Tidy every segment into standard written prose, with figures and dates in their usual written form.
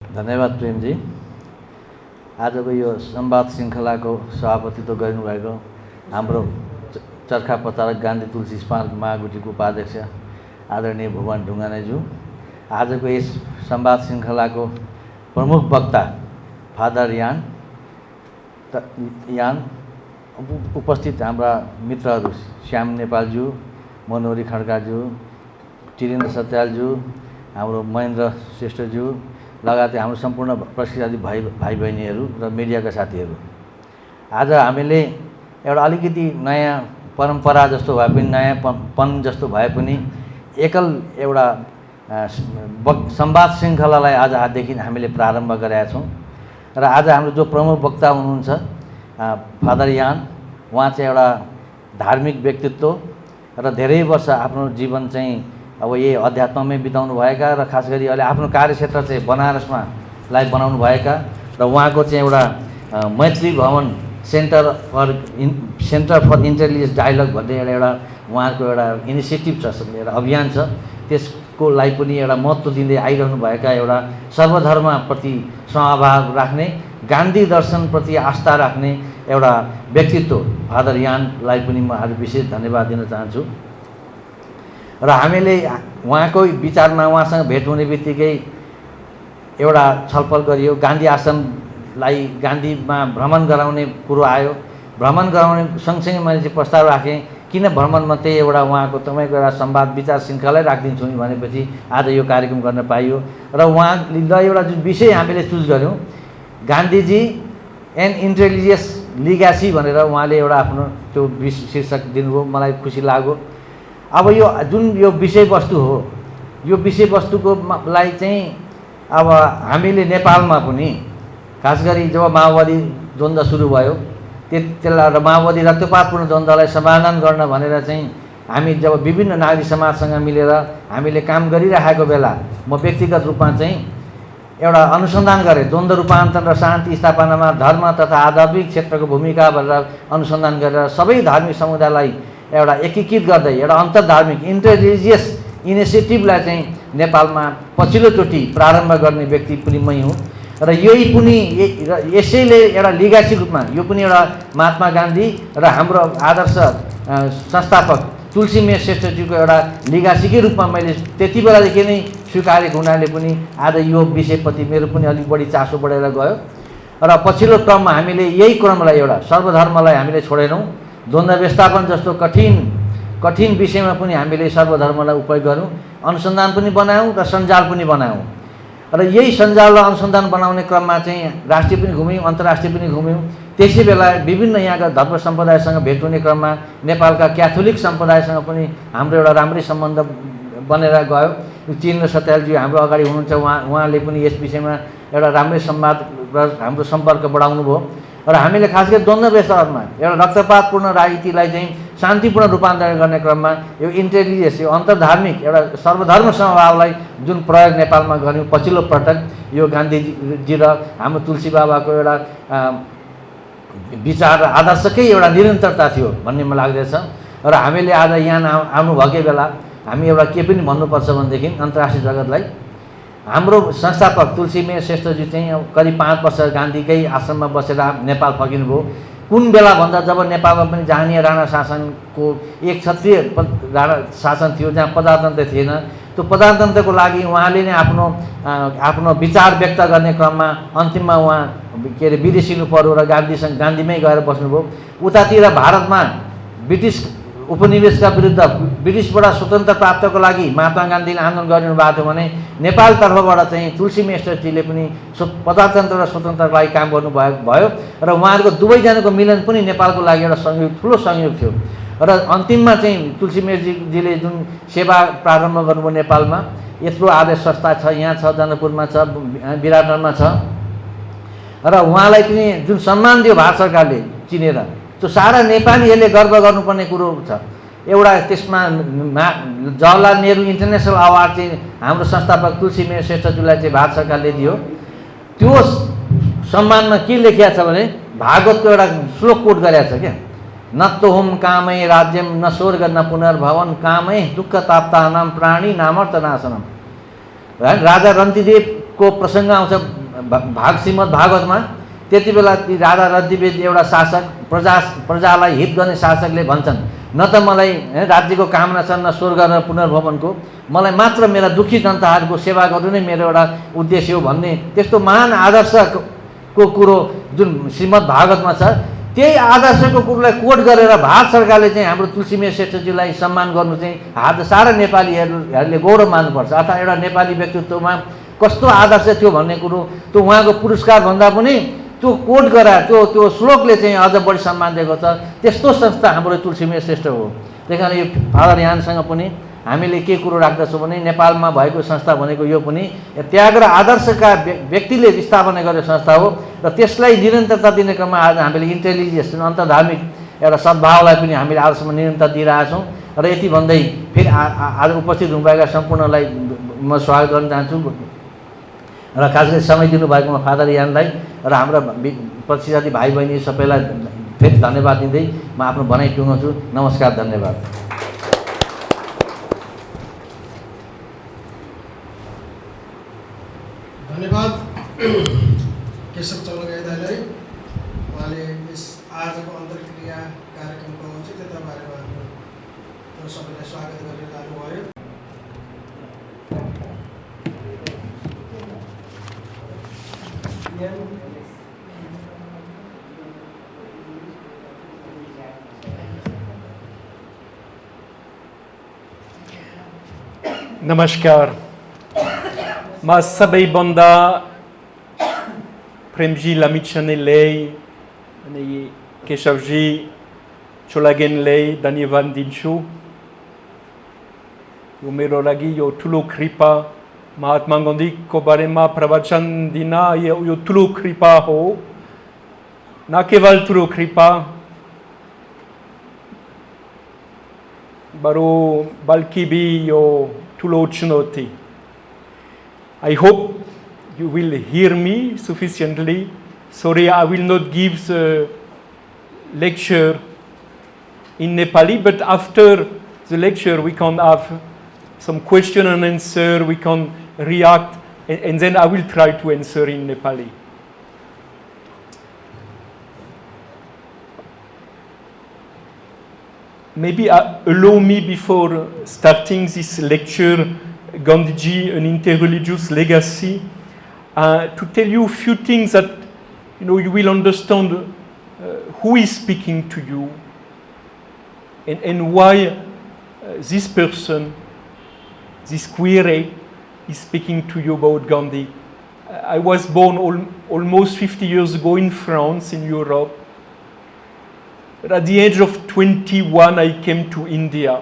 धन्यवाद प्रेमजी। आजको यो संवाद श्रृङ्खलाको सभापतित्व गर्नुभएको हाम्रो चर्खा प्रचारक गान्धी तुलसी स्मारक महागुटीको उपाध्यक्ष आदरणीय भुवन ढुङ्गानेज्यू, आजको यस संवाद श्रृङ्खलाको प्रमुख वक्ता फादर यान उपस्थित हाम्रा मित्रहरू श्याम नेपालज्यू, मनोहरी खड्काज्यू, टिरेन्द्र सत्यालज्यू, हाम्रो महेन्द्र श्रेष्ठज्यू लगायत हाम्रो सम्पूर्ण प्रशिक्षार्थी भाइ बहिनीहरू र मिडियाका साथीहरू, आज हामीले एउटा अलिकति नयाँ परम्परा जस्तो भए पनि नयाँपन जस्तो भए पनि एकल एउटा संवाद श्रृङ्खलालाई आजदेखि हामीले प्रारम्भ गरेका छौँ। र आज हाम्रो जो प्रमुख वक्ता हुनुहुन्छ फादर यान, उहाँ चाहिँ एउटा धार्मिक व्यक्तित्व र धेरै वर्ष आफ्नो जीवन चाहिँ अब यही अध्यात्ममै बिताउनु भएका र खास गरी अहिले आफ्नो कार्यक्षेत्र चाहिँ बनारसमा बनाउनु भएका र उहाँको चाहिँ एउटा मैत्री भवन सेन्टर फर इन्टररिलिजियस डायलग भन्ने एउटा उहाँको एउटा इनिसिएटिभ छ, एउटा अभियान छ। त्यसको लागि पनि एउटा महत्त्व दिँदै आइरहनु भएका एउटा सर्वधर्मप्रति समभाव राख्ने, गान्धी दर्शनप्रति आस्था राख्ने एउटा व्यक्तित्व फादर यानलाई पनि म आज विशेष धन्यवाद दिन चाहन्छु। र हामीले उहाँको विचारमा उहाँसँग भेट हुने बित्तिकै एउटा छलफल गरियो। गान्धी आश्रमलाई गान्धीमा भ्रमण गराउने कुरो आयो। भ्रमण गराउने सँगसँगै मैले चाहिँ प्रस्ताव राखेँ, किन भ्रमणमा त्यही एउटा उहाँको तपाईँको एउटा संवाद विचार श्रृङ्खलै राखिदिन्छु नि भनेपछि आज यो कार्यक्रम गर्न पाइयो। र उहाँले एउटा जुन विषय हामीले चुज गऱ्यौँ, गान्धीजी एन्ड इन्टररिलिजियस लिगासी भनेर उहाँले एउटा आफ्नो त्यो शीर्षक दिनुभयो, मलाई खुसी लाग्यो। अब यो जुन यो विषयवस्तु हो, यो विषयवस्तुको लाई चाहिँ अब हामीले नेपालमा पनि खास गरी जब माओवादी द्वन्द्व सुरु भयो त्यसलाई र माओवादी रक्तपातपूर्ण द्वन्द्वलाई समाधान गर्न भनेर चाहिँ हामी जब विभिन्न नागरिक समाजसँग मिलेर हामीले काम गरिरहेको बेला म व्यक्तिगत रूपमा चाहिँ एउटा अनुसन्धान गरेँ। द्वन्द्व रूपान्तरण र शान्ति स्थापनामा धर्म तथा आध्यात्मिक क्षेत्रको भूमिका भनेर अनुसन्धान गरेर सबै धार्मिक समुदायलाई एउटा एकीकृत गर्दै एउटा अन्तर्धार्मिक इन्टररिलिजियस इनिसिएटिभलाई चाहिँ नेपालमा पछिल्लोचोटि प्रारम्भ गर्ने व्यक्ति पनि मै हुँ। र यही पनि यसैले एउटा लिगासी रूपमा यो पनि एउटा महात्मा गान्धी र हाम्रो आदर्श संस्थापक तुलसीमेर श्रेष्ठजीको एउटा लिगासीकै रूपमा मैले त्यति बेलादेखि नै स्वीकारेको हुनाले पनि आज यो विषयप्रति मेरो पनि अलिक बढी चासो बढेर गयो। र पछिल्लो क्रममा हामीले यही क्रमलाई एउटा सर्वधर्मलाई हामीले छोडेनौँ। द्वन्द्व व्यवस्थापन जस्तो कठिन विषयमा पनि हामीले सर्वधर्मलाई उपयोग गऱ्यौँ, अनुसन्धान पनि बनायौँ र सञ्जाल पनि बनायौँ। र यही सञ्जाल र अनुसन्धान बनाउने क्रममा चाहिँ राष्ट्रिय पनि घुम्यौँ, अन्तर्राष्ट्रिय पनि घुम्यौँ। त्यसै बेला विभिन्न यहाँका धर्म सम्प्रदायसँग भेट हुने क्रममा नेपालका क्याथोलिक सम्प्रदायसँग पनि हाम्रो एउटा राम्रै सम्बन्ध बनेर गयो। टिरेन्द्र सत्यालजी हाम्रो अगाडि हुनुहुन्छ, उहाँले पनि यस विषयमा एउटा राम्रै संवाद र हाम्रो सम्पर्क बढाउनु भयो। र हामीले खास गरी द्वन्द्व व्यवस्थापनमा एउटा रक्तपातपूर्ण राजनीतिलाई चाहिँ शान्तिपूर्ण रूपान्तरण गर्ने क्रममा यो इन्टररिलिजियस यो अन्तर्धार्मिक एउटा सर्वधर्म समभावलाई जुन प्रयोग नेपालमा गऱ्यौँ पछिल्लो पटक, यो गान्धीजी र हाम्रो तुलसी बाबाको एउटा विचार र आदर्शकै एउटा निरन्तरता थियो भन्ने मलाई लाग्दछ। र हामीले आज यहाँ आउनुभएकै बेला हामी एउटा के पनि भन्नुपर्छ भनेदेखि अन्तर्राष्ट्रिय जगतलाई हाम्रो संस्थापक तुलसीमेर श्रेष्ठजी चाहिँ करिब 5 वर्ष गान्धीकै आश्रममा बसेर नेपाल फर्किनुभयो। कुन बेला भन्दा जब नेपालमा पनि जहानीय राणा शासनको एक क्षत्रिय राणा शासन थियो जहाँ प्रजातन्त्र थिएन। त्यो प्रजातन्त्रको लागि उहाँले नै आफ्नो विचार व्यक्त गर्ने क्रममा अन्तिममा उहाँ के अरे विदेशिनु पर्यो र गान्धीमै गएर बस्नुभयो। उतातिर भारतमा ब्रिटिस उपनिवेशका विरुद्ध ब्रिटिसबाट स्वतन्त्र प्राप्तको लागि महात्मा गान्धीले आन्दोलन गरिनु भएको थियो भने नेपालतर्फबाट चाहिँ तुलसीमेर श्रेष्ठजीले पनि प्रजातन्त्र र स्वतन्त्रको लागि काम गर्नुभयो। र उहाँहरूको दुवैजनाको मिलन पनि नेपालको लागि एउटा ठुलो संयोग थियो। र अन्तिममा चाहिँ तुलसीमेरजीले जुन सेवा प्रारम्भ गर्नुभयो नेपालमा, यत्रो आदेश संस्था छ, यहाँ छ, जनकपुरमा छ, विराटनगरमा छ। र उहाँलाई पनि जुन सम्मान दियो भारत सरकारले चिनेर, त्यो सारा नेपालीहरूले गर्व गर्नुपर्ने कुरो छ। एउटा त्यसमा जवाहरलाल नेहरू इन्टरनेसनल अवार्ड चाहिँ हाम्रो संस्थापक तुलसीमेर श्रेष्ठजीलाई चाहिँ भारत सरकारले दियो। त्यो सम्मानमा के लेखिएको छ भने भागवतको एउटा श्लोक कोट गरेको छ क्या, न तो हुम कामै राज्यम न स्वर्ग न पुनर्भवन कामै दुःख ताप्तानाम प्राणी नामर्थ नाशनम। राजा रन्तिदेवको प्रसङ्ग आउँछ भाग श्रीमद् भागवतमा त्यति बेला ती राजा रज्जुवेद एउटा शासक प्रजालाई हित गर्ने शासकले भन्छन्, न त मलाई राज्यको कामना छ न स्वर्ग र पुनर्भवनको, मलाई मात्र मेरा दुखी जनताहरूको सेवा गर्नु नै मेरो एउटा उद्देश्य हो भन्ने त्यस्तो महान आदर्शको कुरो जुन श्रीमद् भागवतमा छ, त्यही आदर्शको कुरोलाई कोट गरेर भारत सरकारले चाहिँ हाम्रो तुलसीमय श्रेष्ठजीलाई सम्मान गर्नु चाहिँ सारा नेपालीहरूले गौरव मान्नुपर्छ। अर्थात् एउटा नेपाली व्यक्तित्वमा कस्तो आदर्श थियो भन्ने कुरो त्यो उहाँको पुरस्कार भन्दा पनि त्यो कोट गराएर त्यो श्लोकले चाहिँ अझ बढी सम्मान दिएको छ। त्यस्तो संस्था हाम्रो तुलसीमय श्रेष्ठ हो। त्यही कारण यो फादर यानसँग पनि हामीले के कुरो राख्दछौँ भने नेपालमा भएको संस्था भनेको यो पनि त्याग र आदर्शका व्यक्तिले स्थापना गरेको संस्था हो र त्यसलाई निरन्तरता दिने क्रममा आज हामीले इन्टरलिजियस अन्तर्धार्मिक एउटा सद्भावलाई पनि हामीले आजसम्म निरन्तरता दिइरहेछौँ। र यति भन्दै फेरि आज उपस्थित हुनुभएका सम्पूर्णलाई म स्वागत गर्न चाहन्छु र खास गरी समय दिनुभएकोमा फादर यानलाई र हाम्रा प्रतिष्ठाती भाइ बहिनी सबैलाई फेरि धन्यवाद दिँदै म आफ्नो भनाइ टुङ्गाउँछु। नमस्कार, धन्यवाद। धन्यवाद केशव चौलगाई दाइलाई। उहाँले यस आजको अन्तर्क्रिया कार्यक्रमको औचित्यता बारेमा हाम्रो सबैलाई स्वागत गरेर जानुभयो। नमस्कार। म सबैभन्दा प्रेमजी लामिछानेलाई अनि केशवजी चौलागेनलाई धन्यवाद दिन्छु। यो मेरो लागि यो ठुलो कृपा, महात्मा गान्धीको बारेमा प्रवचन दिन यो ठुलो कृपा हो। न केवल ठुलो कृपा बल्कि भी यो ठुलो चुनौती। I hope you will hear me sufficiently. Sorry, I will not give the lecture in Nepali, but after the lecture we can have some question and answer, we can react, and then I will try to answer in Nepali. Maybe allow me before starting this lecture, Gandhiji, an interreligious legacy, to tell you a few things that you will understand who is speaking to you and why this person, this query, is speaking to you about Gandhi. I was born almost 50 years ago in France, in Europe. But at the age of 21, I came to India.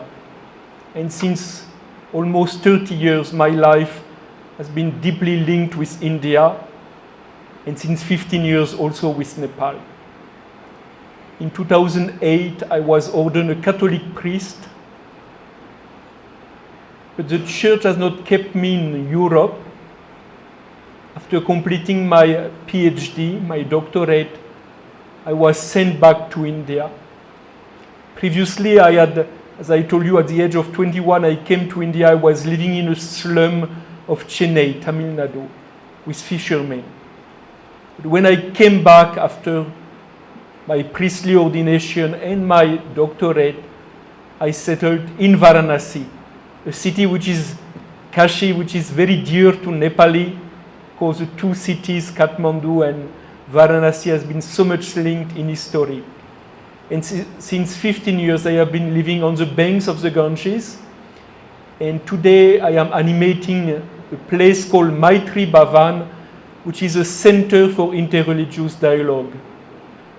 And since almost 30 years, my life has been deeply linked with India. And since 15 years, also with Nepal. In 2008, I was ordained a Catholic priest. But the church has not kept me in Europe. After completing my PhD, my doctorate, I was sent back to India. Previously, I had, as I told you, at the age of 21, I came to India. I was living in a slum of Chennai, Tamil Nadu, with fishermen. But when I came back after my priestly ordination and my doctorate, I settled in Varanasi, a city which is Kashi, which is very dear to Nepali, because the two cities, Kathmandu and Varanasi, has been so much linked in history. And since 15 years, I have been living on the banks of the Ganges. And today, I am animating a place called Maitri Bhavan, which is a center for interreligious dialogue.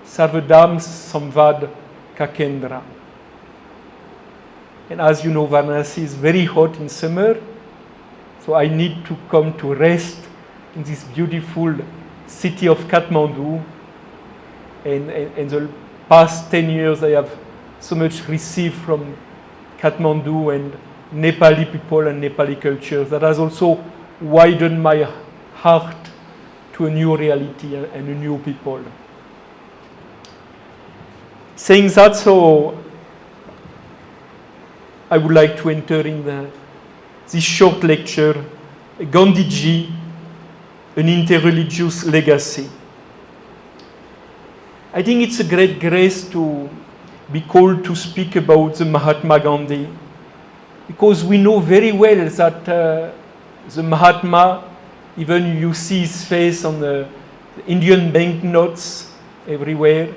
Sarvadam Samvad Kakendra. And as you know, Varanasi is very hot in summer. So I need to come to rest in this beautiful city of Kathmandu. And the past 10 years, I have so much received from Kathmandu and Nepali people and Nepali culture that has also widened my heart to a new reality and a new people. Saying that, so I would like to enter in this short lecture. Gandhiji an interreligious legacy. I think it's a great grace to be called to speak about the Mahatma Gandhi, because we know very well that the Mahatma, even you see his face on the Indian banknotes everywhere,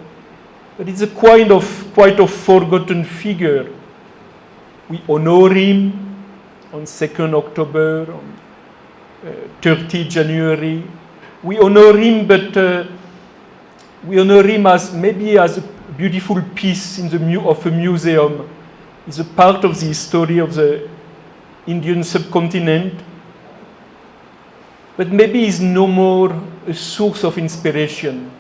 but it's a quite of forgotten figure. We honor him on 2nd October, on 30 January. We honor him, but we honor him as maybe as a beautiful piece in of a museum. It's a part of the history of the Indian subcontinent, but maybe is no more a source of inspiration.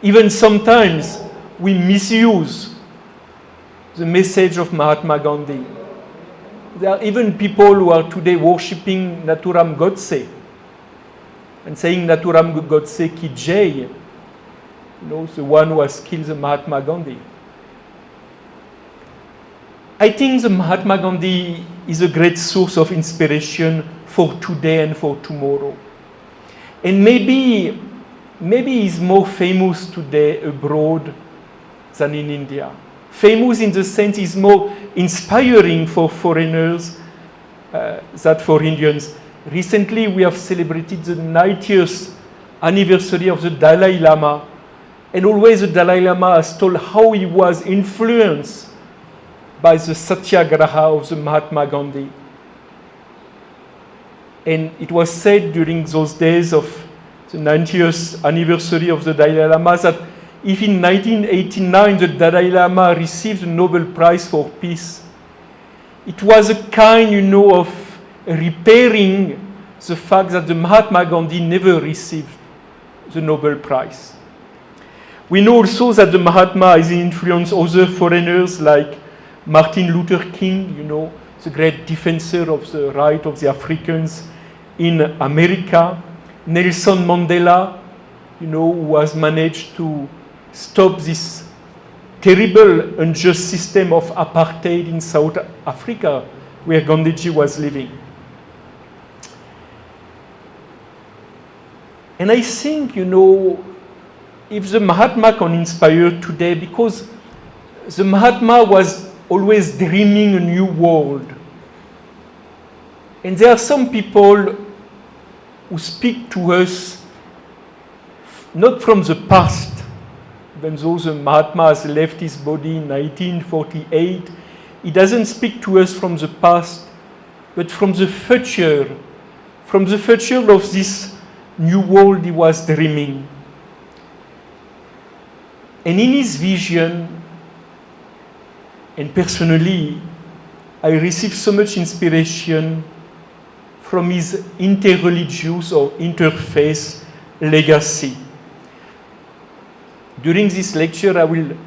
Even sometimes we misuse the message of Mahatma Gandhi. There are even people who are today worshipping Nathuram Godse and saying Nathuram Godse ki jai, the one who has killed the Mahatma Gandhi. I think the Mahatma Gandhi is a great source of inspiration for today and for tomorrow. And maybe he's more famous today abroad than in India. Famous in the sense he's more inspiring for foreigners than for Indians. Recently we have celebrated the 90th anniversary of the Dalai Lama, and always the Dalai Lama has told how he was influenced by the Satyagraha of the Mahatma Gandhi. And it was said during those days of the 90th anniversary of the Dalai Lama that if in 1989 the Dalai Lama received the Nobel Prize for Peace, it was a kind, of repairing the fact that the Mahatma Gandhi never received the Nobel Prize. We know also that the Mahatma has influenced other foreigners like Martin Luther King, the great defender of the right of the Africans in America. Nelson Mandela, who has managed to stop this terrible, unjust system of apartheid in South Africa, where Gandhiji was living. And I think, if the Mahatma can inspire today, because the Mahatma was always dreaming a new world. And there are some people who speak to us not from the past, even though the Mahatma has left his body in 1948, he doesn't speak to us from the past, but from the future of this new world he was dreaming. And in his vision, and personally, I received so much inspiration from his interreligious or interfaith legacy. During this lecture, I will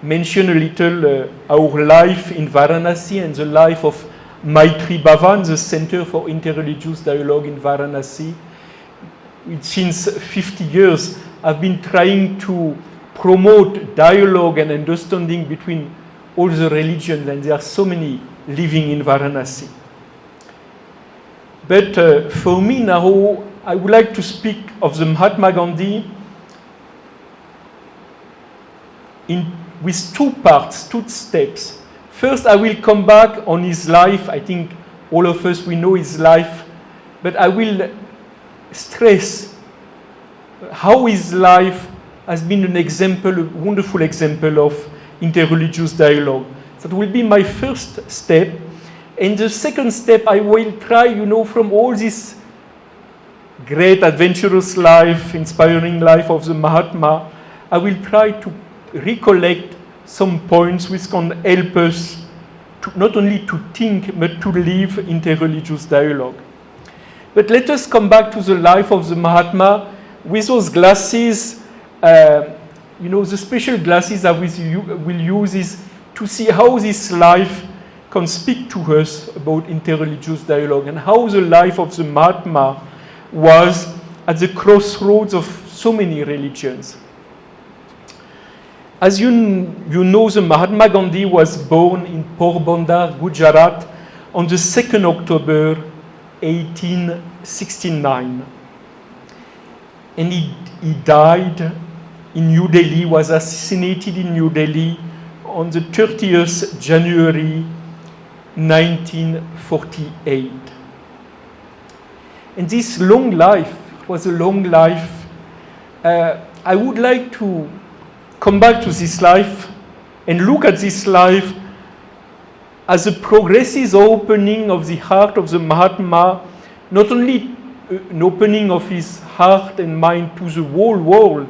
mention a little our life in Varanasi and the life of Maitri Bhavan, the Center for Interreligious Dialogue in Varanasi. Since 50 years, I've been trying to promote dialogue and understanding between all the religions, and there are so many living in Varanasi. But for me now, I would like to speak of the Mahatma Gandhi with two parts, two steps. First, I will come back on his life. I think all of us, we know his life, but I will stress how his life has been an example, a wonderful example of interreligious dialogue. That will be my first step. And the second step, I will try, from all this great adventurous life, inspiring life of the Mahatma, I will try to recollect some points which can help us to, not only to think, but to live interreligious dialogue. But let us come back to the life of the Mahatma with those glasses. The special glasses I will use is to see how this life can speak to us about interreligious dialogue and how the life of the Mahatma was at the crossroads of so many religions. As you know, the Mahatma Gandhi was born in Porbandar, Gujarat on the 2nd October 1869. and he died in New Delhi, was assassinated in New Delhi on the 30th January 1948. And this long life was a long life. I would like to come back to this life and look at this life as a progressive opening of the heart of the Mahatma, not only an opening of his heart and mind to the whole world,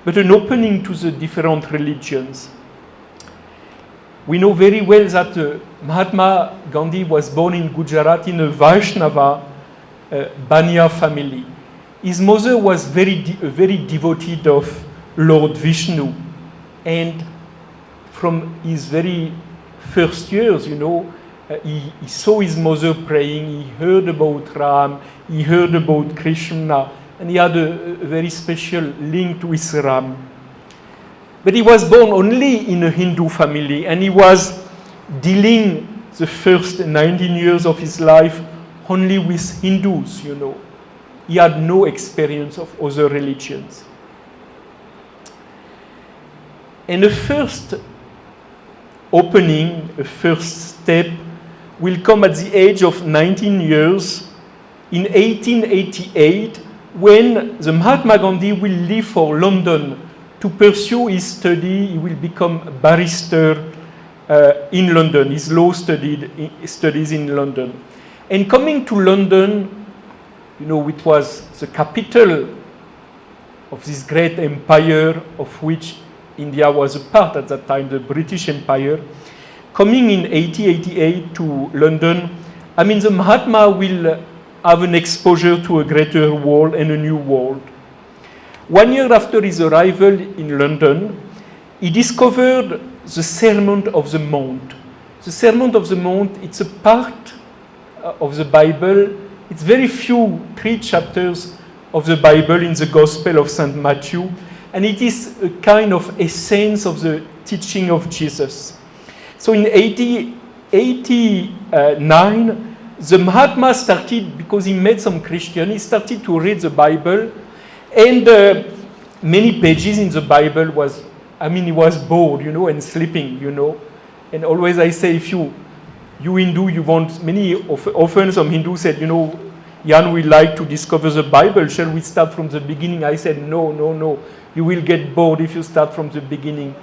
but an opening to the different religions. We know very well that Mahatma Gandhi was born in Gujarat in a Vaishnava Banya family. His mother was very devoted of Lord Vishnu, and from his very first years, he saw his mother praying, he heard about Ram, he heard about Krishna, and he had a very special link with Ram. But he was born only in a Hindu family, and he was dealing the first 19 years of his life only with Hindus, He had no experience of other religions. And the first opening, a first step, will come at the age of 19 years in 1888, when the Mahatma Gandhi will leave for London to pursue his study. He will become a barrister in London, his law studies in London. And coming to London, it was the capital of this great empire of which India was a part at that time, the British Empire. Coming in 1888 to London, the Mahatma will have an exposure to a greater world and a new world. 1 year after his arrival in London, he discovered the Sermon of the Mount. The Sermon of the Mount, it's a part of the Bible. It's very few, 3 chapters of the Bible in the Gospel of St. Matthew, and it is a kind of essence of the teaching of Jesus. So in 1889, the Mahatma started, because he met some Christian, he started to read the Bible, and many pages in the Bible he was bored, and sleeping, And always I say, if you Hindu, you want, often some Hindus said, Yann, we like to discover the Bible. Shall we start from the beginning? I said, no. You will get bored if you start from the beginning.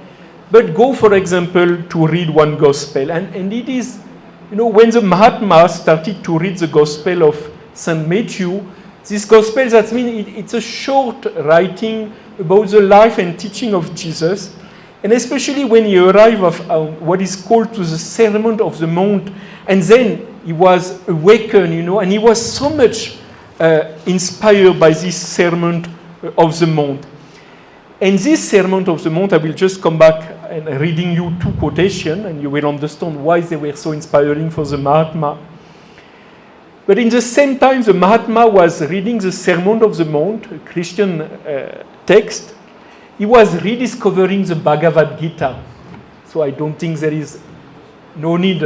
But go, for example, to read one gospel. And it is, when the Mahatma started to read the Gospel of St. Matthew, this Gospel, that means it's a short writing about the life and teaching of Jesus. And especially when he arrived at what is called to the Sermon of the Mount, and then he was awakened, and he was so much inspired by this Sermon of the Mount. And this Sermon of the Mount, I will just come back and reading you 2 quotations, and you will understand why they were so inspiring for the Mahatma. But in the same time, the Mahatma was reading the Sermon of the Mount, a Christian text. He was rediscovering the Bhagavad Gita. So I don't think there is no need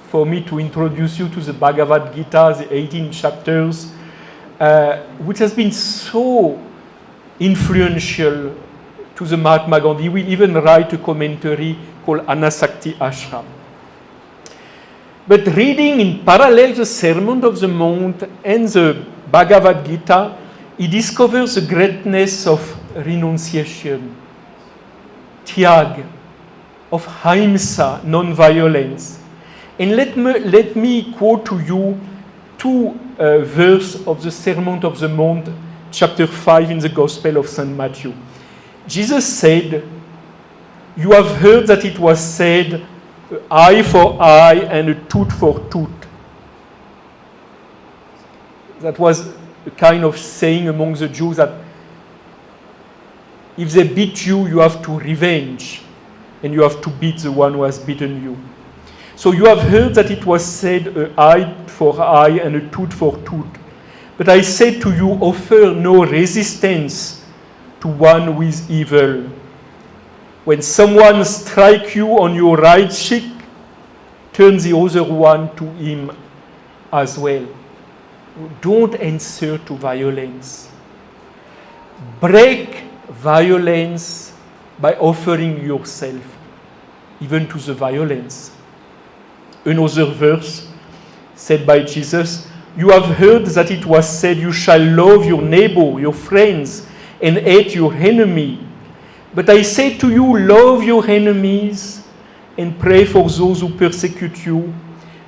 for me to introduce you to the Bhagavad Gita, the 18 chapters, which has been so influential to the Mahatma Gandhi. We even write a commentary called Anasakti Ashram. But reading in parallel the Sermon of the Mount and the Bhagavad Gita, he discovers the greatness of renunciation, tyag, of ahimsa, non-violence. And let me quote to you 2 verses of the Sermon of the Mount, chapter 5 in the Gospel of St. Matthew. Jesus said, "You have heard that it was said, eye for eye and a tooth for tooth." That was a kind of saying among the Jews that if they beat you, you have to revenge, and you have to beat the one who has beaten you. So you have heard that it was said, eye for eye and a tooth for tooth. But I say to you, offer no resistance to one who is evil. When someone strikes you on your right cheek, turn the other one to him as well. Don't answer to violence. break violence by offering yourself, even to the violence. Another verse said by Jesus, "You have heard that it was said, you shall love your neighbor, your friends, and hate your enemy. But I say to you, love your enemies and pray for those who persecute you,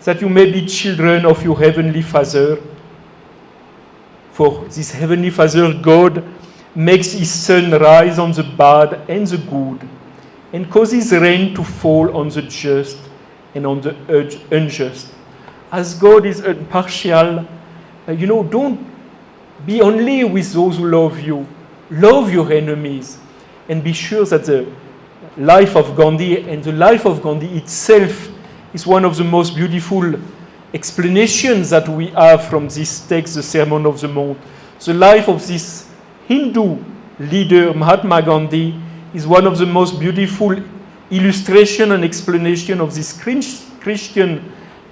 that you may be children of your heavenly Father. For this heavenly Father, God, makes his sun rise on the bad and the good, and causes rain to fall on the just and on the unjust." As God is impartial, don't be only with those who love you. Love your enemies. And be sure that the life of Gandhi and the life of Gandhi itself is one of the most beautiful explanations that we have from this text, the Sermon of the Mount. The life of this Hindu leader, Mahatma Gandhi, is one of the most beautiful illustration and explanation of this Christian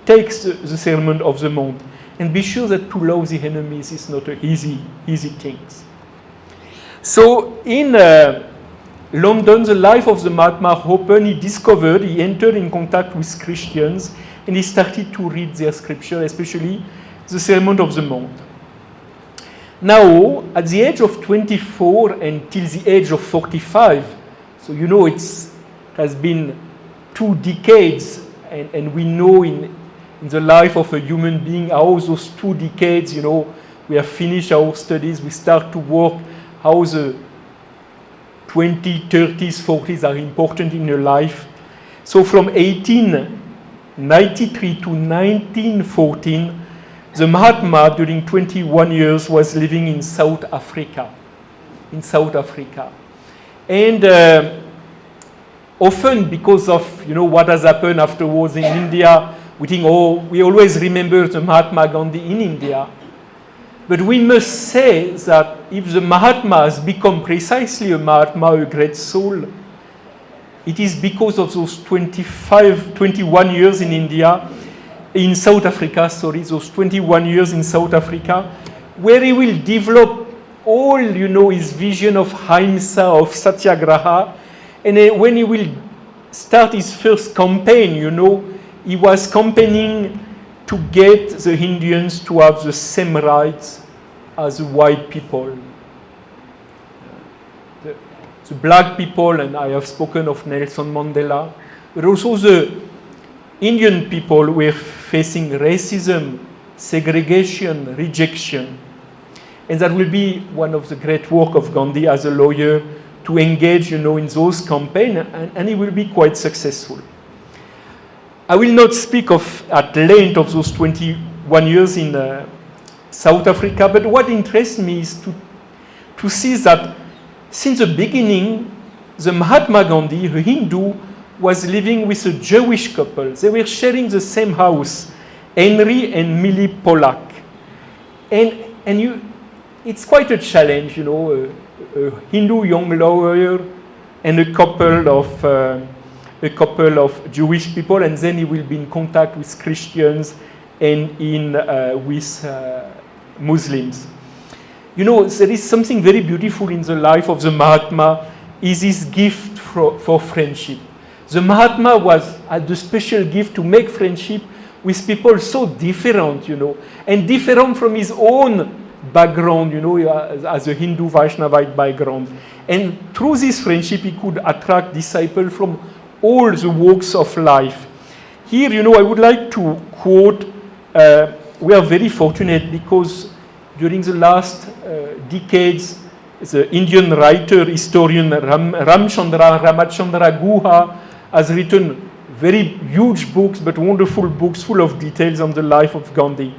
text, the Sermon of the Mount. And be sure that to love the enemies is not an easy thing. So in London, the life of the Mahatma opened. He entered in contact with Christians, and he started to read their scripture, especially the Sermon of the Mount. Now, at the age of 24 until the age of 45, so it has been 2 decades, and we know in the life of a human being how those 2 decades, we have finished our studies, we start to work, how the 20s, 30s, 40s are important in your life. So from 1893 to 1914, the Mahatma, during 21 years, was living in South Africa. And often, because of what has happened afterwards in India, we always remember the Mahatma Gandhi in India. But we must say that if the Mahatma has become precisely a Mahatma, a great soul, it is because of those 21 years in South Africa, those 21 years in South Africa, where he will develop all, his vision of Ahimsa, of Satyagraha. And when he will start his first campaign, he was campaigning to get the Indians to have the same rights as the white people. The black people, and I have spoken of Nelson Mandela, but also the Indian people were facing racism, segregation, rejection. And that will be one of the great work of Gandhi as a lawyer, to engage, in those campaigns, and he will be quite successful. I will not speak at length of those 21 years in South Africa, but what interests me is to see that since the beginning, the Mahatma Gandhi, a Hindu, was living with a Jewish couple. They were sharing the same house, Henry and Millie Pollack. And it's quite a challenge, a Hindu young lawyer and a couple of Jewish people, and then he will be in contact with Christians and with Muslims. There is something very beautiful in the life of the Mahatma, is his gift for friendship. The Mahatma had the special gift to make friendship with people so different, and different from his own background, as a Hindu Vaishnavite background. And through this friendship, he could attract disciples from all the walks of life. Here, I would like to quote, we are very fortunate because during the last decades, the Indian writer, historian Ramachandra Guha has written very huge books, but wonderful books full of details on the life of Gandhi.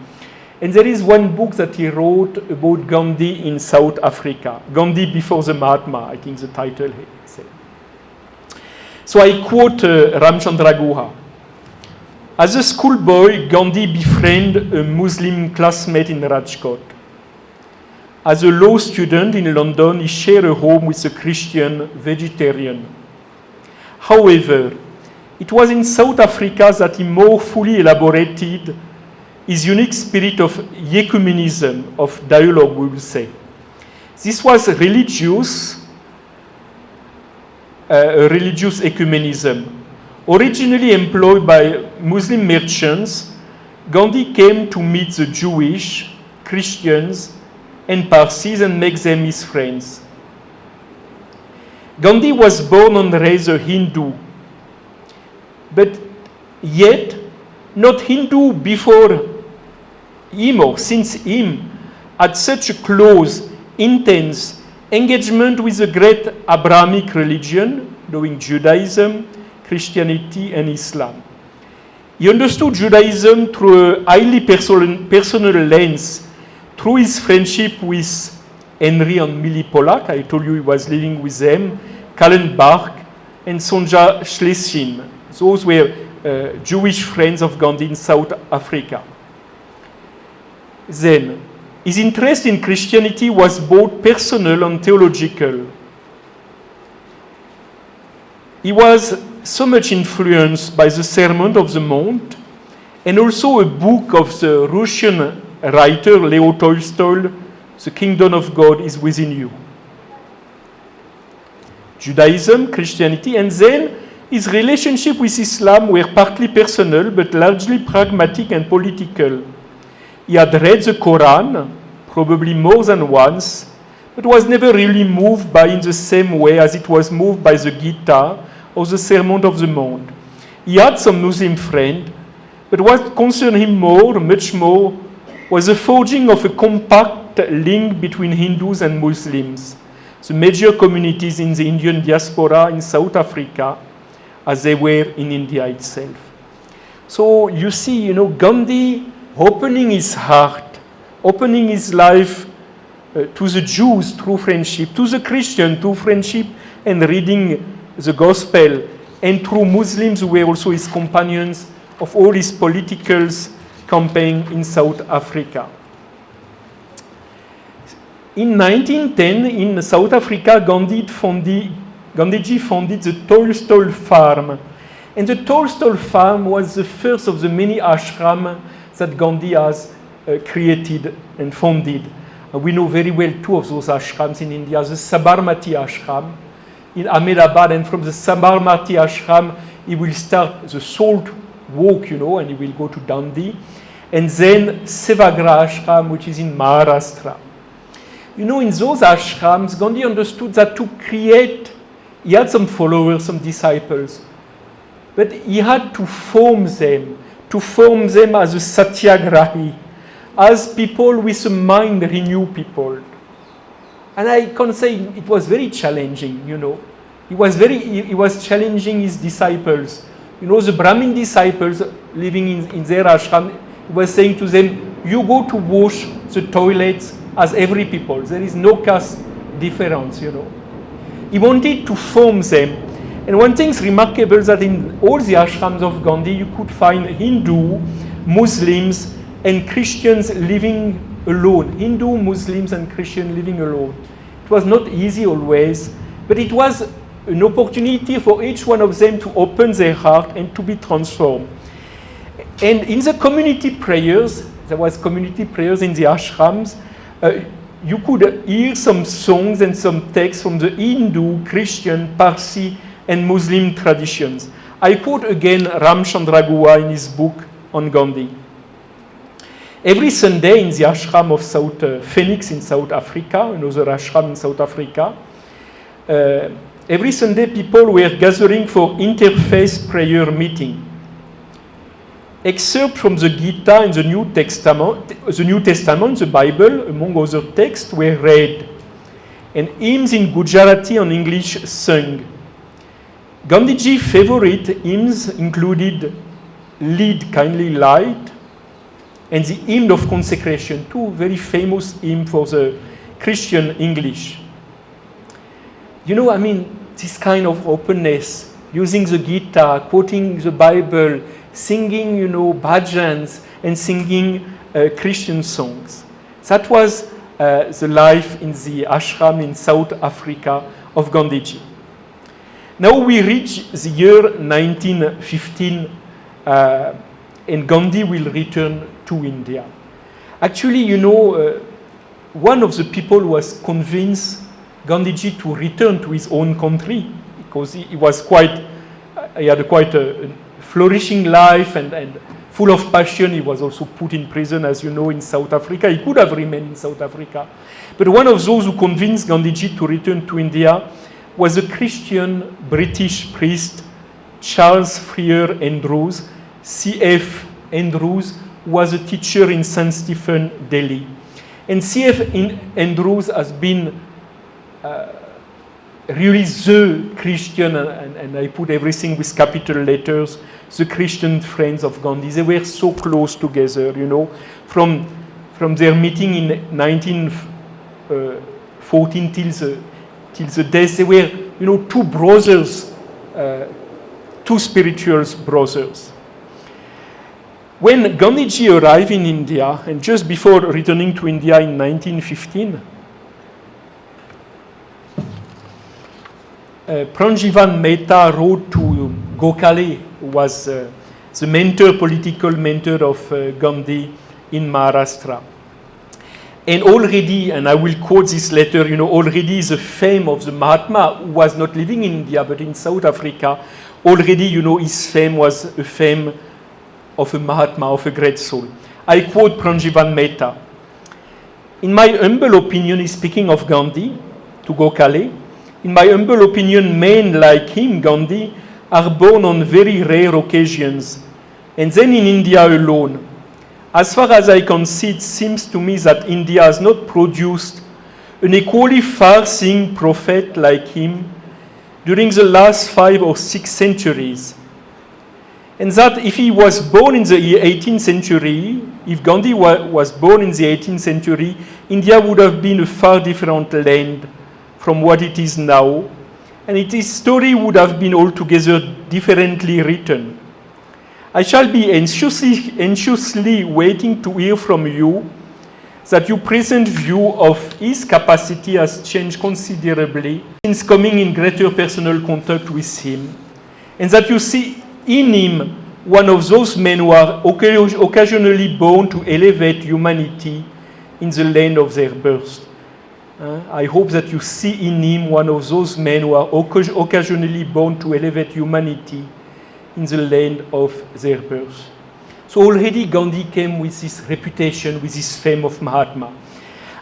And there is one book that he wrote about Gandhi in South Africa, Gandhi before the Mahatma, I think the title he said. So I quote Ramchandra Guha. As a schoolboy, Gandhi befriended a Muslim classmate in Rajkot. As a law student in London, he shared a home with a Christian vegetarian. However, it was in South Africa that he more fully elaborated his unique spirit of ecumenism, of dialogue, we will say. This was religious ecumenism. Originally employed by Muslim merchants, Gandhi came to meet the Jewish, Christians, and Parsis and make them his friends. Gandhi was born and raised a Hindu, but yet not Hindu before him or since him had such a close, intense engagement with the great Abrahamic religion, knowing Judaism, Christianity, and Islam. He understood Judaism through a highly personal lens, through his friendship with Henry and Millie Pollack. I told you he was living with them, Kallenbach, and Sonja Schlesien. Those were Jewish friends of Gandhi in South Africa. Then, his interest in Christianity was both personal and theological. He was so much influenced by the Sermon of the Mount and also a book of the Russian writer Leo Tolstoy, The Kingdom of God is Within You. Judaism, Christianity, and then his relationship with Islam were partly personal but largely pragmatic and political. He had read the Quran, probably more than once, but was never really moved by in the same way as it was moved by the Gita or the Sermon of the Mount. He had some Muslim friend, but what concerned him much more, was the forging of a compact link between Hindus and Muslims, the major communities in the Indian diaspora in South Africa, as they were in India itself. So you see, Gandhi opening his heart, opening his life to the Jews through friendship, to the Christians through friendship and reading the gospel, and through Muslims who were also his companions of all his political campaign in South Africa. In 1910, in South Africa, Gandhiji founded the Tolstoy Farm. And the Tolstoy Farm was the first of the many ashrams that Gandhi has created and founded. We know very well two of those ashrams in India, the Sabarmati Ashram in Ahmedabad, and from the Sabarmati Ashram, he will start the salt walk, and he will go to Dandi. And then Sevagra Ashram, which is in Maharashtra. In those ashrams, Gandhi understood that to create, he had some followers, some disciples, but he had to form them as a satyagrahi, as people with a mind renew people. And I can say it was very challenging, He was challenging his disciples. The Brahmin disciples living in their ashram, he was saying to them, you go to wash the toilets as every people. There is no caste difference, He wanted to form them. And one thing is remarkable that in all the ashrams of Gandhi, you could find Hindu, Muslims, and Christians living alone. Hindu, Muslims, and Christians living alone. It was not easy always, but it was an opportunity for each one of them to open their heart and to be transformed. And in the community prayers, there was community prayers in the ashrams, you could hear some songs and some texts from the Hindu, Christian, Parsi, and Muslim traditions. I quote again Ramchandra Guha in his book on Gandhi. Every Sunday in the ashram of South Phoenix in South Africa, another ashram in South Africa, every Sunday people were gathering for interfaith prayer meeting. Excerpts from the Gita and the New Testament, the Bible, among other texts, were read, and hymns in Gujarati and English sung. Gandhiji's favorite hymns included Lead, Kindly Light, and the Hymn of Consecration, two very famous hymns for the Christian English. This kind of openness, using the Gita, quoting the Bible, singing, bhajans, and singing Christian songs. That was the life in the ashram in South Africa of Gandhiji. Now we reach the year 1915, and Gandhi will return to India. Actually, one of the people who was convinced Gandhiji to return to his own country, because he had quite a flourishing life and full of passion. He was also put in prison, as you know, in South Africa. He could have remained in South Africa. But one of those who convinced Gandhiji to return to India was a Christian British priest, Charles Freer Andrews, C.F. Andrews, who was a teacher in St. Stephen, Delhi. And C.F. Andrews has been really the Christian, and I put everything with capital letters, the Christian friends of Gandhi. They were so close together, you know, from their meeting in 1914 till the death. They were, you know, two brothers, two spiritual brothers. When Gandhiji arrived in India, and just before returning to India in 1915, Pranjivan Mehta wrote to Gokhale, who was the political mentor of Gandhi in Maharashtra. And already, and I will quote this letter, you know, already the fame of the Mahatma, who was not living in India but in South Africa, already, you know, his fame was a fame of a Mahatma, of a great soul. I quote Pranjivan Mehta. In my humble opinion, he's speaking of Gandhi to Gokhale. In my humble opinion, men like him, Gandhi, are born on very rare occasions, and then in India alone. As far as I can see, it seems to me that India has not produced an equally far-seeing prophet like him during the last 5 or 6 centuries. And that if he was born in the 18th century, if Gandhi was born in the 18th century, India would have been a far different land from what it is now, and its story would have been altogether differently written. I shall be anxiously waiting to hear from you that your present view of his capacity has changed considerably since coming in greater personal contact with him, and that you see in him one of those men who are occasionally born to elevate humanity in the land of their birth. I hope that you see in him one of those men who are occasionally born to elevate humanity in the land of their birth. So already Gandhi came with this reputation, with this fame of Mahatma.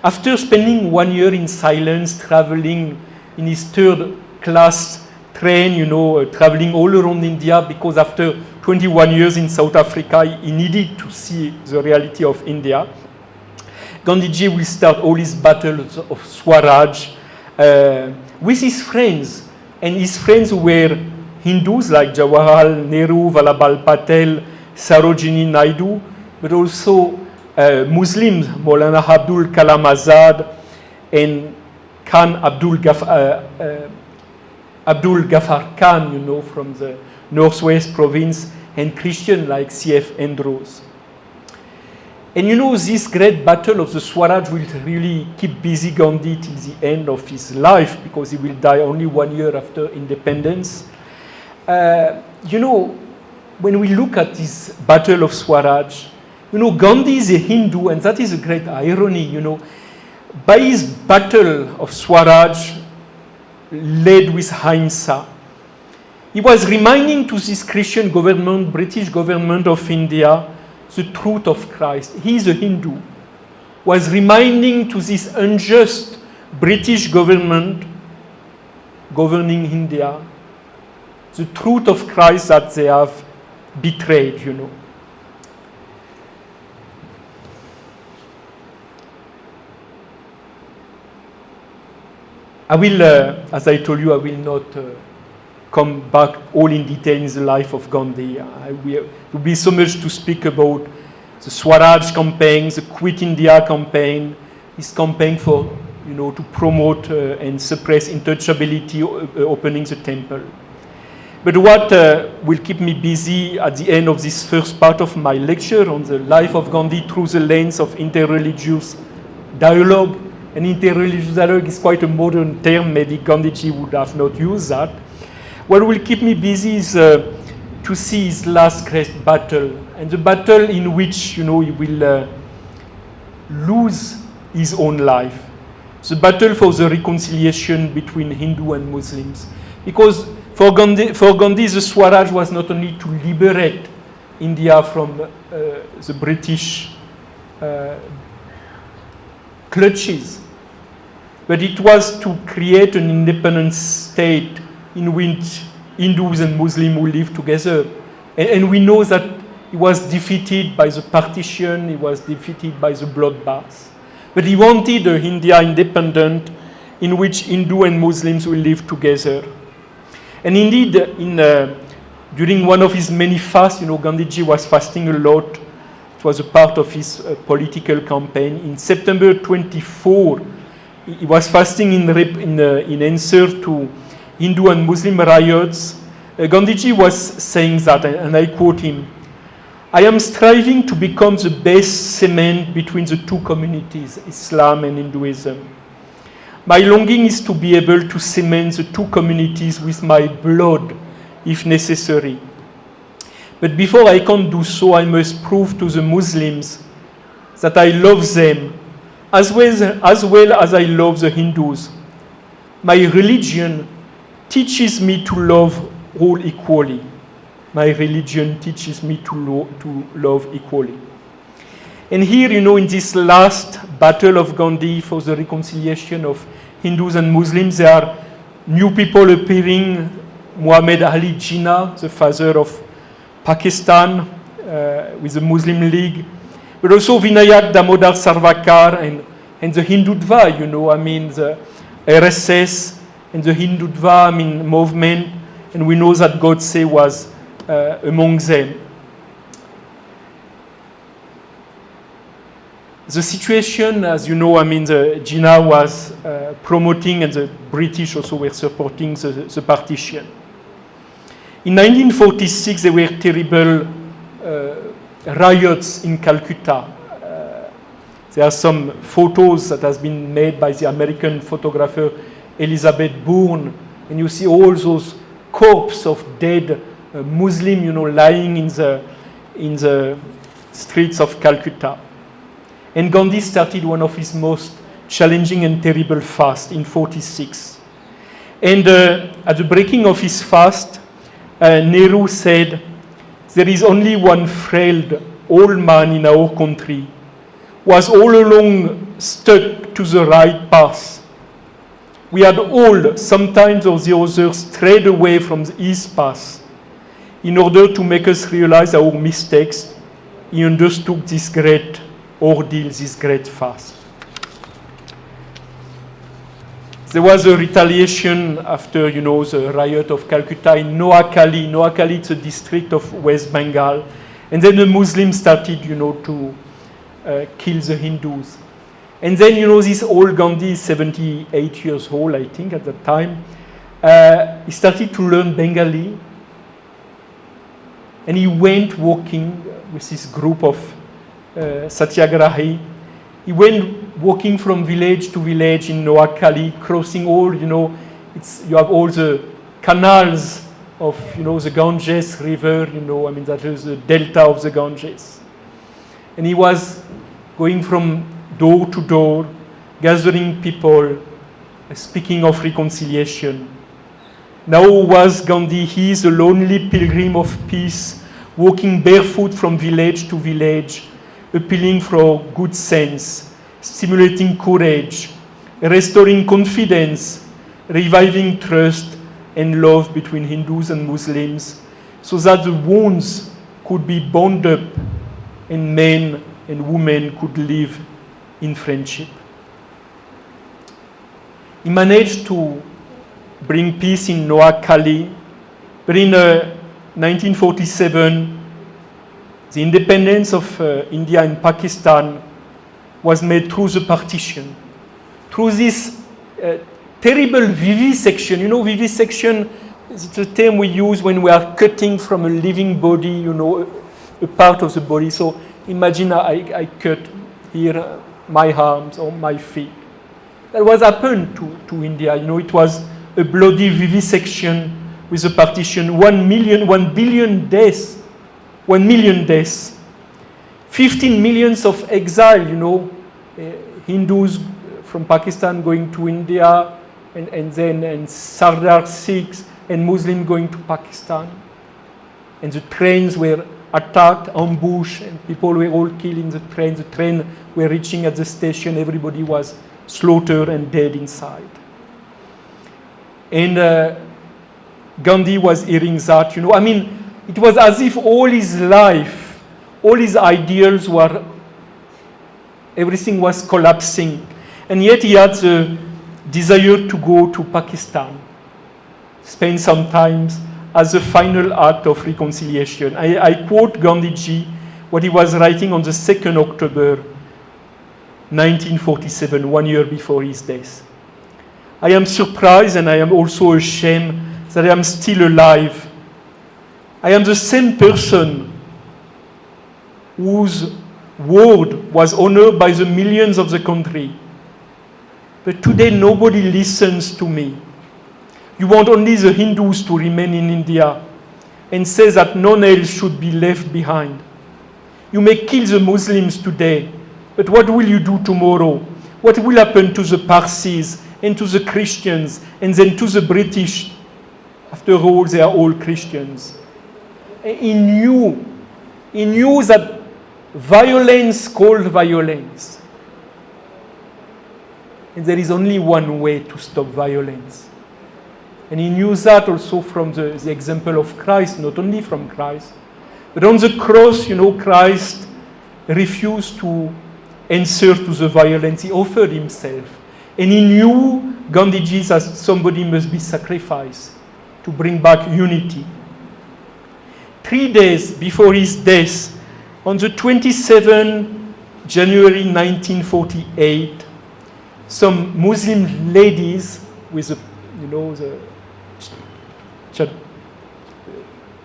After spending 1 year in silence, traveling in his 3rd class train, you know, traveling all around India, because after 21 years in South Africa, he needed to see the reality of India. Gandhiji will start all his battles of Swaraj with his friends, and his friends who were Hindus like Jawaharlal Nehru, Vallabhbhai Patel, Sarojini Naidu, but also Muslims, Maulana Abdul Kalam Azad and Khan Abdul Ghaffar Khan, you know, from the Northwest province, and Christian like C.F. Andrews. And you know, this great battle of the Swaraj will really keep busy Gandhi till the end of his life, because he will die only 1 year after independence. You know, when we look at this battle of Swaraj, you know, Gandhi is a Hindu, and that is a great irony, you know. By his battle of Swaraj, led with Ahimsa, he was reminding to this Christian government, British government of India, the truth of Christ. He is a Hindu. Was reminding to this unjust British government governing India the truth of Christ that they have betrayed, you know. I will, as I told you, I will not come back all in detail in the life of Gandhi. There will be so much to speak about the Swaraj campaign, the Quit India campaign, his campaign for, you know, to promote and suppress intouchability, opening the temple. But what will keep me busy at the end of this first part of my lecture on the life of Gandhi through the lens of interreligious dialogue, and interreligious dialogue is quite a modern term, maybe Gandhiji would have not used that. What will keep me busy is to see his last great battle, and the battle in which, you know, he will lose his own life. The battle for the reconciliation between Hindu and Muslims. Because for Gandhi, the Swaraj was not only to liberate India from the British clutches, but it was to create an independent state in which Hindus and Muslims will live together. And we know that he was defeated by the partition, he was defeated by the bloodbath. But he wanted an India independent in which Hindu and Muslims will live together. And indeed, during one of his many fasts, Gandhiji was fasting a lot. It was a part of his political campaign. In September 24, he was fasting in answer to Hindu and Muslim riots. Gandhiji was saying that, and I quote him, "I am striving to become the best cement between the two communities, Islam and Hinduism. My longing is to be able to cement the two communities with my blood, if necessary. But before I can do so, I must prove to the Muslims that I love them as well as I love the Hindus. My religion teaches me to love all equally. My religion teaches me to love equally." And here, in this last battle of Gandhi for the reconciliation of Hindus and Muslims, there are new people appearing. Muhammad Ali Jinnah, the father of Pakistan, with the Muslim League, but also Vinayak Damodar Sarvakar and the Hindutva, the RSS and the Hindutva, movement, and we know that Godse was among them. The situation, as you know, the Jinnah was promoting, and the British also were supporting the partition. In 1946, there were terrible riots in Calcutta. There are some photos that has been made by the American photographer Elizabeth Bourne, and you see all those corpses of dead Muslim, lying in the streets of Calcutta. And Gandhi started one of his most challenging and terrible fasts in 46. And at the breaking of his fast, Nehru said, "There is only one frail old man in our country who was all along stuck to the right path. We had all, sometimes or the others, strayed away from his path. In order to make us realize our mistakes, he undertook this great ordeal, this great fast." There was a retaliation after, the riot of Calcutta in Noakhali. Noakhali is a district of West Bengal. And then the Muslims started, to kill the Hindus. And then, this old Gandhi, 78 years old, I think, at that time, he started to learn Bengali. And he went walking with this group of Satyagrahi. He went walking from village to village in Noakhali, crossing all, you have all the canals of, the Ganges River, that is the delta of the Ganges. And he was going from door to door, gathering people, speaking of reconciliation. Now was Gandhi, he is a lonely pilgrim of peace, walking barefoot from village to village, appealing for good sense, stimulating courage, restoring confidence, reviving trust and love between Hindus and Muslims, so that the wounds could be bound up and men and women could live in friendship. He managed to bring peace in Noakhali, but in 1947, the independence of India and Pakistan was made through the partition, through this terrible vivisection. Vivisection is the term we use when we are cutting from a living body, a part of the body. So imagine I cut here my arms or my feet. That was happened to India. It was a bloody vivisection with the partition. 1 billion deaths. 1 million deaths. 15 millions of exile, Hindus from Pakistan going to India, and Sardar Sikhs and Muslims going to Pakistan. And the trains were attacked, ambushed, and people were all killed in the train. The train were reaching at the station, everybody was slaughtered and dead inside. And Gandhi was hearing that, you know, I mean, it was as if all his life, all his ideals were, everything was collapsing. And yet he had the desire to go to Pakistan, spend some time as a final act of reconciliation. I quote Gandhiji, what he was writing on the 2nd October 1947, 1 year before his death. I am surprised and I am also ashamed that I am still alive. I am the same person whose word was honored by the millions of the country. But today nobody listens to me. You want only the Hindus to remain in India and say that none else should be left behind. You may kill the Muslims today, but what will you do tomorrow? What will happen to the Parsis and to the Christians and then to the British? After all, they are all Christians. He knew that violence called violence. And there is only one way to stop violence. And he knew that also from the example of Christ, not only from Christ. But on the cross, you know, Christ refused to answer to the violence. He offered himself. And he knew Gandhiji that somebody must be sacrificed to bring back unity. 3 days before his death, on the 27th January 1948, some Muslim ladies with the, you know, the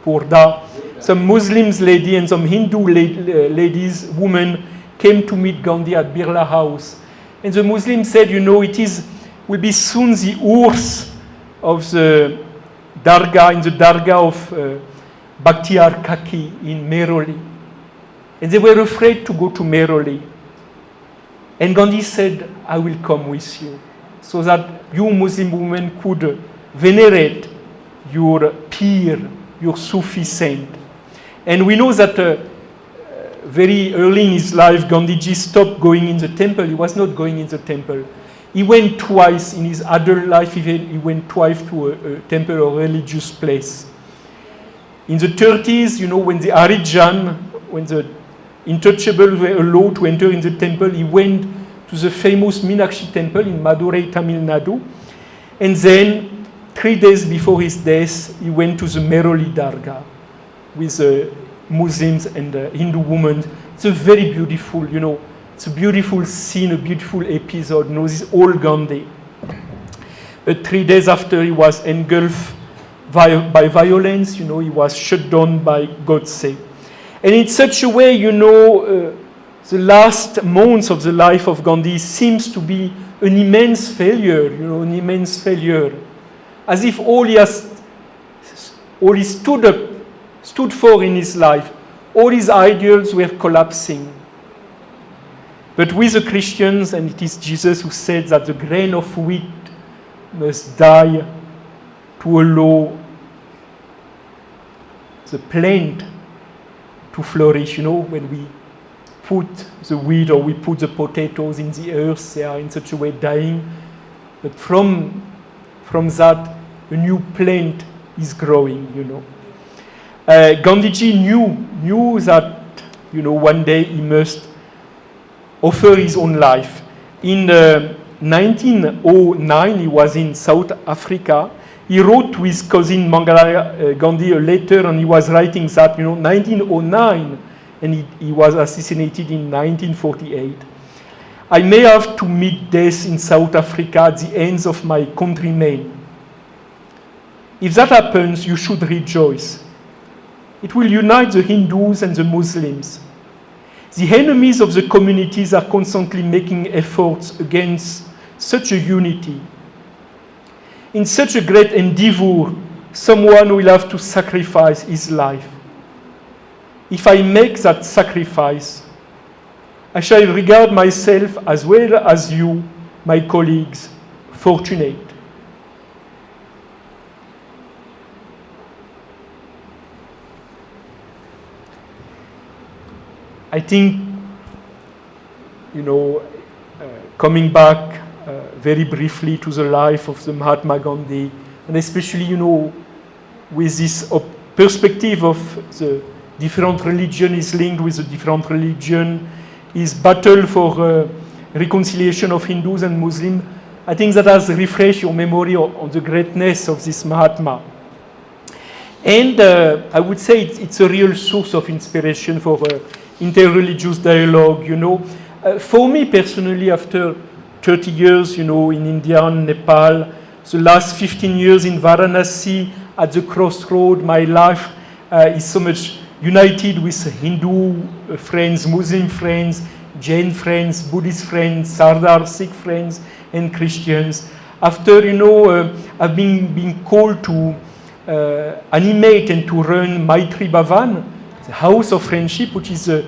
purda, some Muslims lady and some Hindu ladies, women, came to meet Gandhi at Birla House. And the Muslims said, you know, will be soon the urs of the dargah, in the dargah of Bhaktiar Kaki in Meroli. And they were afraid to go to Meroli. And Gandhi said, I will come with you, so that you Muslim women could venerate your peer, your Sufi saint. And we know that very early in his life, Gandhiji stopped going in the temple. He was not going in the temple. He went twice in his adult life, he went twice to a temple or religious place. In the 30s, you know, when the Harijan, when the untouchables were allowed to enter in the temple, he went to the famous Meenakshi temple in Madurai, Tamil Nadu. And then, 3 days before his death, he went to the Meroli Dargah with Muslims and Hindu women. It's a very beautiful, you know, it's a beautiful scene, a beautiful episode. You know, this is all Gandhi. But 3 days after he was engulfed by violence, you know, he was shut down by Godse. And in such a way, you know, the last months of the life of Gandhi seems to be an immense failure, you know, an immense failure. As if all he stood for in his life, all his ideals were collapsing. But with the Christians, and it is Jesus who said that the grain of wheat must die to allow the plant to flourish. You know, when we put the wheat or we put the potatoes in the earth, they are in such a way dying. But from that, a new plant is growing, you know. Gandhiji knew that, you know, one day he must offer his own life. In 1909, he was in South Africa. He wrote to his cousin Mangala Gandhi a letter, and he was writing that, you know, 1909, and he was assassinated in 1948. I may have to meet death in South Africa at the hands of my countrymen. If that happens, you should rejoice. It will unite the Hindus and the Muslims. The enemies of the communities are constantly making efforts against such a unity. In such a great endeavor, someone will have to sacrifice his life. If I make that sacrifice, I shall regard myself, as well as you, my colleagues, fortunate. I think, coming back very briefly to the life of the Mahatma Gandhi, and especially, with this perspective of the different religion is linked with the different religion, is battle for reconciliation of Hindus and Muslims. I think that has refreshed your memory on the greatness of this Mahatma. And I would say it's a real source of inspiration for interreligious dialogue, For me personally, after 30 years, in India and Nepal, the last 15 years in Varanasi, at the crossroad, my life is so much united with Hindu friends, Muslim friends, Jain friends, Buddhist friends, Sardar, Sikh friends, and Christians. After, I've been called to animate and to run Maitri Bhavan, the House of Friendship, which is a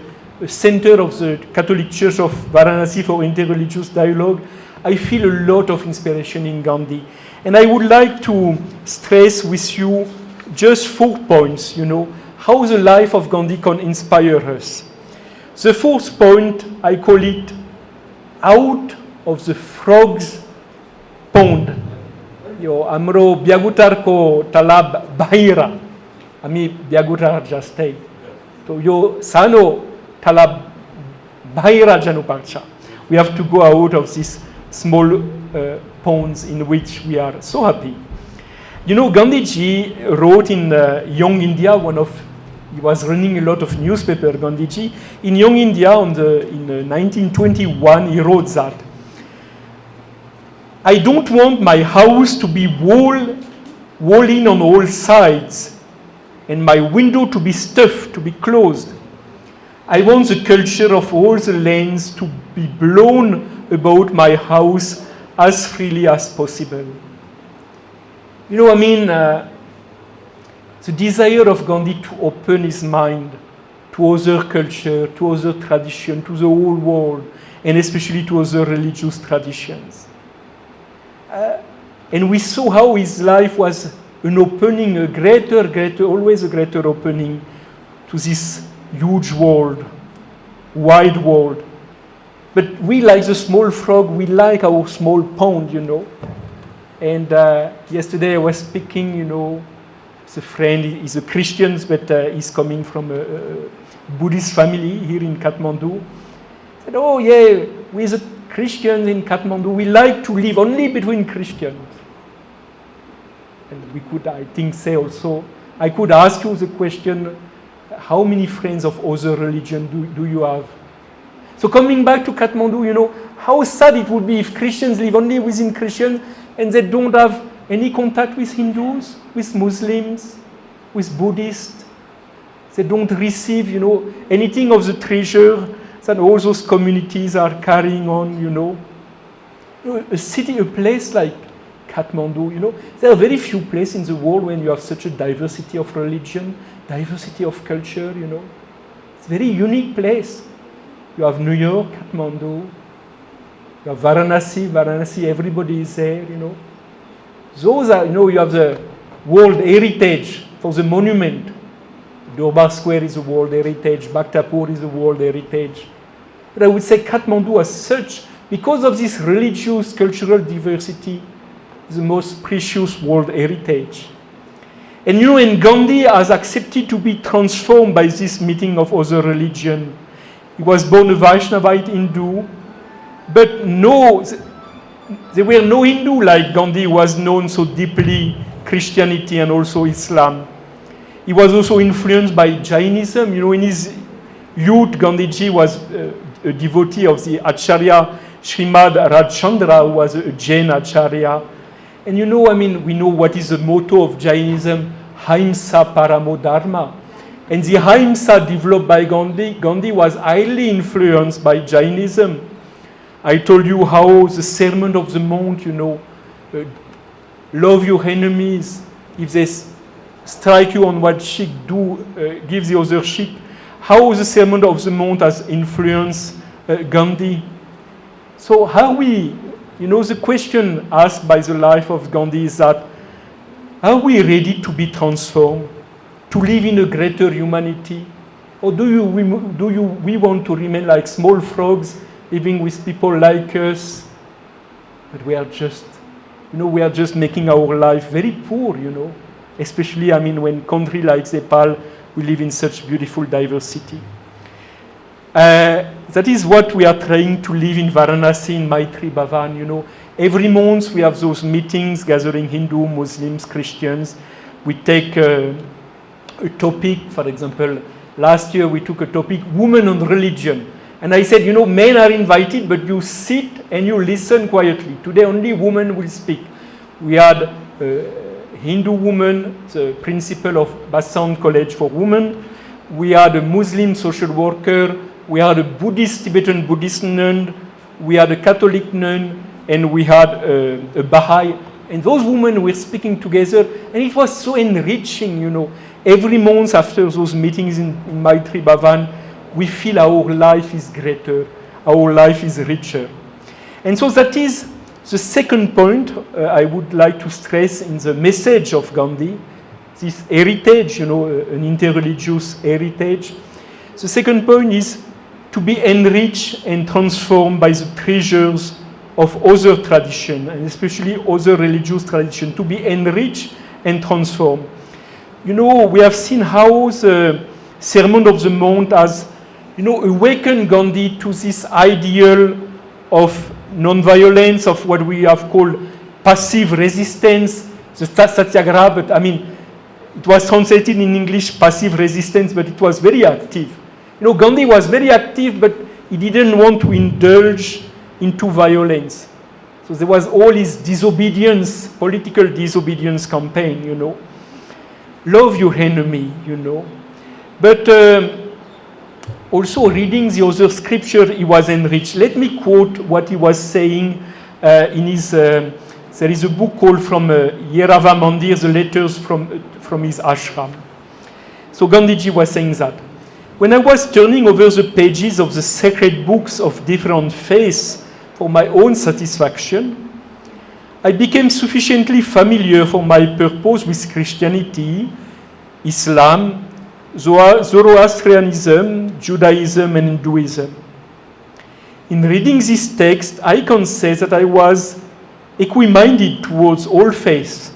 center of the Catholic Church of Varanasi for interreligious dialogue. I feel a lot of inspiration in Gandhi. And I would like to stress with you just 4 points, how the life of Gandhi can inspire us. The fourth point, I call it out of the frog's pond. Amro biagutar ko talab bahira. Ami biagutar jastay. So yo sano talab bahira janu parcha. We have to go out of these small ponds in which we are so happy. Gandhiji wrote in Young India, he was running a lot of newspaper, Gandhiji. In Young India, in 1921, he wrote that, I don't want my house to be walled in on all sides, and my window to be stuffed, to be closed. I want the culture of all the lands to be blown about my house as freely as possible. The desire of Gandhi to open his mind to other culture, to other tradition, to the whole world, and especially to other religious traditions. And we saw how his life was an opening, always a greater opening to this huge world, wide world. But we, like the small frog, we like our small pond, And yesterday I was speaking, with a friend, he's a Christian, but he's coming from a Buddhist family here in Kathmandu. He said, oh yeah, we're the Christians in Kathmandu, we like to live only between Christians. And we could, I think, say also, I could ask you the question, how many friends of other religion do you have? So coming back to Kathmandu, how sad it would be if Christians live only within Christians and they don't have any contact with Hindus, with Muslims, with Buddhists. They don't receive, anything of the treasure that all those communities are carrying on, A city, a place like Kathmandu, there are very few places in the world when you have such a diversity of religion, diversity of culture, It's a very unique place. You have New York, Kathmandu. You have Varanasi, everybody is there, Those are, you have the World Heritage for the monument. Durbar Square is a World Heritage, Bhaktapur is a World Heritage. But I would say Kathmandu as such, because of this religious, cultural diversity, is the most precious World Heritage. And and Gandhi has accepted to be transformed by this meeting of other religion. He was born a Vaishnavite Hindu, but there were no Hindu like Gandhi was known so deeply, Christianity and also Islam. He was also influenced by Jainism. In his youth, Gandhiji was a devotee of the Acharya Srimad Rajchandra, who was a Jain Acharya. And we know what is the motto of Jainism, Ahimsa Paramo Dharma. And the Ahimsa developed by Gandhi was highly influenced by Jainism. I told you how the Sermon of the Mount, love your enemies. If they strike you on one cheek, give the other cheek. How the Sermon of the Mount has influenced Gandhi. So how we, the question asked by the life of Gandhi is that, are we ready to be transformed, to live in a greater humanity? Or do we want to remain like small frogs, living with people like us? But we are just making our life very poor, Especially, when country like Nepal, we live in such beautiful diversity. That is what we are trying to live in Varanasi, in Maitri Bhavan, Every month we have those meetings gathering Hindu, Muslims, Christians. We take a topic, for example, last year we took a topic, women and religion. And I said, men are invited, but you sit and you listen quietly. Today only women will speak. We had a Hindu woman, the principal of Basant College for Women. We had a Muslim social worker. We had a Tibetan Buddhist nun. We had a Catholic nun. And we had a Baha'i. And those women were speaking together. And it was so enriching, Every month after those meetings in Maitri Bhavan, we feel our life is greater, our life is richer. And so that is the second point I would like to stress in the message of Gandhi, this heritage, an interreligious heritage. The second point is to be enriched and transformed by the treasures of other tradition, and especially other religious tradition, to be enriched and transformed. We have seen how the Sermon of the Mount has, awakened Gandhi to this ideal of non-violence, of what we have called passive resistance, the satyagraha, but it was translated in English passive resistance, but it was very active. Gandhi was very active, but he didn't want to indulge into violence. So there was all his disobedience, political disobedience campaign, Love your enemy, But also reading the other scripture, he was enriched. Let me quote what he was saying in his, there is a book called From Yerava Mandir, the letters from his ashram. So Gandhiji was saying that. When I was turning over the pages of the sacred books of different faiths for my own satisfaction, I became sufficiently familiar for my purpose with Christianity, Islam, Zoroastrianism, Judaism, and Hinduism. In reading this text, I can say that I was equiminded towards all faiths,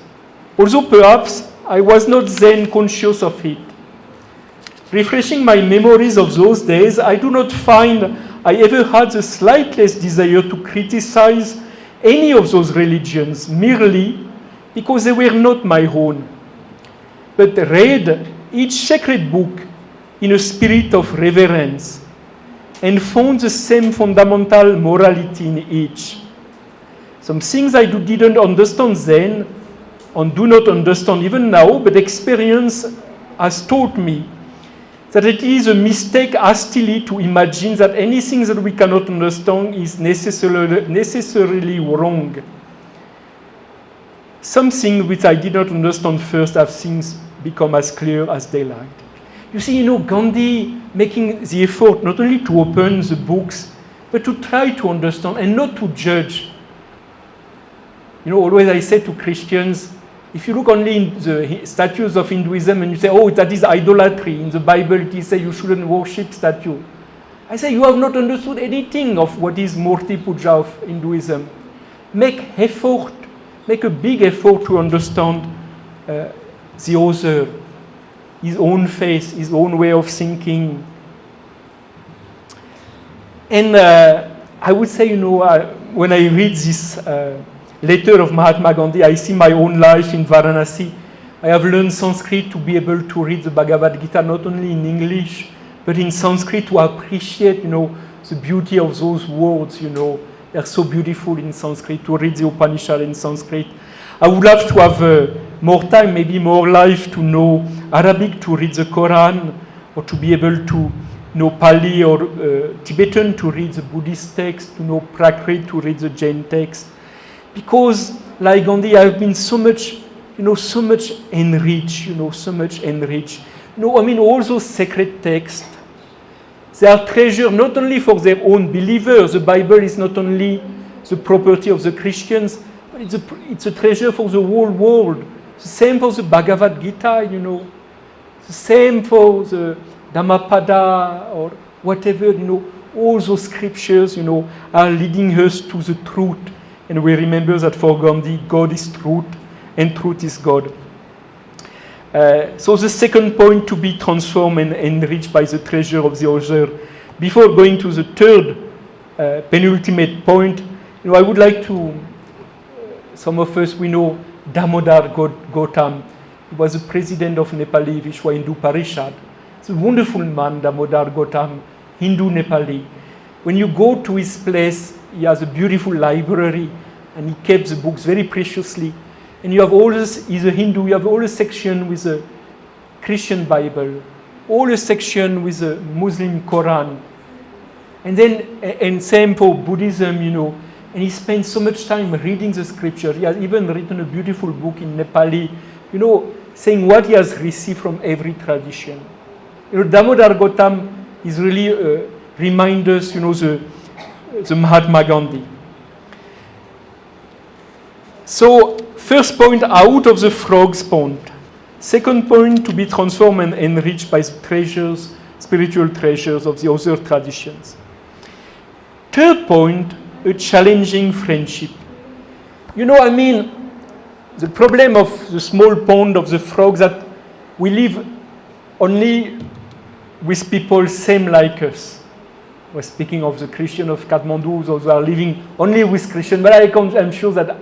although perhaps I was not then conscious of it. Refreshing my memories of those days, I do not find I ever had the slightest desire to criticize any of those religions merely because they were not my own, but read each sacred book in a spirit of reverence and found the same fundamental morality in each. Some things I didn't understand then and do not understand even now, but experience has taught me that it is a mistake hastily to imagine that anything that we cannot understand is necessarily wrong. Something which I did not understand first have since become as clear as daylight. You see, Gandhi making the effort not only to open the books, but to try to understand and not to judge. Always I say to Christians, if you look only in the statues of Hinduism and you say, oh, that is idolatry, in the Bible it says you shouldn't worship statue. I say, you have not understood anything of what is Murti Puja of Hinduism. Make a big effort to understand the other, his own faith, his own way of thinking. And I would say, when I read this letter of Mahatma Gandhi, I see my own life in Varanasi. I have learned Sanskrit to be able to read the Bhagavad Gita not only in English, but in Sanskrit to appreciate, the beauty of those words, They're so beautiful in Sanskrit, to read the Upanishad in Sanskrit. I would love to have more time, maybe more life to know Arabic, to read the Quran, or to be able to know Pali or Tibetan, to read the Buddhist text, to know Prakrit, to read the Jain text. Because, like Gandhi, I've been so much enriched, all those sacred texts, They are treasure not only for their own believers. The Bible is not only the property of the Christians, but it's a treasure for the whole world. The same for the Bhagavad Gita, you know. The same for the Dhammapada or whatever, you know. All those scriptures, you know, are leading us to the truth. And we remember that for Gandhi, God is truth and truth is God. So the second point, to be transformed and enriched by the treasure of the other. Before going to the third, penultimate point, you know, I would like to, some of us, we know Damodar Gautam. He was the president of Nepali Vishwa Hindu Parishad. It's a wonderful man, Damodar Gautam, Hindu Nepali. When you go to his place, he has a beautiful library and he kept the books very preciously. And you have all this, he's a Hindu, you have all a section with a Christian Bible, all a section with a Muslim Quran. And then, and same for Buddhism, you know. And he spends so much time reading the scripture. He has even written a beautiful book in Nepali, you know, saying what he has received from every tradition. You know, Damodar Gautam is really remind us, you know, the Mahatma Gandhi. So, first point, out of the frog's pond. Second point, to be transformed and enriched by the treasures, spiritual treasures of the other traditions. Third point, a challenging friendship. You know, I mean, the problem of the small pond of the frogs that we live only with people same like us. We're speaking of the Christian of Kathmandu, those are living only with Christian, but I'm sure that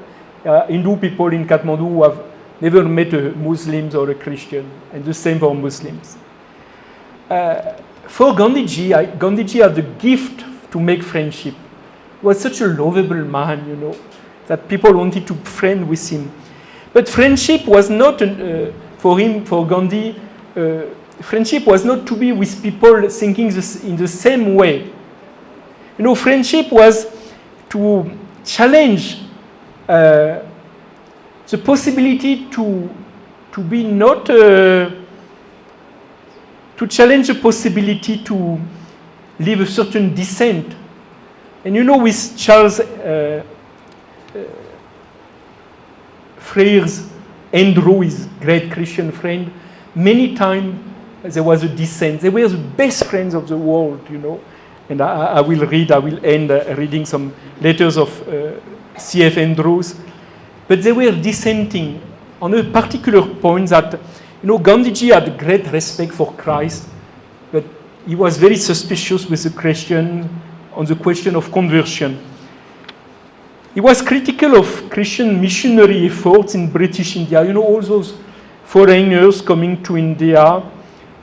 Hindu people in Kathmandu who have never met a Muslim or a Christian, and the same for Muslims. For Gandhiji, Gandhiji had the gift to make friendship. He was such a lovable man, you know, that people wanted to friend with him. But friendship was not, for him, for Gandhi, friendship was not to be with people thinking in the same way. You know, friendship was to challenge the possibility to be not, to challenge the possibility to live a certain descent. And you know, with Charles Frere's Andrew, his great Christian friend, many times there was a dissent. They were the best friends of the world, you know. And I will end reading some letters of C.F. Andrews. But they were dissenting on a particular point that, you know, Gandhiji had great respect for Christ, but he was very suspicious with the Christian on the question of conversion. He was critical of Christian missionary efforts in British India. You know, all those foreigners coming to India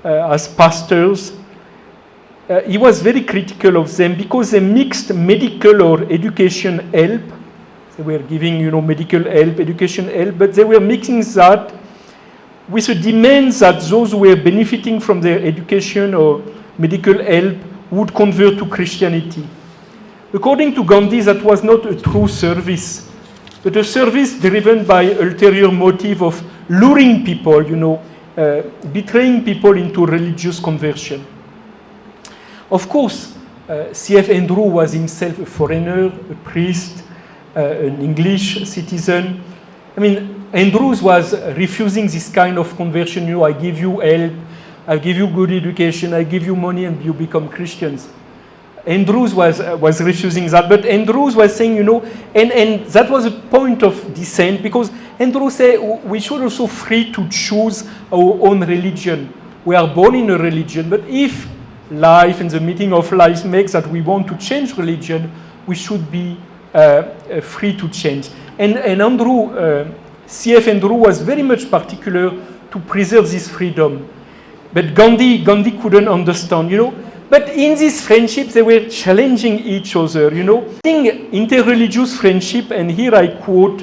as pastors. He was very critical of them because they mixed medical or education help. They were giving, you know, medical help, education help, but they were mixing that with a demand that those who were benefiting from their education or medical help would convert to Christianity. According to Gandhi, that was not a true service, but a service driven by ulterior motive of luring people, you know, betraying people into religious conversion. Of course, C.F. Andrew was himself a foreigner, a priest, an English citizen. I mean, Andrews was refusing this kind of conversion. You know, I give you help, I give you good education, I give you money, and you become Christians. Andrews was refusing that, but Andrews was saying, you know, and that was a point of dissent, because Andrews said we should also free to choose our own religion. We are born in a religion, but if life and the meeting of life makes that we want to change religion, we should be free to change. And Andrew, C.F. Andrew was very much particular to preserve this freedom. But Gandhi couldn't understand, you know. But in this friendship, they were challenging each other, you know. Interreligious friendship, and here I quote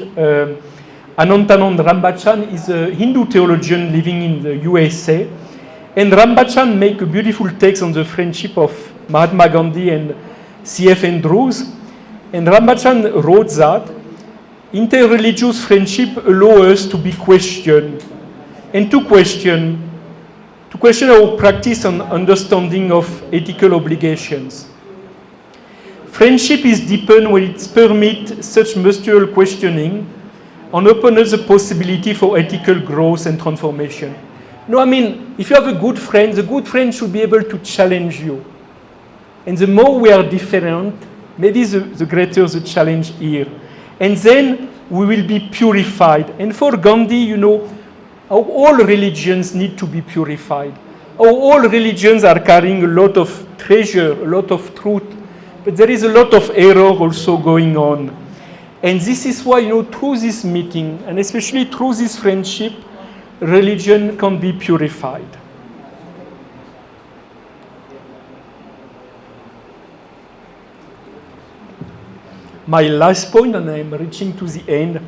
Anantanand Rambachan, is a Hindu theologian living in the USA. And Rambachan make a beautiful text on the friendship of Mahatma Gandhi and C.F. Andrews. And Rambachan wrote that interreligious friendship allows us to be questioned and to question to question our practice and understanding of ethical obligations. Friendship is deepened when it permits such mutual questioning and opens the possibility for ethical growth and transformation. No, I mean, if you have a good friend, the good friend should be able to challenge you. And the more we are different, maybe the greater the challenge here. And then we will be purified. And for Gandhi, you know, all religions need to be purified. All religions are carrying a lot of treasure, a lot of truth, but there is a lot of error also going on. And this is why, you know, through this meeting, and especially through this friendship, religion can be purified. My last point, and I'm reaching to the end.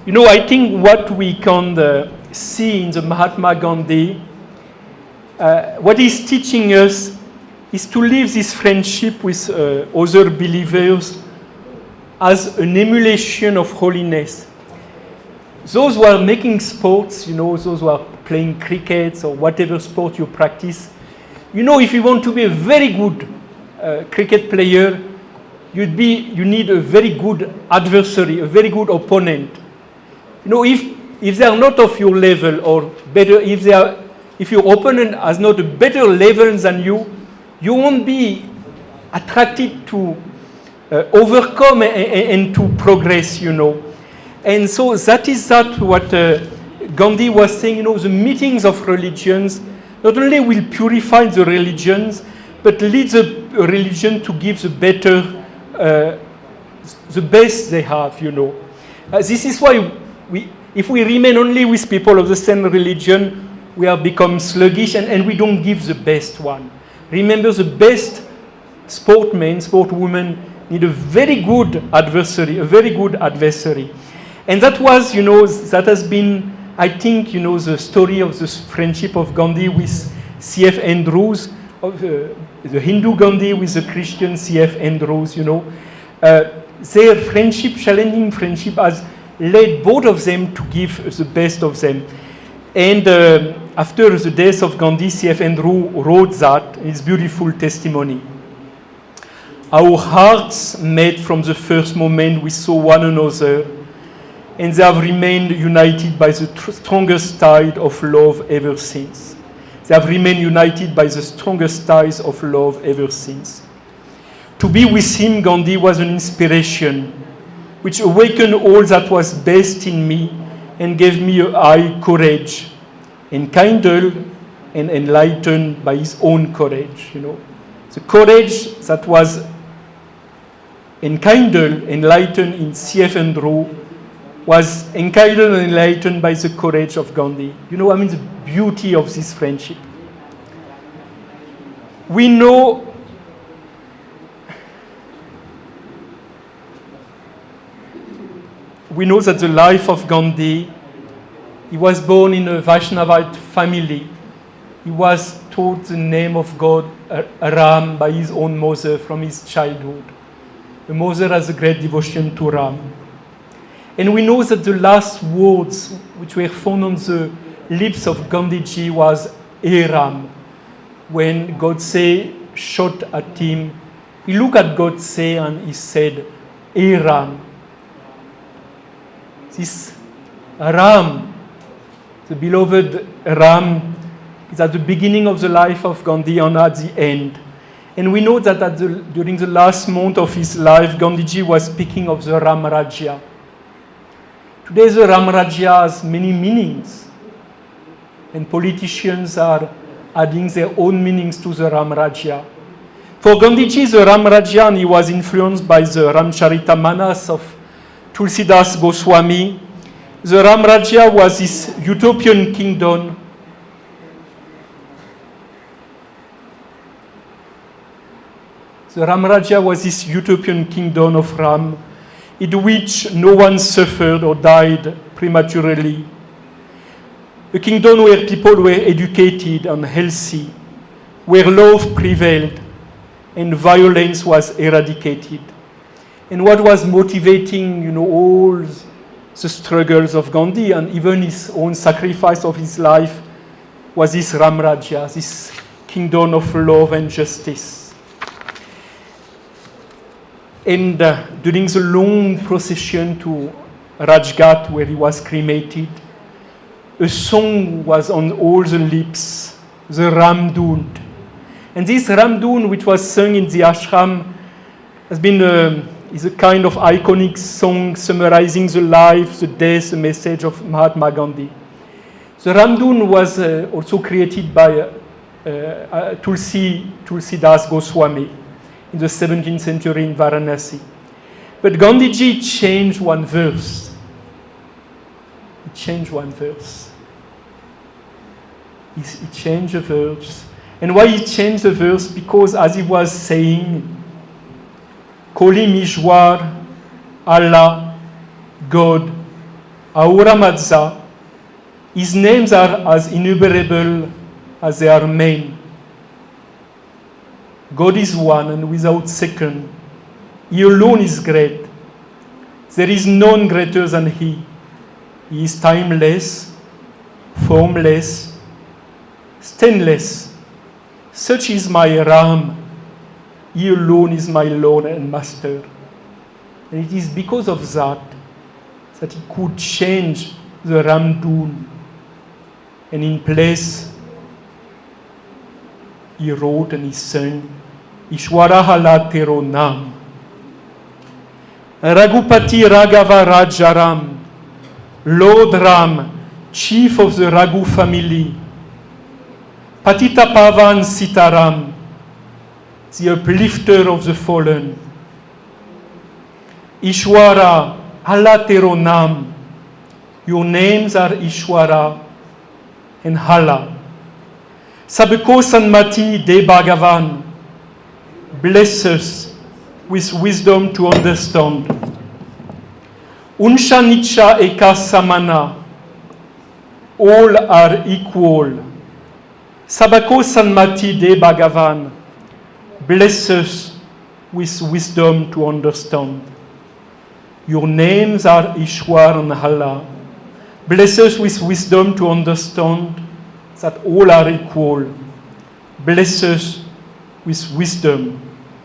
You know, I think what we can see in the Mahatma Gandhi, what he's teaching us is to live this friendship with other believers as an emulation of holiness. Those who are making sports, you know, those who are playing cricket or whatever sport you practice, you know, if you want to be a very good cricket player, you need a very good adversary, a very good opponent. You know, if they are not of your level, or better, if your opponent has not a better level than you, you won't be attracted to overcome and to progress, you know. And so that is what Gandhi was saying, you know, the meetings of religions not only will purify the religions, but lead the religion to give the better, the best they have, you know. This is why if we remain only with people of the same religion, we are become sluggish and we don't give the best one. Remember, the best sportmen, sportwomen need a very good adversary, And that was, you know, that has been, I think, you know, the story of the friendship of Gandhi with C.F. Andrews, of the Hindu Gandhi with the Christian C.F. Andrews, you know. Their friendship, challenging friendship, has led both of them to give the best of them. And after the death of Gandhi, C.F. Andrews wrote that in his beautiful testimony. Our hearts met from the first moment we saw one another, and they have remained united by the strongest tide of love ever since. They have remained united by the strongest ties of love ever since. To be with him, Gandhi, was an inspiration which awakened all that was best in me and gave me a high courage, enkindled and enlightened by his own courage, you know. The courage that was enkindled, enlightened in C.F. Andrews was enkindled and enlightened by the courage of Gandhi. You know, I mean, the beauty of this friendship. We know that the life of Gandhi, he was born in a Vaishnavite family. He was taught the name of God, Ram, by his own mother from his childhood. The mother has a great devotion to Ram. And we know that the last words which were found on the lips of Gandhiji was "Hey Ram." When God shot at him, he looked at God and he said, "Hey Ram." This Ram, the beloved Ram, is at the beginning of the life of Gandhi and at the end. And we know that during the last month of his life, Gandhiji was speaking of the Ram Rajya. Today, the Ram Rajya has many meanings, and politicians are adding their own meanings to the Ram Rajya. For Gandhiji, the Ram Rajya, and he was influenced by the Ramcharitamanas of Tulsidas Goswami. The Ram Rajya was this utopian kingdom The Ram Rajya was this utopian kingdom of Ram, in which no one suffered or died prematurely. A kingdom where people were educated and healthy, where love prevailed and violence was eradicated. And what was motivating, all the struggles of Gandhi and even his own sacrifice of his life was this Ram Rajya, this kingdom of love and justice. And during the long procession to Rajghat, where he was cremated, a song was on all the lips, the Ramdun. And this Ramdun, which was sung in the ashram, has been is a kind of iconic song summarizing the life, the death, the message of Mahatma Gandhi. The Ramdun was also created by Tulsidas Goswami in the 17th century in Varanasi. But Gandhiji changed one verse. He changed one verse. He changed the verse. And why he changed the verse? Because as he was saying, Koli Mishwar, Allah, God, Ahura Mazda, his names are as innumerable as they are men. God is one and without second. He alone is great. There is none greater than He. He is timeless, formless, stainless. Such is my Ram. He alone is my Lord and Master. And it is because of that He could change the Ramdun. And in place, he wrote and he sang, Ishwara hala tero naam. Raghupati Raghava Rajaram, Lord Ram, chief of the Raghu family. Patita Pavan Sitaram, the uplifter of the fallen. Ishwara, Allah tero naam. Your names are Ishwara and Hala. Sabko Sanmati de Bhagavan, bless us with wisdom to understand. Unsha Nicha Eka Samana, all are equal. Sabako Sanmati de Bhagavan, bless us with wisdom to understand. Your names are Ishwar and Hala. Bless us with wisdom to understand that all are equal. Bless us with wisdom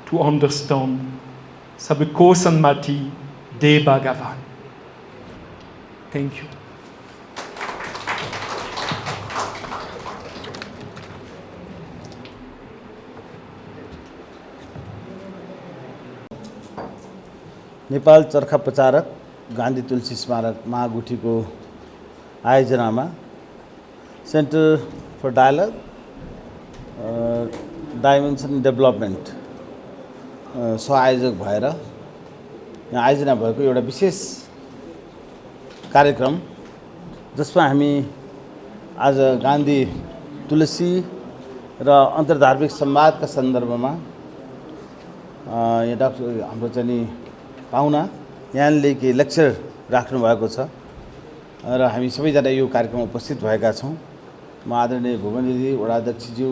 to understand. Sabko Sanmati de Bhagavan. Thank you. Nepal चरखा प्रचारक गान्धी तुलसी स्मारक महागुठीको आयोजनामा centre for dialogue dimension development सहआयोजक भएर यहाँ आयोजना भएको एउटा विशेष कार्यक्रम जसमा हामी आज गान्धी तुलसी र अन्तर्धार्मिक संवादका सन्दर्भमा यहाँ डाक्टर हाम्रो चाहिँ पाहुना यहाँले केही लेक्चर राख्नु भएको छ र हामी सबैजना यो कार्यक्रममा उपस्थित भएका छौँ। म आदरणीय भुवनजी वडाध्यक्षज्यू,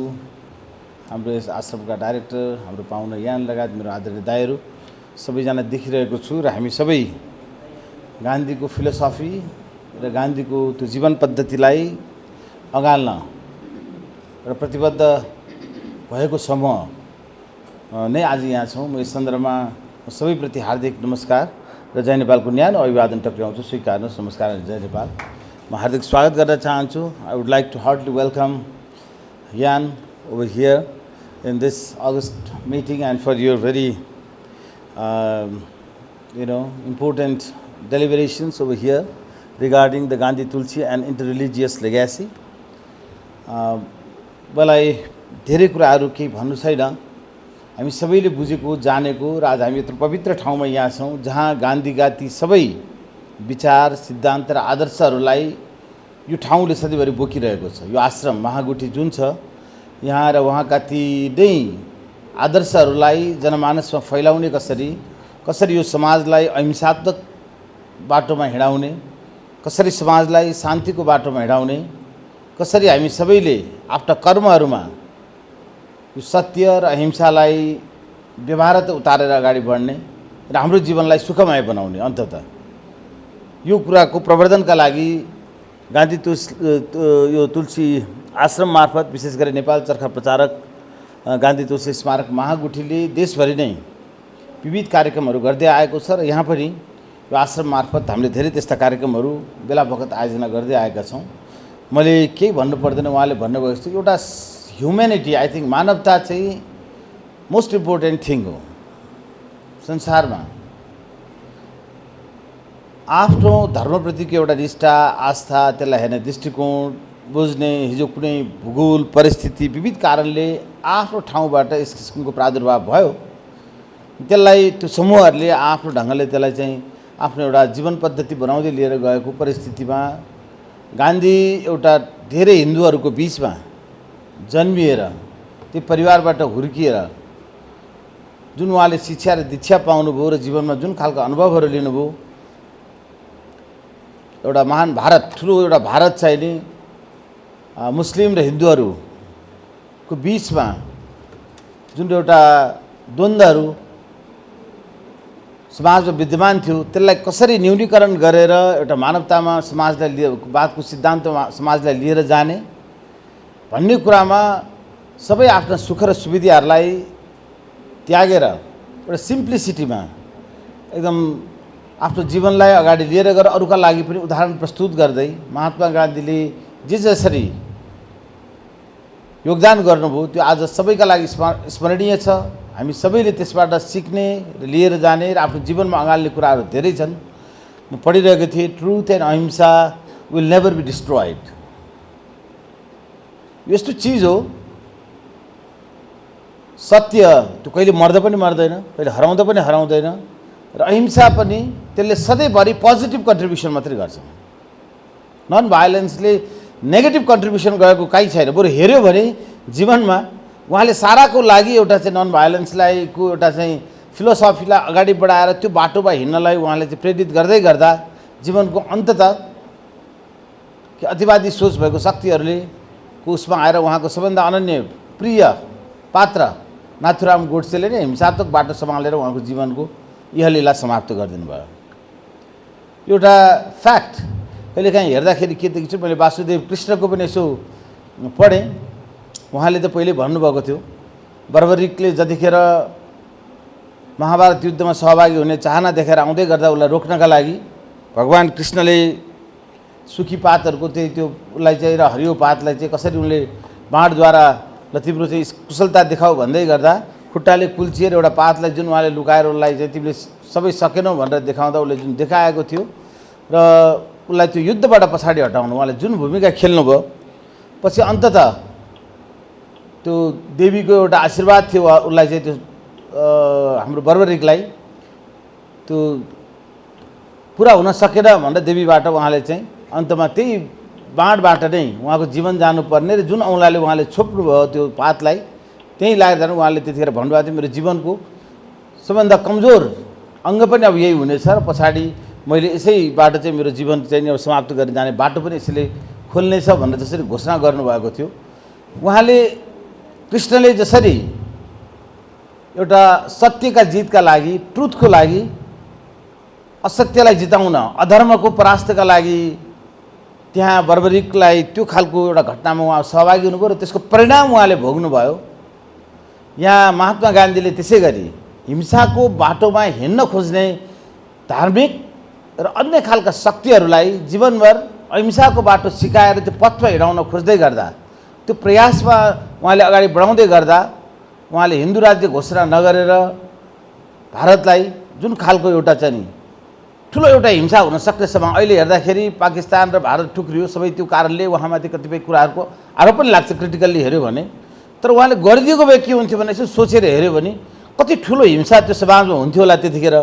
हाम्रो यस आश्रमका डाइरेक्टर, हाम्रो पाहुना यान लगायत मेरो आदरणीय दाइहरू सबैजना देखिरहेको छु र हामी सबै गान्धीको फिलोसफी र गान्धीको त्यो जीवन पद्धतिलाई अगाल्न र प्रतिबद्ध भएको समूह नै आज यहाँ छौँ। म यस सन्दर्भमा सबैप्रति हार्दिक नमस्कार र जय नेपालको न्यानो अभिवादन टक्राउँछु। स्वीकार्नुहोस्। नमस्कार जय नेपाल। म हार्दिक स्वागत गर्न चाहन्छु। I would like to heartly welcome you over here in this August meeting and for your very important deliberations over here regarding the Gandhi Tulsi and Interreligious Legacy. मलाई धेरै कुराहरू केही भन्नु छैन। हामी सबैले बुझेको जानेको र आज हामी यत्रो पवित्र ठाउँमा यहाँ छौँ जहाँ गान्धीका ती सबै विचार सिद्धान्त र आदर्शहरूलाई यो ठाउँले सधैँभरि बोकिरहेको छ। यो आश्रम महागुठी जुन छ यहाँ र उहाँका ती नै आदर्शहरूलाई जनमानसमा फैलाउने कसरी यो समाजलाई अहिंसात्मक बाटोमा हिँडाउने, कसरी समाजलाई शान्तिको बाटोमा हिँडाउने, कसरी हामी सबैले आफ्ना कर्महरूमा यो सत्य र अहिंसालाई व्यवहारत उतारेर अगाडि बढ्ने र हाम्रो जीवनलाई सुखमय बनाउने, अन्ततः यो कुराको प्रवर्धनका लागि गान्धी यो तुलसी आश्रम मार्फत विशेष गरी नेपाल चरखा प्रचारक गान्धी तुलसी स्मारक महागुठीले देशभरि नै विविध कार्यक्रमहरू गर्दै आएको छ र यहाँ पनि यो आश्रम मार्फत हामीले धेरै त्यस्ता कार्यक्रमहरू बेला बखत आयोजना गर्दै आएका छौँ। मैले केही भन्नु पर्दैन, उहाँले भन्नुभएको जस्तो एउटा ह्युम्यानिटी, आई थिङ्क मानवता चाहिँ मोस्ट इम्पोर्टेन्ट थिङ हो संसारमा। आफ्नो धर्मप्रतिको एउटा निष्ठा, आस्था, त्यसलाई हेर्ने दृष्टिकोण बुझ्ने, हिजो कुनै भूगोल परिस्थिति विविध कारणले आफ्नो ठाउँबाट यस किसिमको प्रादुर्भाव भयो, त्यसलाई त्यो समूहहरूले आफ्नो ढङ्गले त्यसलाई चाहिँ आफ्नो एउटा जीवन पद्धति बनाउँदै लिएर गएको परिस्थितिमा गान्धी एउटा धेरै हिन्दूहरूको बिचमा जन्मिएर त्यो परिवारबाट हुर्किएर जुन उहाँले शिक्षा र दीक्षा पाउनुभयो र जीवनमा जुन खालको अनुभवहरू लिनुभयो, एउटा महान भारत, ठुलो एउटा भारत चाहिँ नि मुस्लिम र हिन्दूहरूको बिचमा जुन एउटा द्वन्द्वहरू समाजमा विद्यमान थियो त्यसलाई कसरी न्यूनीकरण गरेर एउटा मानवतामा समाजलाई बातको सिद्धान्तमा समाजलाई लिएर जाने भन्ने कुरामा सबै आफ्ना सुख र सुविधाहरूलाई त्यागेर एउटा सिम्प्लिसिटीमा एकदम आफ्नो जीवनलाई अगाडि लिएर गएर अरूका लागि पनि उदाहरण प्रस्तुत गर्दै महात्मा गान्धीले जसरी योगदान गर्नुभयो त्यो आज सबैका लागि स्मरणीय छ। हामी सबैले त्यसबाट सिक्ने र लिएर जाने र आफ्नो जीवनमा अँगाल्ने कुराहरू धेरै छन्। म पढिरहेको थिएँ, ट्रुथ एन्ड अहिंसा विल नेभर बी डिस्ट्रोइड। यस्तो चिज हो, सत्य त्यो कहिले मर्दा पनि मर्दैन, कहिले हराउँदा पनि हराउँदैन र अहिंसा पनि त्यसले सधैँभरि पोजिटिभ कन्ट्रिब्युसन मात्रै गर्छ। नन भायोलेन्सले नेगेटिभ कन्ट्रिब्युसन गएको काहीँ छैन। बरु हेऱ्यो भने जीवनमा उहाँले साराको लागि एउटा चाहिँ नन भायोलेन्सलाई को एउटा चाहिँ फिलोसफीलाई अगाडि बढाएर त्यो बाटोमा हिँड्नलाई उहाँले चाहिँ प्रेरित गर्दै गर्दा जीवनको अन्ततः कि अतिवादी सोच भएको शक्तिहरूले को उसमा आएर उहाँको सबभन्दा अनन्य प्रिय पात्र नाथुराम गोडसेले नै हिंसात्मक बाटो सम्हालेर उहाँको जीवनको इहलीला समाप्त गरिदिनु भयो। एउटा फ्याक्ट कहिलेकाहीँ हेर्दाखेरि के देखिन्छु, मैले वासुदेव कृष्णको पनि यसो पढेँ। उहाँले त पहिले भन्नुभएको थियो बर्बरिकले जतिखेर महाभारत युद्धमा सहभागी हुने चाहना देखाएर आउँदै गर्दा उसलाई रोक्नका लागि भगवान् कृष्णले सुकी पातहरूको त्यो उसलाई चाहिँ र हरियो पातलाई चाहिँ कसरी उनले बाँडद्वारा ल तिम्रो चाहिँ कुशलता देखाऊ भन्दै गर्दा खुट्टाले कुल्चिएर एउटा पातलाई जुन उहाँले लुकाएर उसलाई चाहिँ तिमीले सबै सकेनौ भनेर देखाउँदा उसले जुन देखाएको थियो र उसलाई त्यो युद्धबाट पछाडि हटाउनु उहाँले जुन भूमिका खेल्नुभयो, पछि अन्ततः त्यो देवीको एउटा आशीर्वाद थियो उसलाई चाहिँ त्यो हाम्रो बर्बरिकलाई त्यो पुरा हुन सकेन भनेर देवीबाट उहाँले चाहिँ अन्तमा त्यही बाँडबाट नै उहाँको जीवन जानुपर्ने र जुन औँलाले उहाँले छोप्नुभयो त्यो पातलाई त्यहीँ लागेर जानु उहाँले त्यतिखेर भन्नुभएको थियो मेरो जीवनको सबभन्दा कमजोर अङ्ग पनि अब यही हुनेछ र पछाडि मैले यसैबाट चाहिँ मेरो जीवन चाहिँ समाप्त गरेर जाने बाटो पनि यसैले खोल्नेछ भनेर जसरी घोषणा गर्नुभएको थियो। उहाँले कृष्णले जसरी एउटा सत्यका जितका लागि, ट्रुथको लागि, असत्यलाई जिताउन, अधर्मको परास्तका लागि त्यहाँ बर्बरिकलाई त्यो खालको एउटा घटनामा उहाँ सहभागी हुनुभयो र त्यसको परिणाम उहाँले भोग्नुभयो। यहाँ महात्मा गान्धीले त्यसै गरी हिंसाको बाटोमा हिँड्न खोज्ने धार्मिक र अन्य खालका शक्तिहरूलाई जीवनभर अहिंसाको बाटो सिकाएर त्यो पथमा हिँडाउन खोज्दै गर्दा त्यो प्रयासमा उहाँले अगाडि बढाउँदै गर्दा उहाँले हिन्दू राज्य घोषणा नगरेर भारतलाई जुन खालको एउटा चाहिँ नि ठुलो एउटा हिंसा हुन सक्ने समय अहिले हेर्दाखेरि पाकिस्तान र भारत टुक्रियो, सबै त्यो कारणले उहाँमाथि कतिपय कुराहरूको आरोप पनि लाग्छ क्रिटिकल्ली हेऱ्यो भने। तर उहाँले गरिदिएको भए के हुन्थ्यो भने यसो सोचेर हेऱ्यो भने कति ठुलो हिंसा त्यो समाजमा हुन्थ्यो होला त्यतिखेर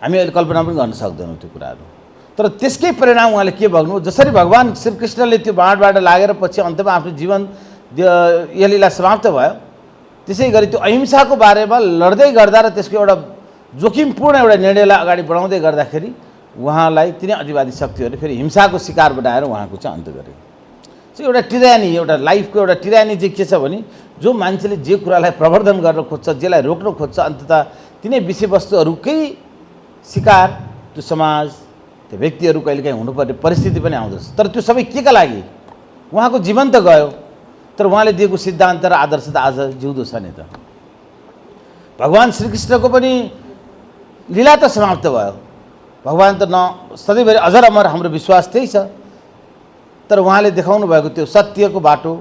हामी अहिले कल्पना पनि गर्न सक्दैनौँ त्यो कुराहरू। तर त्यसकै परिणाम उहाँले के भोग्नु, जसरी भगवान् श्रीकृष्णले त्यो बाँडबाट लागेर पछि अन्तमा आफ्नो जीवन यलीला समाप्त भयो, त्यसै गरी त्यो अहिंसाको बारेमा लड्दै गर्दा र त्यसको एउटा जोखिमपूर्ण एउटा निर्णयलाई अगाडि बढाउँदै गर्दाखेरि उहाँलाई तिनै अतिवादी शक्तिहरूले फेरि हिंसाको शिकार बनाएर उहाँको चाहिँ अन्त गरे। चाहिँ एउटा टिरानी, एउटा लाइफको एउटा टिरानी चाहिँ के छ भने जो मान्छेले जे कुरालाई प्रवर्धन गर्न खोज्छ, जेलाई रोक्न खोज्छ, अन्ततः तिनै विषयवस्तुहरूकै शिकार त्यो समाज, त्यो व्यक्तिहरू कहिलेकाहीँ हुनुपर्ने परिस्थिति पनि आउँदछ। तर त्यो सबै के का लागि? उहाँको जीवन त गयो, तर उहाँले दिएको सिद्धान्त र आदर्श त आज जिउँदो छ नि त। भगवान श्रीकृष्णको पनि लीला त समाप्त भयो। भगवान त सधैँभरि अझ अमर हाम्रो विश्वास त्यही छ। तर उहाँले देखाउनु भएको त्यो सत्यको बाटो,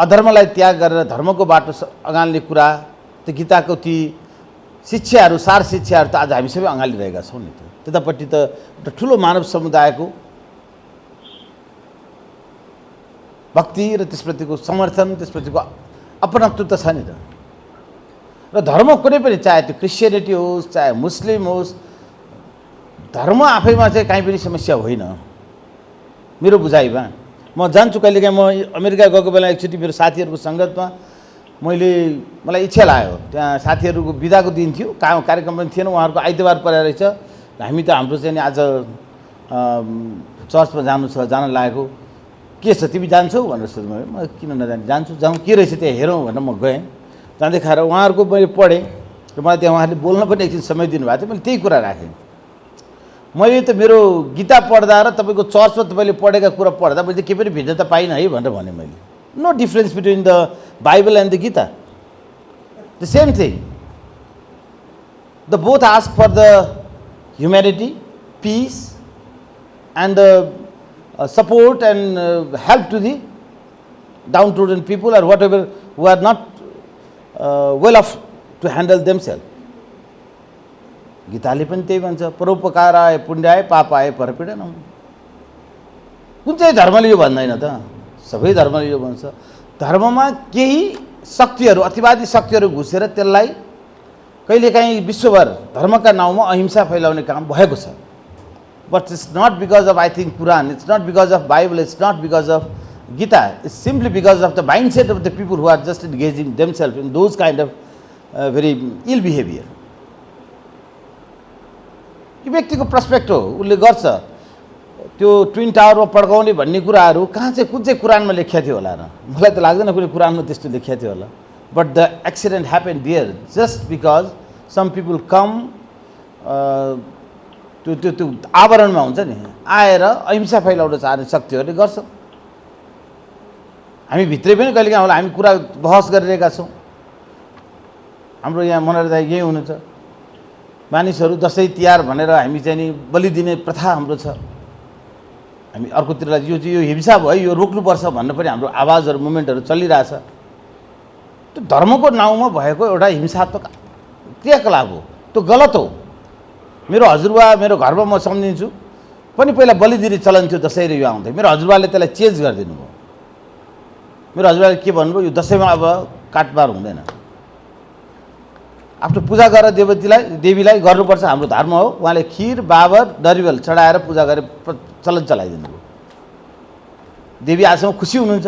अधर्मलाई त्याग गरेर धर्मको बाटो अँगाल्ने कुरा, त्यो गीताको ती शिक्षाहरू, सार शिक्षाहरू त आज हामी सबै अँगालिरहेका छौँ नि त। त्यतापट्टि त एउटा ठुलो मानव समुदायको भक्ति र त्यसप्रतिको समर्थन, त्यसप्रतिको अपनत्व त छ नि त। र धर्म कुनै पनि, चाहे त्यो क्रिस्चियनिटी होस्, चाहे मुस्लिम होस्, धर्म आफैमा चाहिँ काहीँ पनि समस्या होइन मेरो बुझाइमा। म जान्छु कहिलेकाहीँ, म अमेरिका गएको बेला एकचोटि मेरो साथीहरूको सङ्गतमा मलाई इच्छा लाग्यो। त्यहाँ साथीहरूको बिदाको दिन थियो, कार्यक्रम पनि थिएन, उहाँहरूको आइतबार परेर रहेछ। हामी त हाम्रो चाहिँ नि आज चर्चमा जान लागेको, के छ तिमी जान्छौ भनेर सोध्नु। म किन नजाने, जान्छु, जाउँ, के रहेछ त्यहाँ हेरौँ भनेर म गएँ। जाँदै खाएर उहाँहरूको मैले पढेँ र मलाई त्यहाँ उहाँहरूले बोल्न पनि एकछिन समय दिनुभएको थियो। मैले त्यही कुरा राखेँ। मैले त मेरो गीता पढ्दा र तपाईँको चर्चमा तपाईँले पढेका कुरा पढ्दा मैले केही पनि भिन्नता पाइनँ है भनेर भने मैले। No difference between the Bible and the Gita, the same thing. The both ask for the humanity, peace and the support and help to the downtrodden people or whatever who are not well off to handle themselves. गीताले पनि त्यही भन्छ, परोपकार आए पुण्याय, पाप आए परपीडनम। कुन चाहिँ धर्मले यो भन्दैन त? सबै धर्मले यो भन्छ। धर्ममा केही शक्तिहरू, अतिवादी शक्तिहरू घुसेर त्यसलाई कहिलेकाहीँ विश्वभर धर्मका नाउँमा अहिंसा फैलाउने काम भएको छ। But it's not because of, I think, Quran, it's not because of Bible, it's not because of Gita, it's simply because of the mindset of the people who are just engaging themselves in those kind of very ill behavior. यो व्यक्तिको पर्सपेक्ट हो, उसले गर्छ। त्यो twin टावरमा पड्काउने भन्ने कुराहरू कहाँ चाहिँ कुन चाहिँ कुरानमा लेखिया थियो होला र? मलाई त लाग्दैन कुनै कुरानमा त्यस्तो लेखिया थियो होला। But the accident happen there just because some people come त्यो आवरणमा हुन्छ नि, आएर अहिंसा फैलाउन चाहने शक्तिहरूले गर्छ। हामी भित्रै पनि कहिलेकाहीँ होला हामी कुरा बहस गरिरहेका छौँ। हाम्रो यहाँ मनोरञ्जन यही हुनुहुन्छ, मानिसहरू दसैँ तिहार भनेर हामी चाहिँ नि बलि दिने प्रथा हाम्रो छ। हामी अर्कोतिरलाई यो हिंसा भयो, यो रोक्नुपर्छ भन्न पनि हाम्रो आवाजहरू, मुभमेन्टहरू चलिरहेछ। त्यो धर्मको नाउँमा भएको एउटा हिंसात्मक क्रियाकलाप हो, त्यो गलत हो। मेरो हजुरबा मेरो घरमा म सम्झिन्छु पनि पहिला बलि दिने चलन थियो दसैँ र यो आउँदै। मेरो हजुरबाले त्यसलाई चेन्ज गरिदिनु भयो। मेरो हजुरबाले के भन्नुभयो, यो दसैँमा अब काटमार हुँदैन, आफ्नो पूजा गरेर देवीलाई गर्नुपर्छ, हाम्रो धर्म हो। उहाँले खिर बाबर नरिवल चढाएर पूजा गरे चलन चलाइदिनु भयो। देवी आजसम्म खुसी हुनुहुन्छ।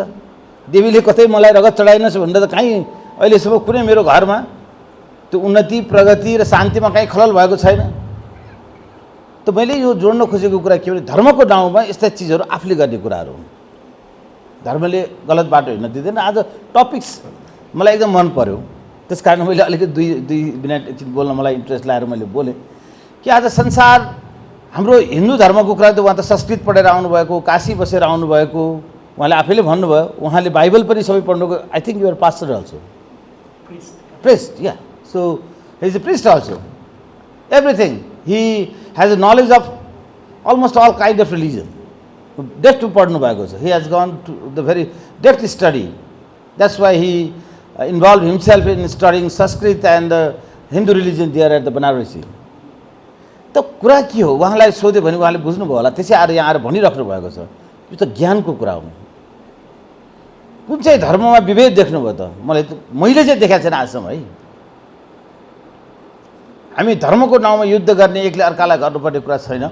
देवीले कतै मलाई रगत चढाइनस् भनेर त कहीँ अहिलेसम्म कुनै मेरो घरमा त्यो उन्नति प्रगति र शान्तिमा कहीँ खलल भएको छैन। त मैले यो जोड्न खोजेको कुरा के भने धर्मको नाउँमा यस्ता चिजहरू आफूले गर्ने कुराहरू हुन्। धर्मले गलत बाटो हिँड्न दिँदैन। आज टपिक्स मलाई एकदम मन पर्यो, त्यस कारण मैले अलिकति दुई मिनट एकछिन बोल्न मलाई इन्ट्रेस्ट लागेर मैले बोलेँ कि आज संसार हाम्रो हिन्दू धर्मको कुरा त उहाँ त संस्कृत पढेर आउनुभएको, काशी बसेर आउनुभएको, उहाँले आफैले भन्नुभयो। उहाँले बाइबल पनि सबै पढ्नुभएको। I think you're pastor also, priest, yeah, so he is a priest also, everything. He has a knowledge of almost all kind of religion. Depth to padnu bhayeko cha. He has gone to the very depth study. That's why he involved himself in studying Sanskrit and Hindu religion there at the Banarasi. त कुरा के हो उहाँलाई सोध्यो भने उहाँले बुझ्नुभयो होला, त्यसै आएर यहाँ आएर भनिराख्नु भएको छ। यो त ज्ञानको कुरा हो। कुन चाहिँ धर्ममा विभेद देख्नुभयो त? मैले चाहिँ देखाएको छैन आजसम्म है। हामी धर्मको नाउँमा युद्ध गर्ने, एकले अर्कालाई गर्नुपर्ने कुरा छैन।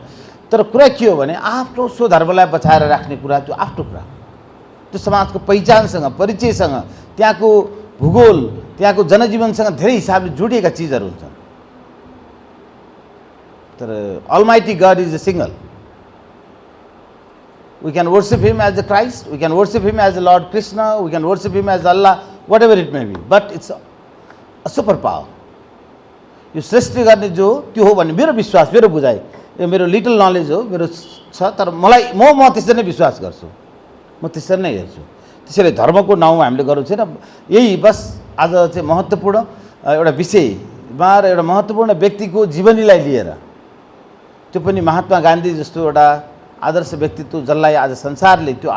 तर कुरा के हो भने आफ्नो सो धर्मलाई बचाएर राख्ने कुरा, त्यो आफ्नो कुरा, त्यो समाजको पहिचानसँग, परिचयसँग, त्यहाँको भूगोल, त्यहाँको जनजीवनसँग धेरै हिसाबले जोडिएका चिजहरू हुन्छन्। तर Almighty God is a single. We can worship Him as the Christ, we can worship Him as the Lord Krishna, we can worship Him as Allah, whatever it may be. But it's a superpower. यो सृष्टि गर्ने जो त्यो हो भन्ने मेरो विश्वास, मेरो बुझाइ। यो मेरो लिटल नलेज हो, मेरो छ, तर मलाई म त्यसरी नै विश्वास गर्छु, म त्यसरी नै हेर्छु। त्यसैले धर्मको नाउँमा हामीले गर्नु छैन। यही बस आज चाहिँ महत्त्वपूर्ण एउटा विषयमा र एउटा महत्त्वपूर्ण व्यक्तिको जीवनीलाई लिएर, त्यो पनि महात्मा गान्धी जस्तो एउटा आदर्श व्यक्तित्व जसलाई आज संसारले त्यो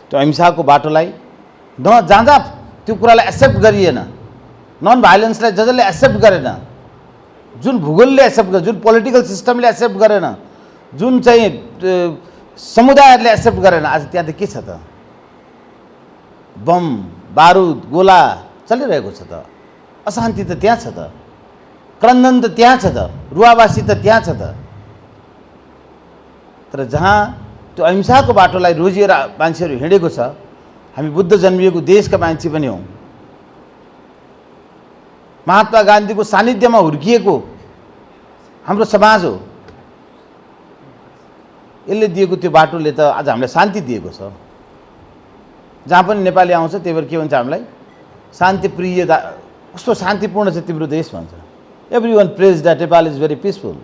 त्यो अहिंसाको बाटोलाई जहाँ त्यो कुरालाई एक्सेप्ट गरिएन, नन भाइलेन्सलाई जसले एक्सेप्ट गरेन, जुन भूगोलले एक्सेप्ट गरेन, जुन पोलिटिकल सिस्टमले एक्सेप्ट गरेन, जुन चाहिँ समुदायहरूले एक्सेप्ट गरेन, आज त्यहाँ त के छ त? बम, बारुद, गोला चलिरहेको छ त, अशान्ति त त्यहाँ छ त, क्रन्दन त त्यहाँ छ त, रुवावासी त त्यहाँ छ त। तर जहाँ त्यो अहिंसाको बाटोलाई रोजिएर मान्छेहरू हिँडेको छ, हामी बुद्ध जन्मिएको देशका मान्छे पनि हौँ, महात्मा गान्धीको सानिध्यमा हुर्किएको हाम्रो समाज हो। यसले दिएको त्यो बाटोले त आज हामीलाई शान्ति दिएको छ। जहाँ पनि नेपाली आउँछ त्यही भएर के भन्छ हामीलाई? शान्तिप्रिय, कस्तो शान्तिपूर्ण छ तिम्रो देश भन्छ। Everyone praise that Nepal is very peaceful,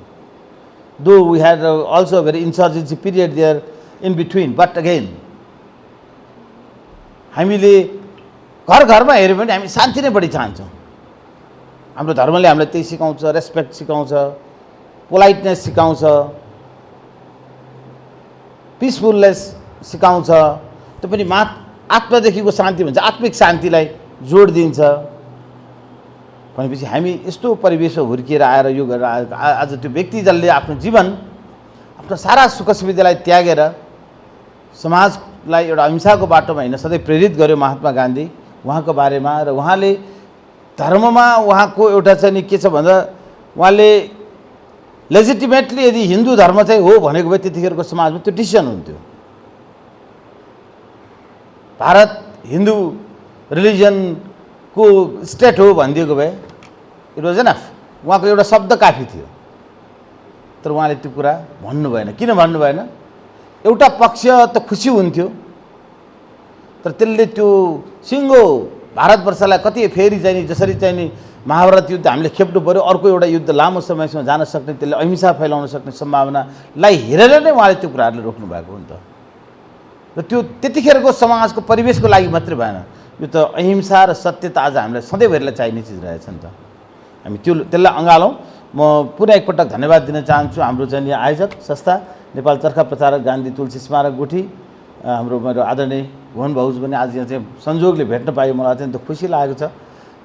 though we had also a very insurgency period there in between, but again हामीले घर घरमा हेऱ्यो भने हामी शान्ति नै बढी चाहन्छौँ। हाम्रो धर्मले हामीलाई त्यही सिकाउँछ, रेस्पेक्ट सिकाउँछ, पोलाइटनेस सिकाउँछ, पिसफुलनेस सिकाउँछ। त्यो पनि आत्मादेखिको शान्ति भन्छ, आत्मिक शान्तिलाई जोड दिन्छ। भनेपछि हामी यस्तो परिवेशमा हुर्किएर आएर यो गरेर आज त्यो व्यक्ति जसले आफ्नो जीवन, आफ्नो सारा सुख सुविधालाई त्यागेर समाजलाई एउटा अहिंसाको बाटोमा हिँड्न सधैँ प्रेरित गर्यो महात्मा गान्धी, उहाँको बारेमा। र उहाँले धर्ममा उहाँको एउटा चाहिँ नि के छ भन्दा, उहाँले लेजिटिमेटली यदि हिन्दू धर्म चाहिँ हो भनेको भए त्यतिखेरको समाजमा त्यो डिसिसन हुन्थ्यो। भारत हिन्दू रिलिजनको स्टेट हो भनिदिएको भए इट वाज एनफ, उहाँको एउटा शब्द काफी थियो। तर उहाँले त्यो कुरा भन्नु भएन। किन भन्नु भएन? एउटा पक्ष त खुसी हुन्थ्यो, तर त्यसले त्यो सिङ्गो भारतवर्षलाई कति फेरि चाहिँ नि जसरी चाहिँ नि महाभारत युद्ध हामीले खेप्नु पऱ्यो, अर्को एउटा युद्ध लामो समयसम्म जान सक्ने, त्यसले अहिंसा फैलाउन सक्ने सम्भावनालाई हेरेर नै उहाँले त्यो कुराहरूले रोक्नु भएको हो नि त। र त्यो त्यतिखेरको समाजको परिवेशको लागि मात्रै भएन, यो त अहिंसा र सत्य त आज हामीलाई सधैँभरिलाई चाहिने चिज रहेछ नि त। हामी त्यसलाई अँगालौँ। म पुनः एकपटक धन्यवाद दिन चाहन्छु हाम्रो चाहिँ आयोजक संस्था नेपाल चरखा प्रचारक गान्धी तुलसी स्मारक गुठी, हाम्रो मेरो आदरणीय भुवन भाउजू पनि आज यहाँ चाहिँ संयोगले भेट्न पायो, मलाई अत्यन्त खुसी लागेको छ।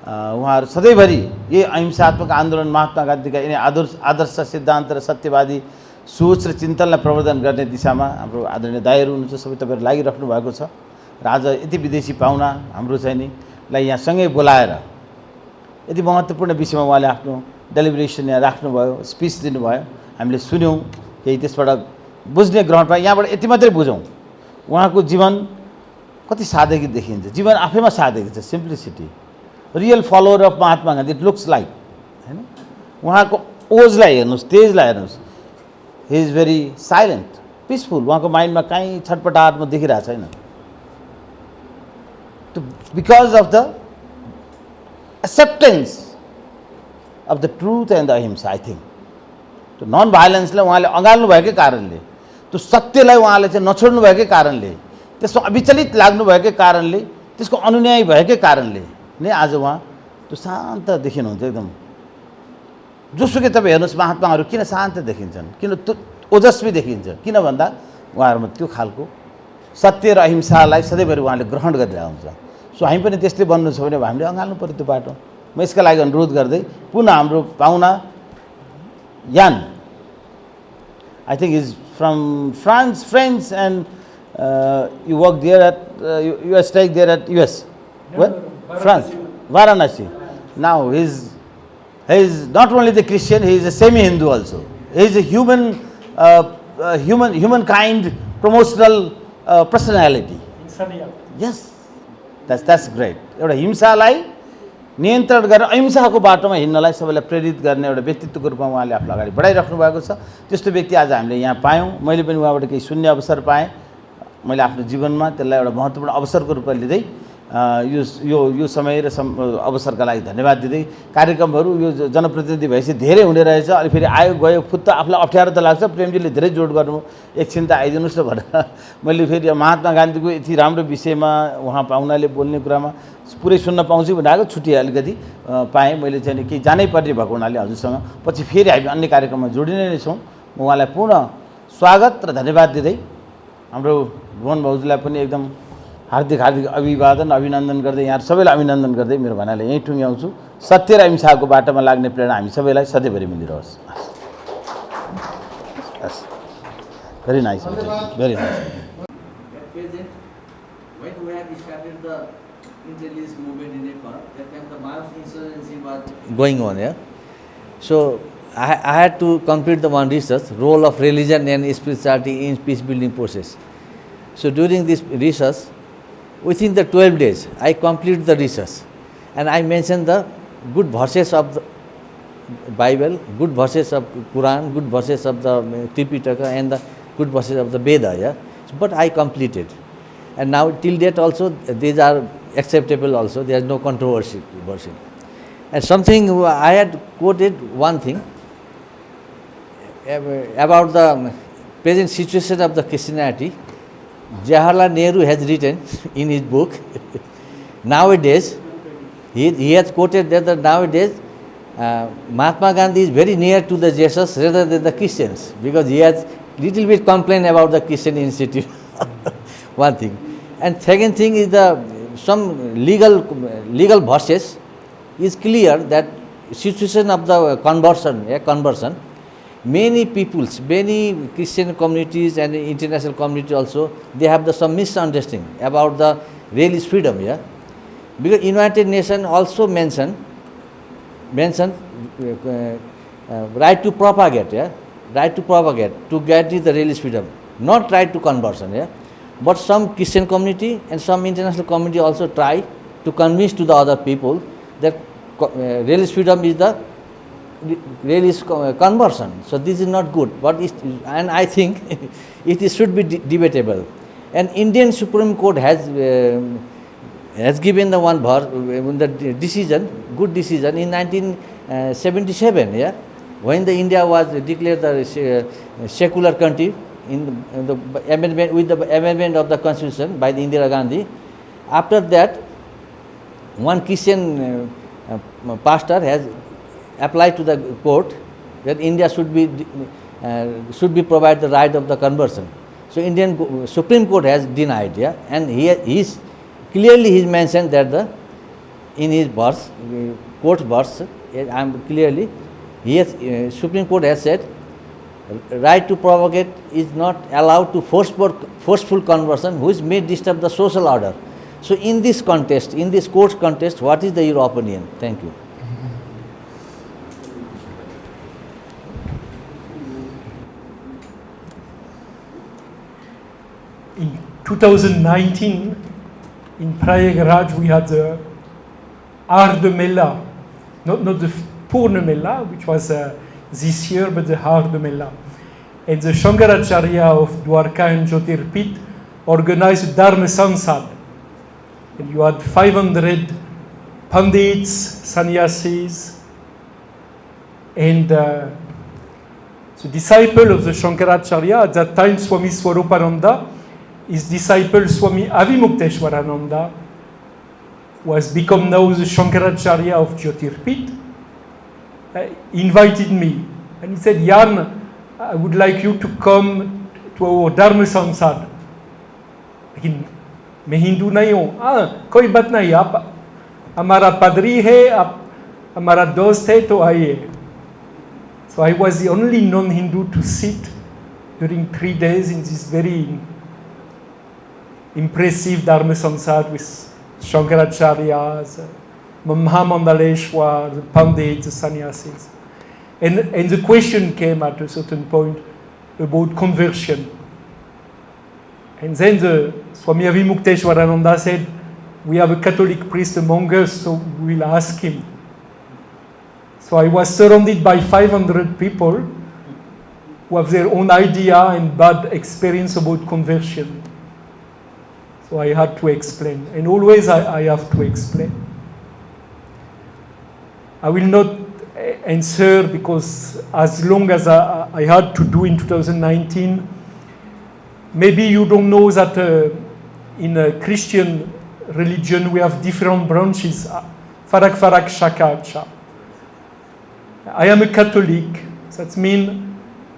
उहाँहरू सधैँभरि यही अहिंसात्मक आन्दोलन, महात्मा गान्धीका यिनै आदर्श सिद्धान्त र सत्यवादी सोच र चिन्तनलाई प्रवर्धन गर्ने दिशामा हाम्रो आदरणीय दाइहरू हुनुहुन्छ, सबै तपाईँहरू लागिराख्नु भएको छ। र आज यति विदेशी पाहुना हाम्रो चाहिँ नि लाई यहाँ सँगै बोलाएर यति महत्त्वपूर्ण विषयमा उहाँले आफ्नो डेलिब्रेसन यहाँ राख्नुभयो, स्पिच दिनुभयो, हामीले सुन्यौँ, केही त्यसबाट बुझ्ने ग्रहण पायौँ। यहाँबाट यति मात्रै बुझौँ उहाँको जीवन कति सादगी देखिन्छ, जीवन आफैमा सादगी छ, simplicity, real follower of Mahatma Gandhi it looks like, हैन? उहाँको ओजलाई हेर्नुहोस्, तेजलाई हेर्नुहोस्, he is very silent, peaceful, उहाँको माइन्डमा कहीँ छटपटाहट म देखिरहेको छैन। Because of the acceptance of the truth and the अहिंसा, आई थिङ्क त्यो नन भाइलेन्सलाई उहाँले अँगाल्नु भएकै कारणले, त्यो सत्यलाई उहाँले चाहिँ नछोड्नु भएकै कारणले, त्यसमा अविचलित लाग्नु भएकै कारणले, त्यसको अनुन्यायी भएकै कारणले नै आज उहाँ त्यो शान्त देखिनुहुन्छ एकदम। जोसुकै तपाईँ हेर्नुहोस् महात्माहरू किन शान्त देखिन्छन्, किन त्यो ओजस्वी देखिन्छ, किन भन्दा उहाँहरूमा त्यो खालको सत्य र अहिंसालाई सधैँभरि उहाँले ग्रहण गरिरहेको हुन्छ। सो हामी पनि त्यस्तै बन्नु छ भने हामीले अँगाल्नु पऱ्यो त्यो बाटो। म यसका लागि अनुरोध गर्दै पुनः हाम्रो पाहुना यान, I think is from French end you work there at you are staying there at US, what? France, Varanasi. Now he is not only the Christian, he is a semi-Hindu also. He is a humankind promotional personality. Yes, that's great. एउटा हिंसालाई नियन्त्रण गरेर अहिंसाको बाटोमा हिँड्नलाई सबैलाई प्रेरित गर्ने एउटा व्यक्तित्वको रूपमा उहाँले आफ्नो अगाडि बढाइराख्नु भएको छ। त्यस्तो व्यक्ति आज हामीले यहाँ पायौँ। मैले पनि उहाँबाट केही सुन्ने अवसर पाएँ। मैले आफ्नो जीवनमा त्यसलाई एउटा महत्त्वपूर्ण अवसरको रूपमा लिँदै यो समय र अवसरका लागि धन्यवाद दिँदै कार्यक्रमहरू यो जनप्रतिनिधि भएपछि धेरै हुने रहेछ। अनि फेरि आयो गयो फुत्त आफूलाई अप्ठ्यारो त लाग्छ। प्रेमजीले धेरै जोड गर्नु एकछिन त आइदिनुहोस् न भनेर मैले फेरि महात्मा गान्धीको यति राम्रो विषयमा उहाँ पाहुनाले बोल्ने कुरामा पुरै सुन्न पाउँछु भनेको छुट्टी अलिकति पाएँ मैले चाहिँ केही जानै पर्ने भएको हुनाले हजुरसँग पछि फेरि हामी अन्य कार्यक्रममा जोडिने नै छौँ। म उहाँलाई पुनः स्वागत र धन्यवाद दिँदै हाम्रो भुवन भाउजूलाई पनि एकदम हार्दिक अभिवादन अभिनन्दन गर्दै यहाँ सबैलाई अभिनन्दन गर्दै मेरो भनाइलाई यहीँ टुङ्ग्याउँछु। सत्य र अहिंसाको बाटोमा लाग्ने प्रेरणा हामी सबैलाई सधैँभरि मिलिरहोस्। Very nice, very nice. When we had started the interreligious movement in Nepal, that time the mass insurgency was going on, yeah. So I had to complete the one research, role of religion and spirituality in peace building process. So during this research, within the 12 days, I completed the research, and I mentioned the good verses of the Bible, good verses of Quran, good verses of the Tripitaka, and the good verses of the Veda, yeah. But I completed. And now till date also these are acceptable also, there is no controversy. And something I had quoted one thing about the present situation of the Christianity. Jawaharlal Nehru has written in his book, nowadays, he has quoted that nowadays Mahatma Gandhi is very near to the Jesus rather than the Christians, because he has little bit complained about the Christian institute. One thing. And second thing is some legal verses is clear that situation of the conversion, many peoples, many Christian communities and international community also, they have some misunderstanding about the religious freedom, yeah. Because United Nations also mention right to propagate, yeah, right to propagate, to guarantee the religious freedom, not right to conversion, yeah. But some Christian community and some international community also try to convince to the other people that religious freedom is the religious conversion. So this is not good. But and I think it should be debatable. And Indian Supreme Court has given the one the decision, good decision in 1977, yeah, when the India was declared the secular country. In the amendment, with the amendment of the constitution by the Indira Gandhi. After that, one Christian pastor has applied to the court that India should be provided the right of the conversion. So Indian Supreme Court has denied, yeah, and he's clearly mentioned that in his verse, court verse, clearly Supreme Court has said, right to propagate is not allowed to forceful conversion which may disturb the social order. So in this contest, in this court contest, what is your opinion? Thank you. In 2019, in Prayagraj, we had the Ard Mela, not the Purna Mela, which was this year, but the Hard Mela. And the Shankaracharya of Dwarka and Jyotirpit organized Dharma Sansad. And you had 500 Pandits, Sannyasis, and the disciple of the Shankaracharya, at that time Swami Swarupananda, his disciple Swami Avimukteshwarananda, who has become now the Shankaracharya of Jyotirpit, invited me. And he said, Yann, I would like you to come to our Dharma Sansad. लेकिन मैं हिंदू नहीं हूँ, कोई बात नहीं, आप हमारा padri है, आप हमारा दोस्त है, तो आइए. So I was the only non-Hindu to sit during 3 days in this very impressive Dharma Sansad with Shankaracharyas, Mahamandaleshwar, the Pandits, the Sannyasis. And the question came at a certain point about conversion. And then the Swami Avimukteshwarananda said, we have a Catholic priest among us, so we'll ask him. So I was surrounded by 500 people who have their own idea and bad experience about conversion. So I had to explain. And always I have to explain. I will not answer because as long as I had to do in 2019, maybe you don't know that in a Christian religion we have different branches. Farak Shaka. I am a Catholic. That means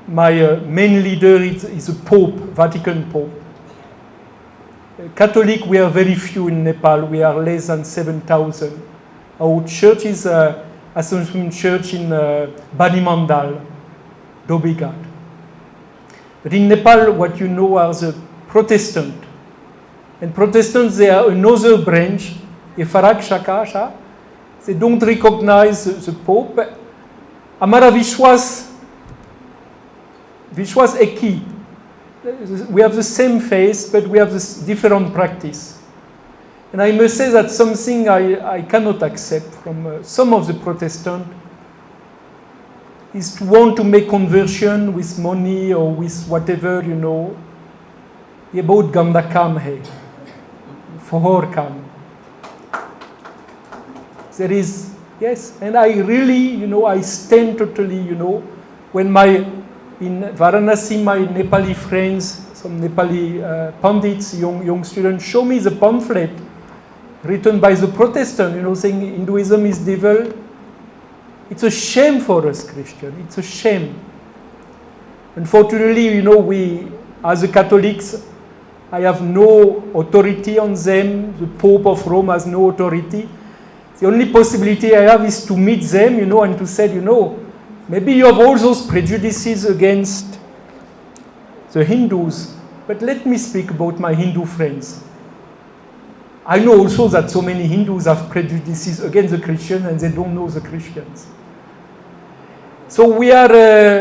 my main leader is a Pope, Vatican Pope. Catholic, we are very few in Nepal. We are less than 7,000. Our church is Assumption Church in Banimandal, Bogaty. But in Nepal, what you know are the Protestant. And Protestants, they are another branch, Farak Shaka. They don't recognize the Pope. Amara Vishwas Eki. We have the same faith, but we have this different practice. And I must say that something I cannot accept from some of the Protestants is to want to make conversion with money or with whatever, you know. About Gandakam he. For kam. There is, yes, and I really, you know, I stand totally, you know, when in Varanasi, my Nepali friends, some Nepali pundits, young students, show me the pamphlet written by the Protestant, you know, saying Hinduism is devil. It's a shame for us Christians. It's a shame. Unfortunately, you know, we, as the Catholics, I have no authority on them. The Pope of Rome has no authority. The only possibility I have is to meet them, you know, and to say, you know, maybe you have all those prejudices against the Hindus, but let me speak about my Hindu friends. I know also that so many Hindus have prejudices against the Christians and they don't know the Christians. So we are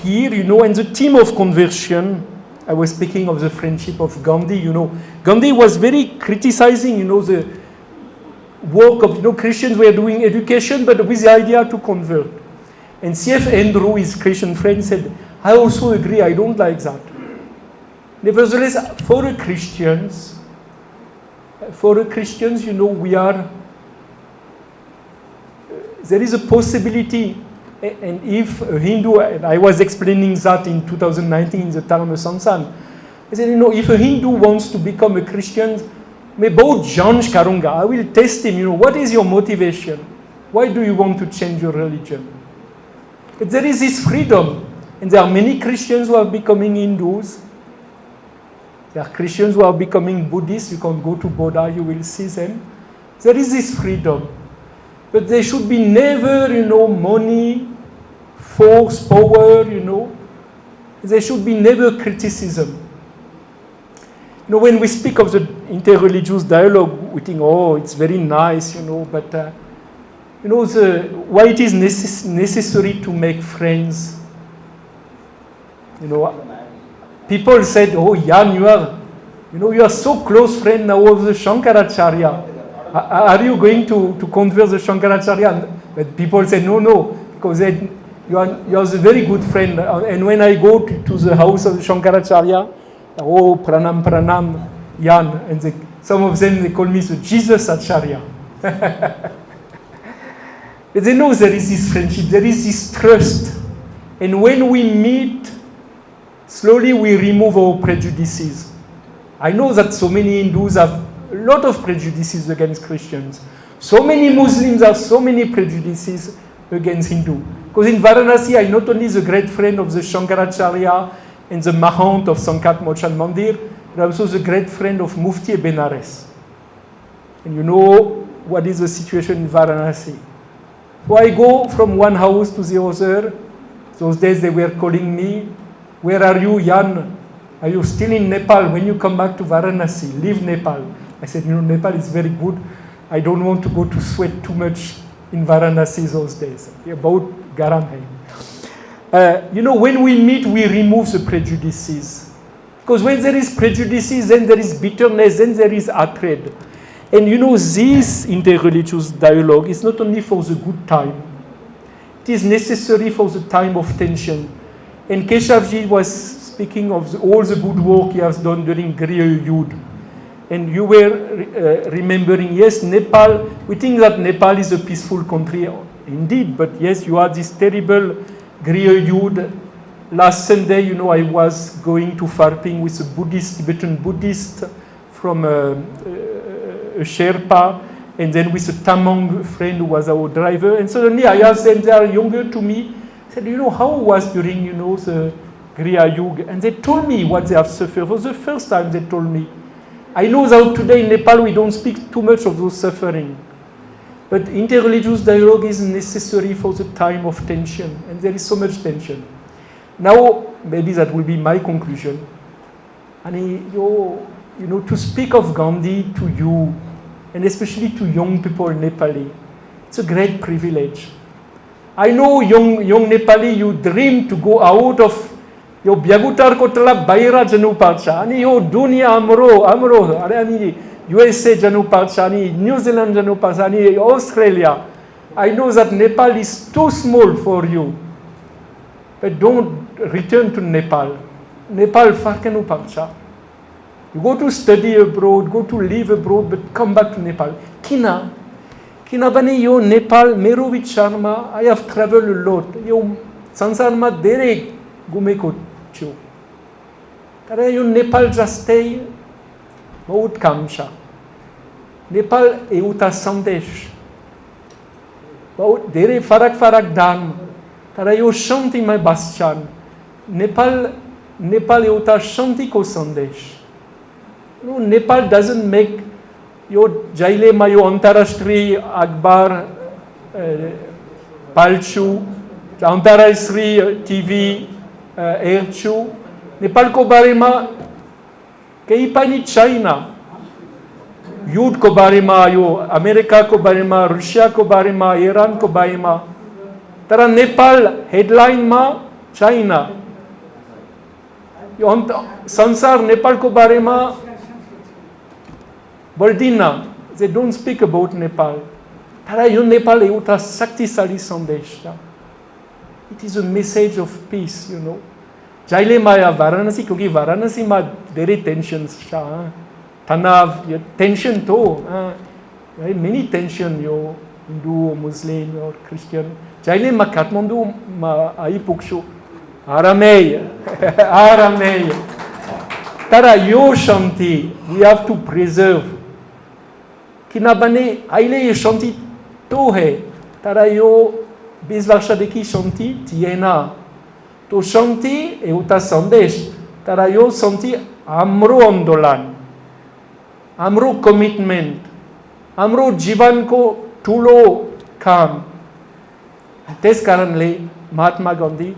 here, you know, and the theme of conversion, I was speaking of the friendship of Gandhi, you know. Gandhi was very criticizing, you know, the work of, you know, Christians were doing education, but with the idea to convert. And C.F. Andrew, his Christian friend, said, I also agree, I don't like that. Nevertheless, for the Christians, you know, there is a possibility, and if a Hindu, and I was explaining that in 2019 in the Dharma Sansan, I said, you know, if a Hindu wants to become a Christian, may both Janj Karunga, I will test him, you know, what is your motivation? Why do you want to change your religion? But there is this freedom, and there are many Christians who are becoming Hindus. There are Christians who are becoming Buddhists. You can go to Bodha, you will see them. There is this freedom. But there should be never, you know, money, force, power, you know. There should be never criticism. You know, when we speak of the interreligious dialogue, we think, oh, it's very nice, you know, but, you know, why it is necessary to make friends. You know, people said, oh, Yann, you are so close friend now of the Shankaracharya. Are you going to convert the Shankaracharya? But people said, no, because you are a very good friend. And when I go to the house of the Shankaracharya, oh, pranam, Yann. And some of them, they call me the Jesus Acharya. But they know there is this friendship, there is this trust. And when we meet, slowly we remove our prejudices. I know that so many Hindus have a lot of prejudices against Christians. So many Muslims have so many prejudices against Hindu. Because in Varanasi, I not only the great friend of the Shankaracharya and the Mahant of Sankat Mochan Mandir, but also the great friend of Mufti Benares. And you know what is the situation in Varanasi. So I go from one house to the other. Those days they were calling me, where are you, Yann? Are you still in Nepal? When you come back to Varanasi, leave Nepal. I said, you know, Nepal is very good. I don't want to go to sweat too much in Varanasi those days. About Garam hai. You know, when we meet, we remove the prejudices. Because when there is prejudices, then there is bitterness, then there is hatred. And you know, this interreligious dialogue is not only for the good time. It is necessary for the time of tension. And Keshavji was speaking of all the good work he has done during Griya Yudh. And you were remembering, yes, Nepal, we think that Nepal is a peaceful country, indeed, but yes, you had this terrible Griya Yudh. Last Sunday, I was going to Pharping with a Tibetan Buddhist from a Sherpa, and then with a Tamang friend who was our driver. And suddenly I asked them, they are younger to me, I said, how was during, the Griya Yudh? And they told me what they have suffered. For the first time, they told me. I know that today in Nepal we don't speak too much of those suffering, but interreligious dialogue is necessary for the time of tension, and there is so much tension. Now, maybe that will be my conclusion. And to speak of Gandhi to you, and especially to young people in Nepali, it's a great privilege. I know young Nepali, you dream to go out of यो ब्यागुटारको तल बाहिर जानुपर्छ अनि यो दुनिया हाम्रो अरे अनि USA जानुपर्छ अनि न्युजिल्यान्ड जानुपर्छ अनि Australia I know that Nepal is too small for you, but don't return to Nepal. Nepal फर्कनुपर्छ. You go to study abroad, go to live abroad, but come back to Nepal. किनभने यो नेपाल मेरो विचारमा I have traveled a lot. यो संसारमा धेरै घुमेको छु. तर यो नेपाल जस्तै बहुत काम छ. नेपाल एउटा सन्देश. बहुत धेरै फरक धर्म. तर यो शान्तिमा बस्छन्. नेपाल एउटा शान्तिको सन्देश. Nepal doesn't make यो जहिले म यो अन्तर्राष्ट्रिय अखबार पाल्छु, अन्तर्राष्ट्रिय टिभी हेर्छु, नेपालको बारेमा केही पनि छैन. युद्धको बारेमा, यो अमेरिकाको बारेमा, रसियाको बारेमा, इरानको बारेमा, तर नेपाल हेडलाइनमा छैन. यो संसार नेपालको बारेमा Baldina, they don't speak about Nepal. Tara yo Nepal euta शक्तिशाली सन्देश छ. It is a message of peace, जहिले माया वाराणसी, क्योंकि वाराणसीमा धेरै टेन्शन्स छ. तनाव, यो टेन्सन त many tension yo Hindu, Muslim or Christian. जहिले म काठमाडौँमा आइपुग्छु, आरामै. तर यो शान्ति we have to preserve. किनभने अहिले यो शान्ति तो है, तर यो 20 वर्षदेखि शान्ति थिएन. तो शान्ति एउटा सन्देश, तर यो शान्ति हाम्रो आन्दोलन, हाम्रो कमिटमेन्ट, हाम्रो जीवनको ठुलो काम. त्यसकारणले महात्मा गान्धी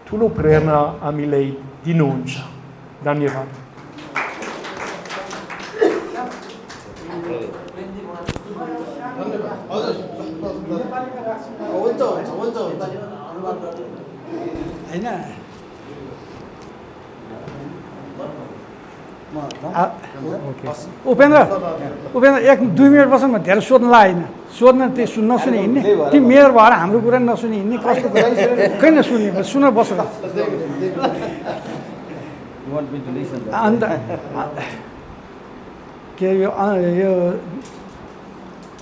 ठुलो प्रेरणा हामीलाई दिनुहुन्छ. धन्यवाद. उपेन्द्र 1-2 मिनट बस्नु म धेरै सोध्नलाई होइन. सोध्न त्यो नसुने हिँड्ने, तिमी मेयर भएर हाम्रो कुरा नसुने हिँड्ने, कस्तो खै नसुन्ने, सुन बस. अन्त के यो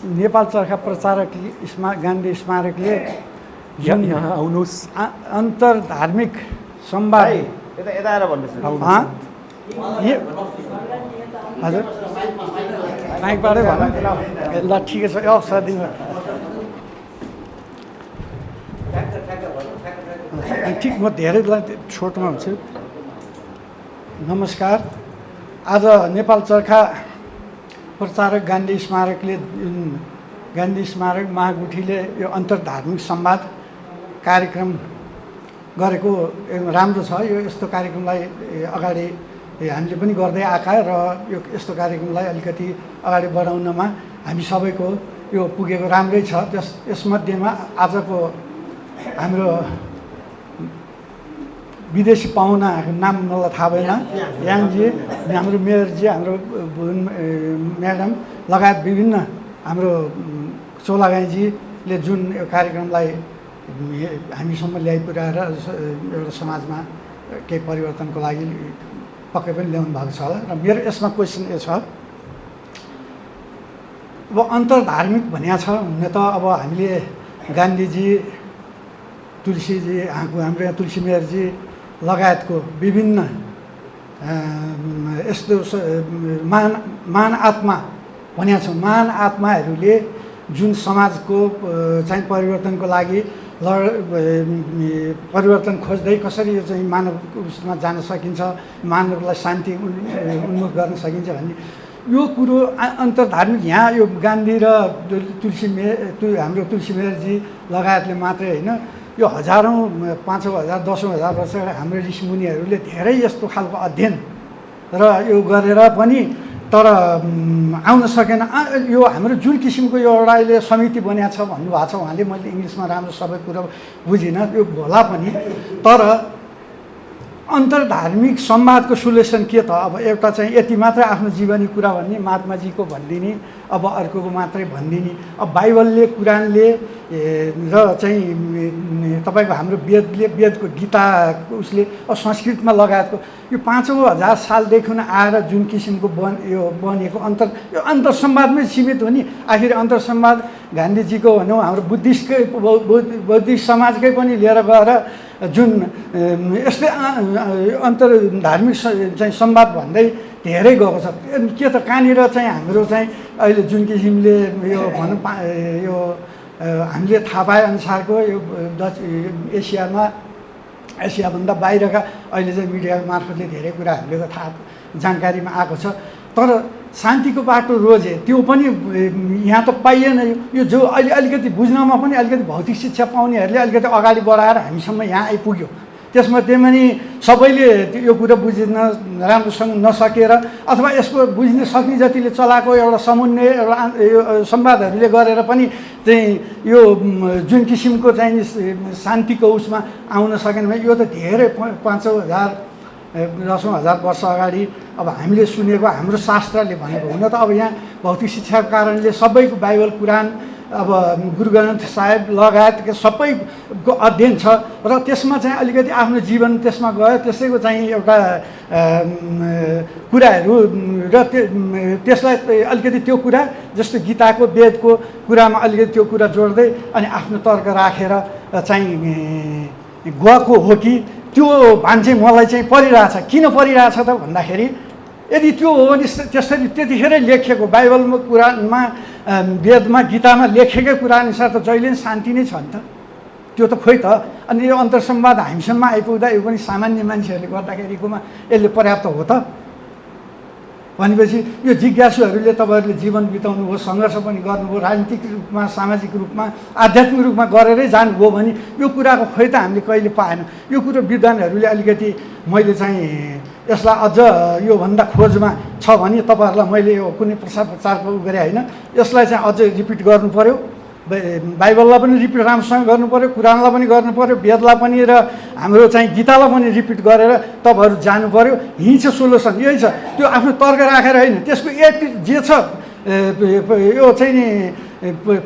नेपाल चरखा प्रचारक गान्धी स्मारकले जुन अन्तर्धार्मिक संवाद हजुर माइकबाटै भन ल ठिकै छ. साथी ठिक, म धेरैलाई छोटमा हुन्छु. नमस्कार. आज नेपाल चरखा प्रचारक गान्धी स्मारकले गान्धी स्मारक महागुठीले यो अन्तर्धार्मिक संवाद कार्यक्रम गरेको राम्रो छ. यो यस्तो कार्यक्रमलाई अगाडि हामीले पनि गर्दै आएका र यो यस्तो कार्यक्रमलाई अलिकति अगाडि बढाउनमा हामी सबैको यो पुगेको राम्रै छ. यसमध्येमा आजको हाम्रो विदेशी पाहुनाहरूको नाम मलाई थाहा भएन. याङजी, हाम्रो मेयरजी, हाम्रो म्याडम लगायत विभिन्न हाम्रो चौलागाईजीले जुन यो कार्यक्रमलाई हामीसम्म ल्याइपुर्याएर एउटा समाजमा केही परिवर्तनको लागि पक्कै पनि ल्याउनु भएको छ होला। र मेरो यसमा क्वेसन यो छ, अब अन्तर्धार्मिक भनिएको छ हुन त अब हामीले गान्धीजी, तुलसीजी, हाम्रो यहाँ तुलसी मेयरजी लगायतको विभिन्न यस्तो महान आत्मा भनिएको छ। महान आत्माहरूले जुन समाजको चाहिँ परिवर्तनको लागि परिवर्तन खोज्दै कसरी यो चाहिँ मानव उसमा जान सकिन्छ, मानवलाई शान्ति उन्मुख गर्न सकिन्छ भन्ने यो कुरो अन्तर्धार्मिक यहाँ यो गान्धी र हाम्रो तुलसी मेयरजी लगायतले मात्रै होइन, यो हजारौँ 5,000 10,000 वर्ष हाम्रो ऋषिमुनिहरूले धेरै यस्तो खालको अध्ययन र यो गरेर पनि तर आउन सकेन। यो हाम्रो जुन किसिमको यो एउटा अहिले समिति बनिएको छ भन्नुभएको छ उहाँले, मैले इङ्ग्लिसमा राम्रो सबै कुरो बुझिनँ, यो होला पनि। तर अन्तर्धार्मिक संवादको सोल्युसन के त? अब एउटा चाहिँ यति मात्रै आफ्नो जीवनी कुरा भन्ने, महात्माजीको भनिदिने, अब अर्कोको मात्रै भनिदिने। अब बाइबलले, कुरानले र चाहिँ तपाईँको हाम्रो वेदको गीता उसले संस्कृतमा लगायतको यो 5,000 सालदेखि आएर जुन किसिमको बनेको यो अन्तर संवादमै सीमित हो नि। आखिर अन्तर संवाद गान्धीजीको भनौँ, हाम्रो बुद्धिस्ट समाजकै पनि लिएर गएर जुन यस्तै अन्तर्धार्मिक चाहिँ संवाद भन्दै धेरै गएको छ। के त कहाँनिर चाहिँ हाम्रो चाहिँ अहिले जुन किसिमले यो भनौँ यो हामीले थाहा पाए अनुसारको यो एसियाभन्दा बाहिरका अहिले चाहिँ मिडिया मार्फतले धेरै कुरा हामीले त थाहा जानकारीमा आएको छ। तर शान्तिको बाटो रोजे त्यो पनि यहाँ त पाइएन। यो जो अहिले अलिकति बुझ्नमा पनि अलिकति भौतिक शिक्षा पाउनेहरूले अलिकति अगाडि बढाएर हामीसम्म यहाँ आइपुग्यो। त्यसमध्ये पनि सबैले यो कुरा बुझ्न राम्रोसँग नसकेर अथवा यसको बुझ्न सक्ने जतिले चलाएको एउटा समन्वय एउटा यो संवादहरूले गरेर पनि चाहिँ यो जुन किसिमको चाहिँ शान्तिको उसमा आउन सकेन भने यो त धेरै 5,000 10,000 वर्ष अगाडि अब हामीले सुनेको हाम्रो शास्त्रले भनेको। हुन त अब यहाँ भौतिक शिक्षाको कारणले सबैको बाइबल, कुरान, अब गुरु ग्रन्थ साहेब लगायतको सबैको अध्ययन छ र त्यसमा चाहिँ अलिकति आफ्नो जीवन त्यसमा गयो। त्यसैको चाहिँ एउटा कुराहरू र त्यसलाई अलिकति त्यो कुरा जस्तो गीताको वेदको कुरामा अलिकति त्यो कुरा जोड्दै अनि आफ्नो तर्क राखेर चाहिँ गएको हो कि त्यो भान चाहिँ मलाई चाहिँ परिरहेछ। किन परिरहेछ त भन्दाखेरि यदि त्यो हो भने त्यसरी त्यतिखेरै लेखिएको बाइबलमा, कुरानमा, वेदमा, गीतामा लेखेकै कुरा अनुसार त जहिले पनि शान्ति नै छ नि त। त्यो त खोइ त। अनि यो अन्तर्संवाद हामीसम्म आइपुग्दा यो पनि सामान्य मान्छेहरूले गर्दाखेरिकोमा यसले पर्याप्त हो त भनेपछि यो जिज्ञासुहरूले तपाईँहरूले जीवन बिताउनुभयो, सङ्घर्ष पनि गर्नुभयो, राजनीतिक रूपमा, सामाजिक रूपमा, आध्यात्मिक रूपमा गरेरै जानुभयो भने यो कुराको खोइ त हामीले कहिले पाएन। यो कुरो विद्वानहरूले अलिकति मैले चाहिँ यसलाई अझ योभन्दा खोजमा छ भने तपाईँहरूलाई मैले यो कुनै प्रचारको गरे होइन, यसलाई चाहिँ अझ रिपिट गर्नु पऱ्यो। बाइबललाई पनि रिपिट राम्रोसँग गर्नु पऱ्यो, कुरानलाई पनि गर्नु पऱ्यो, वेदलाई पनि र हाम्रो चाहिँ गीतालाई पनि रिपिट गरेर तपाईँहरू जानु पऱ्यो। यही छ सोल्युसन, यही छ। त्यो आफ्नो तर्क राखेर होइन, त्यसको जे छ यो चाहिँ नि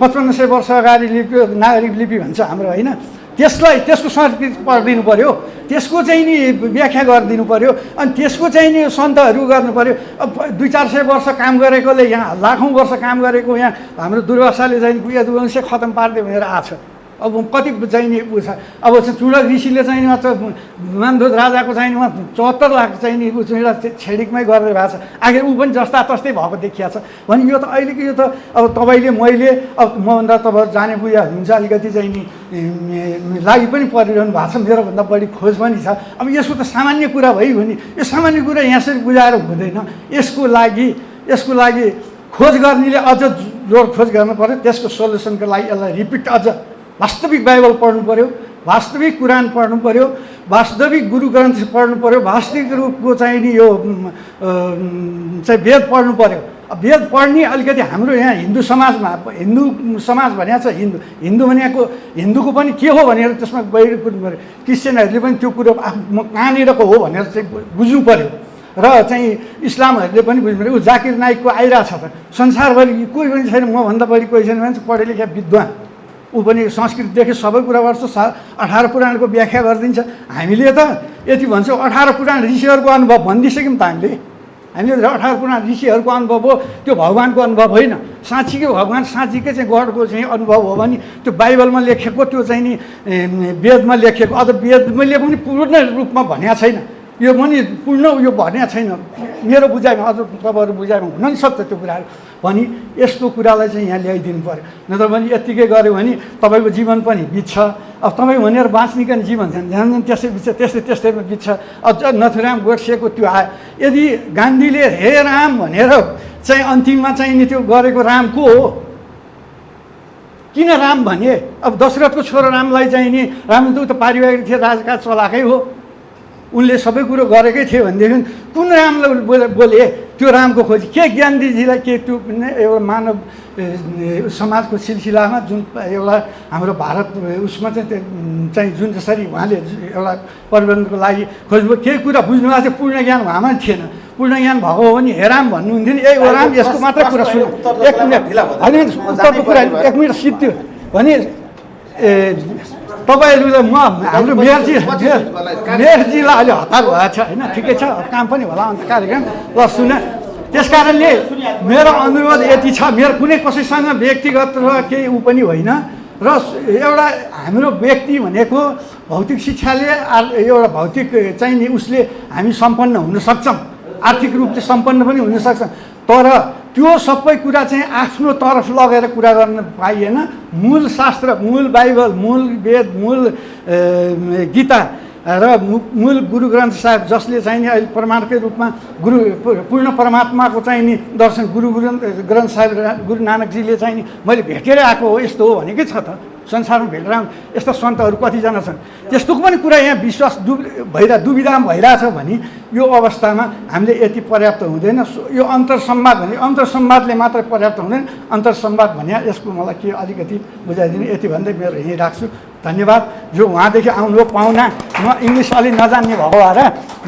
5500 वर्ष अगाडि लिपि नागरिक लिपि भन्छ हाम्रो होइन, त्यसको संस्कृत पढिदिनु पऱ्यो, त्यसको चाहिँ नि व्याख्या गरिदिनु पऱ्यो। अनि त्यसको चाहिँ नि सन्तहरू गर्नु पऱ्यो। अब 200-400 वर्ष काम गरेकोले यहाँ लाखौँ वर्ष काम गरेको यहाँ हाम्रो दुर्वासाले चाहिँ यदुवंश खतम पारिदियो भनेर आएको छ। अब कति चाहिँ नि ऊ छ। अब चुडक ऋषिले चाहिँ मानधोज राजाको चाहिँ 74 लाख चाहिँ नि ऊ छेडिकमै गरेर भएको छ। आखिर ऊ पनि जस्ता तस्तै भएको देखिया छ भने यो त अहिलेको यो त अब तपाईँले मैले अब मभन्दा तपाईँहरू जाने बुझा हुनुहुन्छ, अलिकति चाहिँ नि लागि पनि परिरहनु भएको छ, मेरोभन्दा बढी खोज पनि छ। अब यसको त सामान्य कुरा भइगयो नि, यो सामान्य कुरा यसरी बुझाएर हुँदैन। यसको लागि खोज गर्नेले अझ जोड खोज गर्नु पऱ्यो। त्यसको सोल्युसनको लागि यसलाई रिपिट अझ वास्तविक बाइबल पढ्नु पऱ्यो, वास्तविक कुरान पढ्नु पऱ्यो, वास्तविक गुरु ग्रन्थ पढ्नु पऱ्यो, वास्तविक रूपको चाहिँ नि यो चाहिँ वेद पढ्नु पऱ्यो। वेद पढ्ने अलिकति हाम्रो यहाँ हिन्दू समाजमा, हिन्दू समाज भनेको छ, हिन्दू भनेको हिन्दूको पनि के हो भनेर त्यसमा बाहिर कुर्नु पऱ्यो। क्रिस्चियनहरूले पनि त्यो कुरो कहाँनिरको हो भनेर चाहिँ बुझ्नु पऱ्यो र चाहिँ इस्लामहरूले पनि बुझ्नु पऱ्यो। ऊ जाकिर नाइकको आइरहेछ त संसारभरि कोही पनि छैन मभन्दा बढी कोही छैन भने पढे लेखे विद्वान ऊ पनि संस्कृतिदेखि सबै कुरा गर्छ 18 पुराणको व्याख्या गरिदिन्छ। हामीले त यति भन्छौँ 18 पुराण ऋषिहरूको अनुभव भनिदिइसक्यौँ त हामीले 18 पुराण ऋषिहरूको अनुभव हो, त्यो भगवान्को अनुभव होइन। साँच्चीकै भगवान् साँच्चीकै चाहिँ गडको चाहिँ अनुभव हो भने त्यो बाइबलमा लेखेको त्यो चाहिँ नि वेदमा लेखेको अझ वेदले पनि पूर्ण रूपमा भनेको छैन, यो पनि पूर्ण उयो भनेको छैन मेरो बुझाइमा, अझ तपाईँहरू बुझाइमा हुन नि सक्छ त्यो कुराहरू भने यस्तो कुरालाई चाहिँ यहाँ ल्याइदिनु पऱ्यो। नत्र भने यत्तिकै गऱ्यो भने तपाईँको जीवन पनि बित्छ। अब तपाईँ भनेर बाँच्निकन जीवन झन् त्यसै बित्छ, त्यस्तैमा बित्छ। अझ नथुराम गोडसेको त्यो आयो, यदि गान्धीले हे राम भनेर चाहिँ अन्तिममा चाहिँ नि त्यो गरेको राम को हो? किन राम भने? अब दशरथको छोरो रामलाई चाहिँ नि राम त पारिवारिक थिए, राजकाज चलाएकै हो, उनले सबै कुरो गरेकै थियो भनेदेखि कुन रामलाई बोले? त्यो रामको खोजी के गान्धीजीलाई के त्यो एउटा मानव समाजको सिलसिलामा जुन एउटा हाम्रो भारत उसमा चाहिँ जुन जसरी उहाँले एउटा परिवर्तनको लागि खोज्नु केही कुरा बुझ्नु भएको थियो, पूर्ण ज्ञान उहाँमा थिएन। पूर्ण ज्ञान भएको हो भने हे राम भन्नुहुन्थ्यो नि, ए ओ राम यसको मात्रै कुरा सुन्नु, 1 मिनट होइन उत्तरको कुरा 1 मिनट सिद्धि भने तपाईँहरूले म हाम्रो मेयरजीलाई अहिले हतार भएको छ होइन, ठिकै छ काम पनि होला अन्त कार्यक्रम ल सुन। त्यस कारणले मेरो अनुरोध यति छ, मेरो कुनै कसैसँग व्यक्तिगत र केही ऊ पनि होइन र एउटा हाम्रो व्यक्ति भनेको भौतिक शिक्षाले एउटा भौतिक चाहिँ नि उसले हामी सम्पन्न हुन सक्छौँ, आर्थिक रूपले सम्पन्न पनि हुन सक्छौँ, तर त्यो सबै कुरा चाहिँ आफ्नो तर्फ लगेर कुरा गर्न पाइएन। मूल शास्त्र, मूल बाइबल, मूल वेद, मूल गीता र मूल गुरु ग्रन्थ साहिब जसले चाहिँ नि अहिले प्रमाणकै रूपमा पूर्ण परमात्माको चाहिँ नि दर्शन गुरु ग्रन्थ साहिब गुरु नानकजीले चाहिँ नि मैले भेटेर आएको हो यस्तो हो भनेकै छ त। संसारमा भेटेर यस्ता सन्तहरू कतिजना छन्, त्यस्तोको पनि कुरा यहाँ विश्वास दुविधामा भइरहेछ भने यो अवस्थामा हामीले यति पर्याप्त हुँदैन। यो अन्तर्संवाद भने अन्तर्संवादले मात्रै पर्याप्त हुँदैन, अन्तर्संवाद भने यसको मलाई के अलिकति बुझाइदिनु, यति भन्दै मेरो यहीँ राख्छु। धन्यवाद। जो उहाँदेखि आउनुभयो पाहुना, म इङ्ग्लिस अलि नजान्ने भएको भएर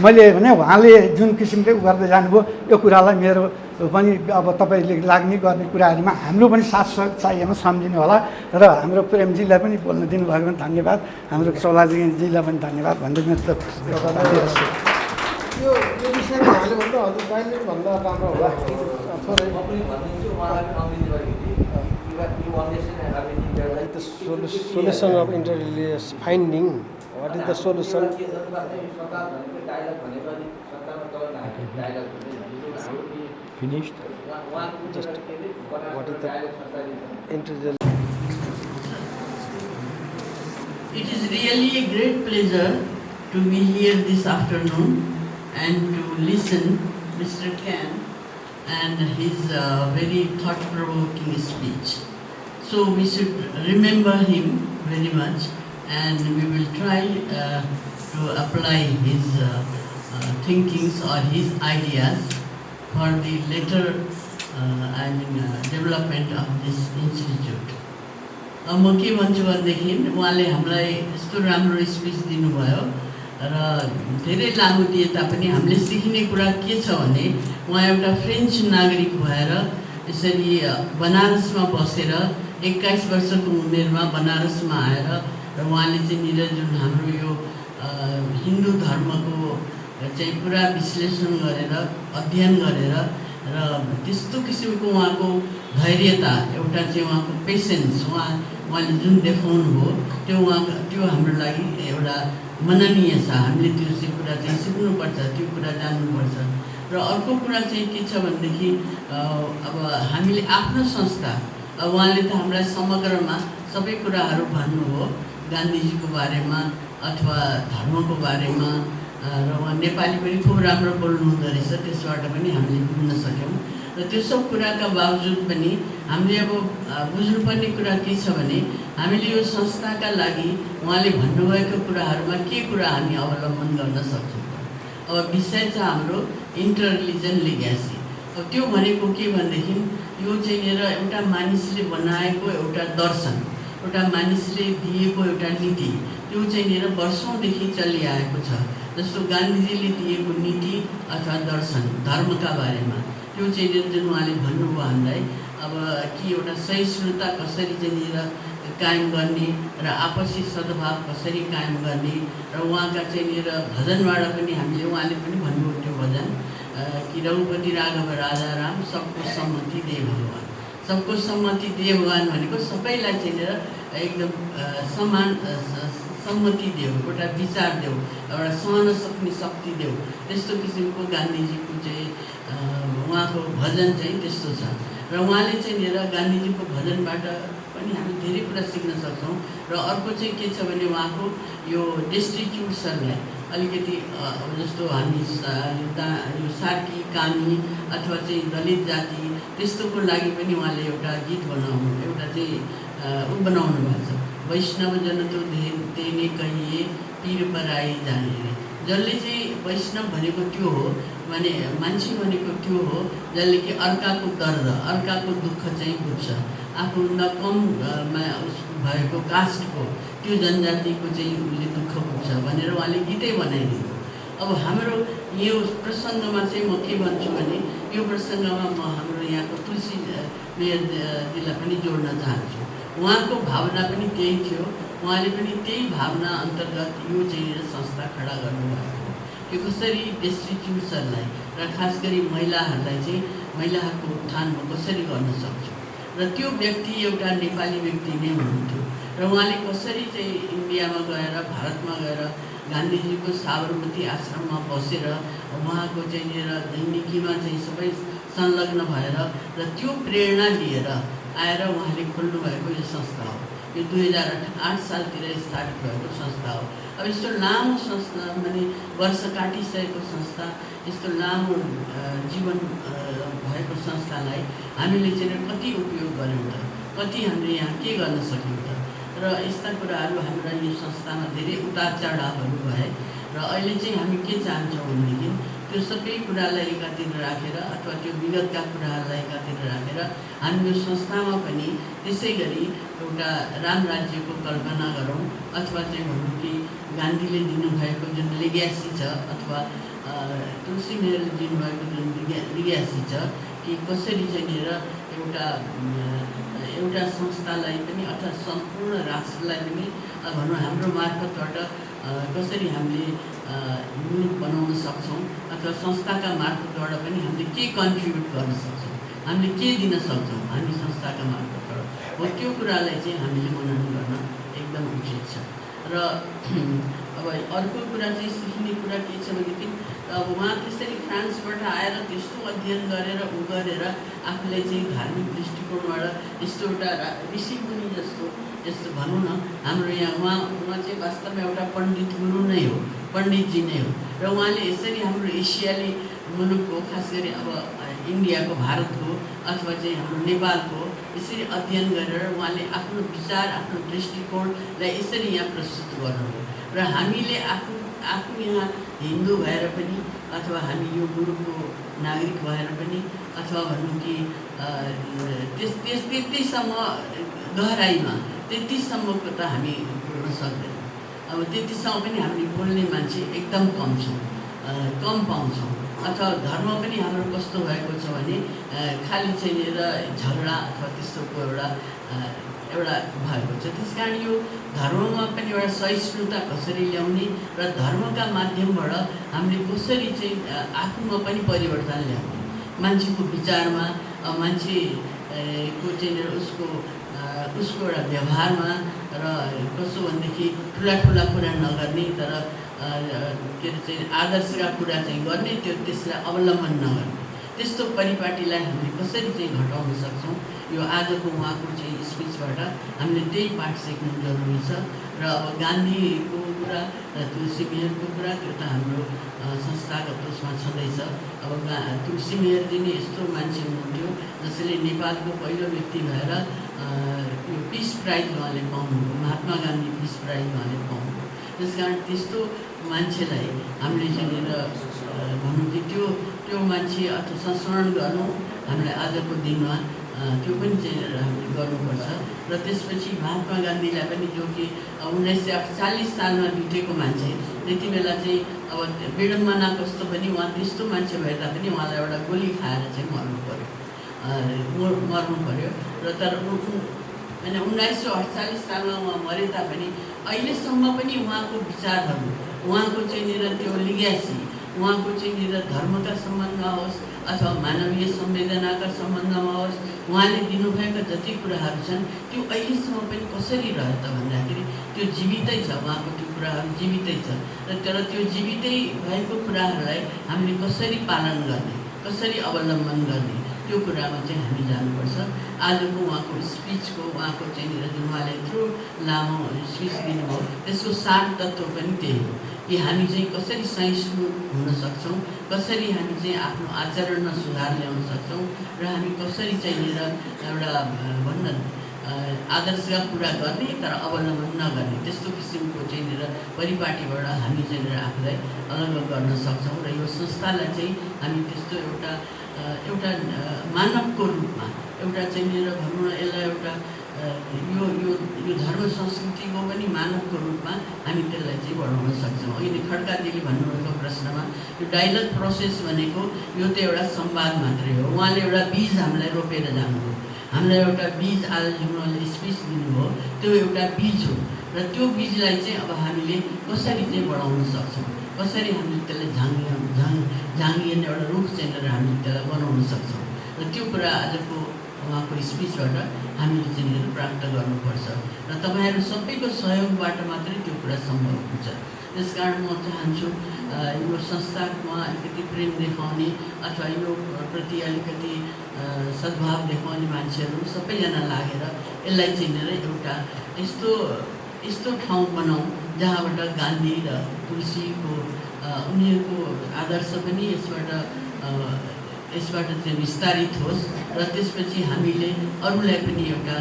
मैले भने उहाँले जुन किसिमले गर्दै जानुभयो यो कुरालाई मेरो पनि अब तपाईँले लाग्ने गर्ने कुराहरूमा हाम्रो पनि साथ सहयोग चाहिएमा सम्झिनु होला र हाम्रो प्रेमजीलाई पनि बोल्न दिनुभयो भने धन्यवाद, हाम्रो चौलाजीलाई पनि धन्यवाद भन्दै मेरो त यो विषयमा उहाँले भन्दा हजुर दाइले भन्दा राम्रो होला थोरै the solution of interreligious finding. What is the solution? Finished? Just what is the interreligious? It is really a great pleasure to be here this afternoon and to listen Mr. Khan and his very thought-provoking speech. So we should remember him very much, and we will try to apply his thinkings or his ideas for the later development of this institute. म के भन्छु भनेदेखि उहाँले हामीलाई यस्तो राम्रो speech दिनुभयो र धेरै लामो दिए तापनि हामीले सिक्ने कुरा के छ भने उहाँ एउटा फ्रेन्च नागरिक भएर यसरी बनारसमा बसेर 21 वर्षको उमेरमा बनारसमा आएर र उहाँले चाहिँ निर जुन हाम्रो यो हिन्दू धर्मको चाहिँ पुरा विश्लेषण गरेर अध्ययन गरेर र त्यस्तो किसिमको उहाँको धैर्यता एउटा चाहिँ उहाँको पेसेन्स उहाँले जुन देखाउनु हो त्यो हाम्रो लागि एउटा मननीय छ। हामीले त्यो चाहिँ कुरा चाहिँ सिक्नुपर्छ, त्यो कुरा जान्नुपर्छ। र अर्को कुरा चाहिँ के छ भनेदेखि अब हामीले आफ्नो संस्था उहाँले त हामीलाई समग्रमा सबै कुराहरू भन्नुभयो गान्धीजीको बारेमा अथवा धर्मको बारेमा र उहाँ नेपाली पनि खुब राम्रो बोल्नु हुँदो रहेछ, त्यसबाट पनि हामीले बुझ्न सक्यौँ। र त्यो सब कुराका बावजुद पनि हामीले अब बुझ्नुपर्ने कुरा के छ भने हामीले यो संस्थाका लागि उहाँले भन्नुभएको कुराहरूमा के कुरा हामी अवलम्बन गर्न सक्छौँ। अब विषय छ हाम्रो इन्टररिलिजन लेगेसी। अब त्यो भनेको के भनेदेखि यो चाहिँ एउटा मानिसले बनाएको एउटा दर्शन, एउटा मानिसले दिएको एउटा नीति, त्यो चाहिँ वर्षौँदेखि चलिआएको छ। जस्तो गान्धीजीले दिएको नीति अथवा दर्शन धर्मका बारेमा त्यो चाहिँ जुन उहाँले भन्नुभयो हामीलाई अब कि एउटा सहिष्णुता कसरी चाहिँ कायम गर्ने र आपसी सद्भाव कसरी कायम गर्ने र उहाँका चाहिँ र भजनबाट पनि उहाँले पनि भन्नुभयो त्यो भजन कि रघुपति राघव राजा राम सबको सम्मति दे भगवान। सबको सम्मति दे भगवान भनेको सबैलाई चाहिँ एकदम समान सम्मति देऊ, एउटा विचार देऊ, एउटा सहन सक्ने शक्ति देऊ, त्यस्तो किसिमको गान्धीजीको चाहिँ उहाँको भजन चाहिँ त्यस्तो छ। र उहाँले चाहिँ गान्धीजीको भजनबाट पनि हामी धेरै कुरा सिक्न सक्छौँ। र अर्को चाहिँ के छ भने उहाँको यो डेस्टिट्युट्सहरूलाई अलिकति जस्तो हामी यो सार्की कामी अथवा चाहिँ दलित जाति त्यस्तोको लागि पनि उहाँले एउटा गीत बनाउनु, एउटा चाहिँ बनाउनु भएको छ। वैष्णव जन तो देने कहिए पीर पराई जाने रे। जसले चाहिँ वैष्णव भनेको त्यो हो, माने मान्छे भनेको त्यो हो जसले कि अर्काको दर्द अर्काको दुःख चाहिँ बुझ्छ, आफूभन्दा कम उसको भएको कास्टको त्यो जनजातिको चाहिँ उसले दुःख बुझ्छ भनेर उहाँले गीतै बनाइदिनु। अब हाम्रो यो प्रसङ्गमा चाहिँ म के भन्छु भने यो प्रसङ्गमा म हाम्रो यहाँको तुलसी मेयरजीलाई पनि जोड्न चाहन्छु। उहाँको भावना पनि त्यही थियो, उहाँले पनि त्यही भावना अन्तर्गत यो चाहिँ संस्था खडा गर्नुभएको हो कि कसरी डेस्टिट्युट्सहरूलाई र खास गरी महिलाहरूलाई चाहिँ महिलाहरूको उत्थान म कसरी गर्न सक्छु। र त्यो व्यक्ति एउटा नेपाली व्यक्ति नै हुनुहुन्थ्यो र उहाँले कसरी चाहिँ इन्डियामा गएर भारतमा गएर गान्धीजीको साबरमती आश्रममा बसेर उहाँको चाहिँ दैनिकीमा चाहिँ सबै संलग्न भएर र त्यो प्रेरणा लिएर आएर उहाँले खोल्नुभएको यो संस्था हो। यो 2008 सालतिर स्थापित भएको संस्था हो। अब यस्तो लामो संस्था माने वर्ष काटिसकेको संस्था, यस्तो लामो जीवन भएको संस्थालाई हामीले चाहिँ कति उपयोग गर्यौँ त, कति हामीले यहाँ के गर्न सक्यौँ त। र यस्ता कुराहरू हाम्रा यो संस्थामा धेरै उतार चढावहरू भए र अहिले चाहिँ हामी के चाहन्छौँ भनेदेखि त्यो सबै कुरालाई एकातिर राखेर अथवा त्यो विगतका कुराहरूलाई एकातिर राखेर हामी यो संस्थामा पनि त्यसै गरी एउटा राम राज्यको कल्पना गरौँ अथवा चाहिँ भनौँ कि गान्धीले दिनुभएको जुन लेग्यासी छ अथवा तुलसी मेयरले दिनुभएको जुन लेग्यासी छ कि कसरी चाहिँ एउटा संस्थालाई पनि अथवा सम्पूर्ण राष्ट्रलाई पनि भनौँ हाम्रो मार्फतबाट कसरी हामीले मुलुक बनाउन सक्छौँ अथवा संस्थाका मार्फतबाट पनि हामीले के कन्ट्रिब्युट गर्न सक्छौँ, हामीले के दिन सक्छौँ हामी संस्थाका मार्फतबाट हो, त्यो कुरालाई चाहिँ हामीले मनन गर्न एकदम उचित छ। र अब अर्को कुरा चाहिँ सिक्ने कुरा के छ भनेदेखि अब उहाँ त्यसरी फ्रान्सबाट आएर त्यस्तो अध्ययन गरेर गरेर आफूलाई चाहिँ धार्मिक दृष्टिकोणबाट यस्तो एउटा ऋषिमुनि जस्तो भनौँ न हाम्रो यहाँ उहाँ चाहिँ वास्तवमा एउटा पण्डित गुरु नै हो, पण्डितजी नै हो। र उहाँले यसरी हाम्रो एसियाली मुलुकको खास गरी अब इन्डियाको भारतको अथवा चाहिँ हाम्रो नेपालको यसरी अध्ययन गरेर उहाँले आफ्नो विचार आफ्नो दृष्टिकोणलाई यसरी यहाँ प्रस्तुत गर्नुभयो। र हामीले आफू यहाँ हिन्दू भएर पनि अथवा हामी यो गुरुको नागरिक भएर पनि अथवा भनौँ कि त्यतिसम्म गहराइमा त्यतिसम्मको त हामी बोल्न सक्दैनौँ। अब त्यतिसम्म पनि हामीले बोल्ने मान्छे एकदम कम पाउँछौँ। अथवा धर्म पनि हाम्रो कस्तो भएको छ भने खालि चाहिँ झगडा अथवा त्यस्तोको एउटा भएको छ। त्यस कारण यो धर्ममा पनि एउटा सहिष्णुता कसरी ल्याउने र धर्मका माध्यमबाट हामीले कसरी चाहिँ आफूमा पनि परिवर्तन ल्याउने, मान्छेको विचारमा मान्छेको चाहिँ उसको एउटा व्यवहारमा र कसो भनेदेखि ठुला कुरा नगर्ने तर के अरे चाहिँ आदर्शका कुरा चाहिँ गर्ने, त्यसलाई अवलम्बन नगर्ने, त्यस्तो परिपाटीलाई हामीले कसरी चाहिँ घटाउन सक्छौँ यो आजको उहाँको चाहिँ स्पिचबाट हामीले त्यही पाठ सिक्नु जरुरी छ। र अब गान्धीको कुरा र तुलसी मेयरको कुरा त्यो त हाम्रो संस्थागत उसमा छँदैछ। अब तुलसी मेयरजी नै यस्तो मान्छे हुनुहुन्थ्यो जसले नेपालको पहिलो व्यक्ति भएर यो पिस प्राइज उहाँले पाउनुभयो, महात्मा गान्धी पिस प्राइज उहाँले पाउनुभयो। त्यस कारण त्यस्तो मान्छेलाई हामीले चाहिँ भनौँ कि त्यो मान्छे अथवा संस्मरण गर्नु हामीलाई आजको दिनमा त्यो पनि चाहिँ हामीले गर्नुपर्छ। र त्यसपछि महात्मा गान्धीलाई पनि जो कि 1948 सालमा बितेको मान्छे, त्यति बेला चाहिँ अब विडम्बना कस्तो पनि उहाँ त्यस्तो मान्छे भए तापनि उहाँलाई एउटा गोली खाएर चाहिँ मर्नु पर्यो र तर अनि 1948 सालमा उहाँ मरे तापनि अहिलेसम्म पनि उहाँको विचारहरू, उहाँको चाहिँ नि त्यो लिग्यासी, उहाँको चाहिँ नि धर्मका सम्बन्धमा होस् अथवा मानवीय संवेदनाका सम्बन्धमा होस्, उहाँले दिनुभएका जति कुराहरू छन् त्यो अहिलेसम्म पनि कसरी रह्यो त भन्दाखेरि त्यो जीवितै छ, उहाँको त्यो कुराहरू जीवितै छ। र तर त्यो जीवितै भएको कुराहरूलाई हामीले कसरी पालन गर्ने, कसरी अवलम्बन गर्ने, त्यो कुरामा चाहिँ हामी जानुपर्छ। आजको उहाँको स्पिचको, उहाँको चाहिँ जुन उहाँले यत्रो लामो स्पिच दिनुभयो त्यसको सार तत्त्व पनि त्यही हो कि हामी चाहिँ कसरी सहिष्णु हुन सक्छौँ, कसरी हामी चाहिँ आफ्नो आचरणमा सुधार ल्याउन सक्छौँ र हामी कसरी चाहिँ एउटा भन्न आदर्शका कुरा गर्ने तर अवलम्बन नगर्ने, त्यस्तो किसिमको चाहिँ परिपाटीबाट हामी चाहिँ आफूलाई अलग गर्न सक्छौँ। र यो संस्थालाई चाहिँ हामी त्यस्तो एउटा मानवको रूपमा, एउटा चाहिँ भनौँ न यसलाई एउटा यो धर्म संस्कृतिको पनि मानवको रूपमा हामी त्यसलाई चाहिँ बढाउन सक्छौँ। अहिले खड्काजीले भन्नुभएको प्रश्नमा यो डायलग प्रोसेस भनेको यो त एउटा संवाद मात्रै हो। उहाँले एउटा बीज हामीलाई रोपेर जानुभयो, हामीलाई एउटा बीज आज जुन उहाँले स्पिच दिनुभयो त्यो एउटा बीज हो र त्यो बीजलाई चाहिँ अब हामीले कसरी चाहिँ बढाउन सक्छौँ, कसरी हामीले त्यसलाई झाँगिने एउटा रुख चाहिँ हामीले त्यसलाई बनाउन सक्छौँ र त्यो कुरा आजको उहाँको स्पिचबाट हामीले चाहिँ प्राप्त गर्नुपर्छ र तपाईँहरू सबैको सहयोगबाट मात्रै त्यो कुरा सम्भव हुन्छ। त्यसकारण म चाहन्छु यो संस्थामा अलिकति प्रेम देखाउने अथवा यो प्रति अलिकति सद्भाव देखाउने मान्छेहरू सबैजना लागेर यसलाई चाहिँ एउटा यस्तो ठाउँ बनाऊँ जहाँबाट गान्धी र तुलसीको उनीहरूको आदर्श पनि यसबाट चाहिँ विस्तारित होस् र त्यसपछि हामीले अरूलाई पनि एउटा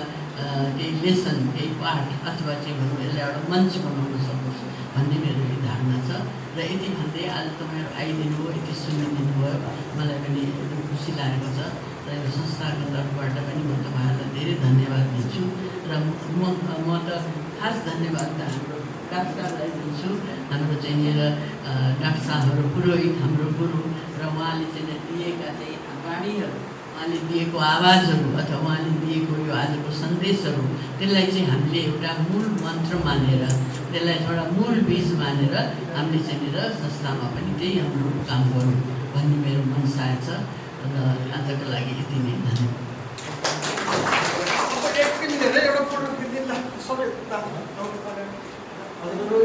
केही लेसन, केही पाठ अथवा चाहिँ भनौँ यसलाई एउटा मञ्च बनाउन सकोस् भन्ने मेरो यो धारणा छ। र यति भन्दै आज तपाईँहरू आइदिनु भयो, यति सुनिदिनु भयो, मलाई पनि एकदम खुसी लागेको छ र यो संस्थाको तर्फबाट पनि म तपाईँहरूलाई धेरै धन्यवाद दिन्छु। र म त खास धन्यवाद त हाम्रो डाक्टर साहबलाई दिन्छु, हाम्रो चाहिँ डाक्टर साहबहरू पुरोहित, हाम्रो गुरु र उहाँले चाहिँ दिएका चाहिँ वाणीहरू, उहाँले दिएको आवाजहरू अथवा उहाँले दिएको यो आजको सन्देशहरू, त्यसलाई चाहिँ हामीले एउटा मूल मन्त्र मानेर, त्यसलाई एउटा मूल बीज मानेर हामीले चाहिँ संस्थामा पनि त्यही हाम्रो काम गरौँ भन्ने मेरो मनसाय छ। र आजको लागि यति नै, धन्यवाद। एउटा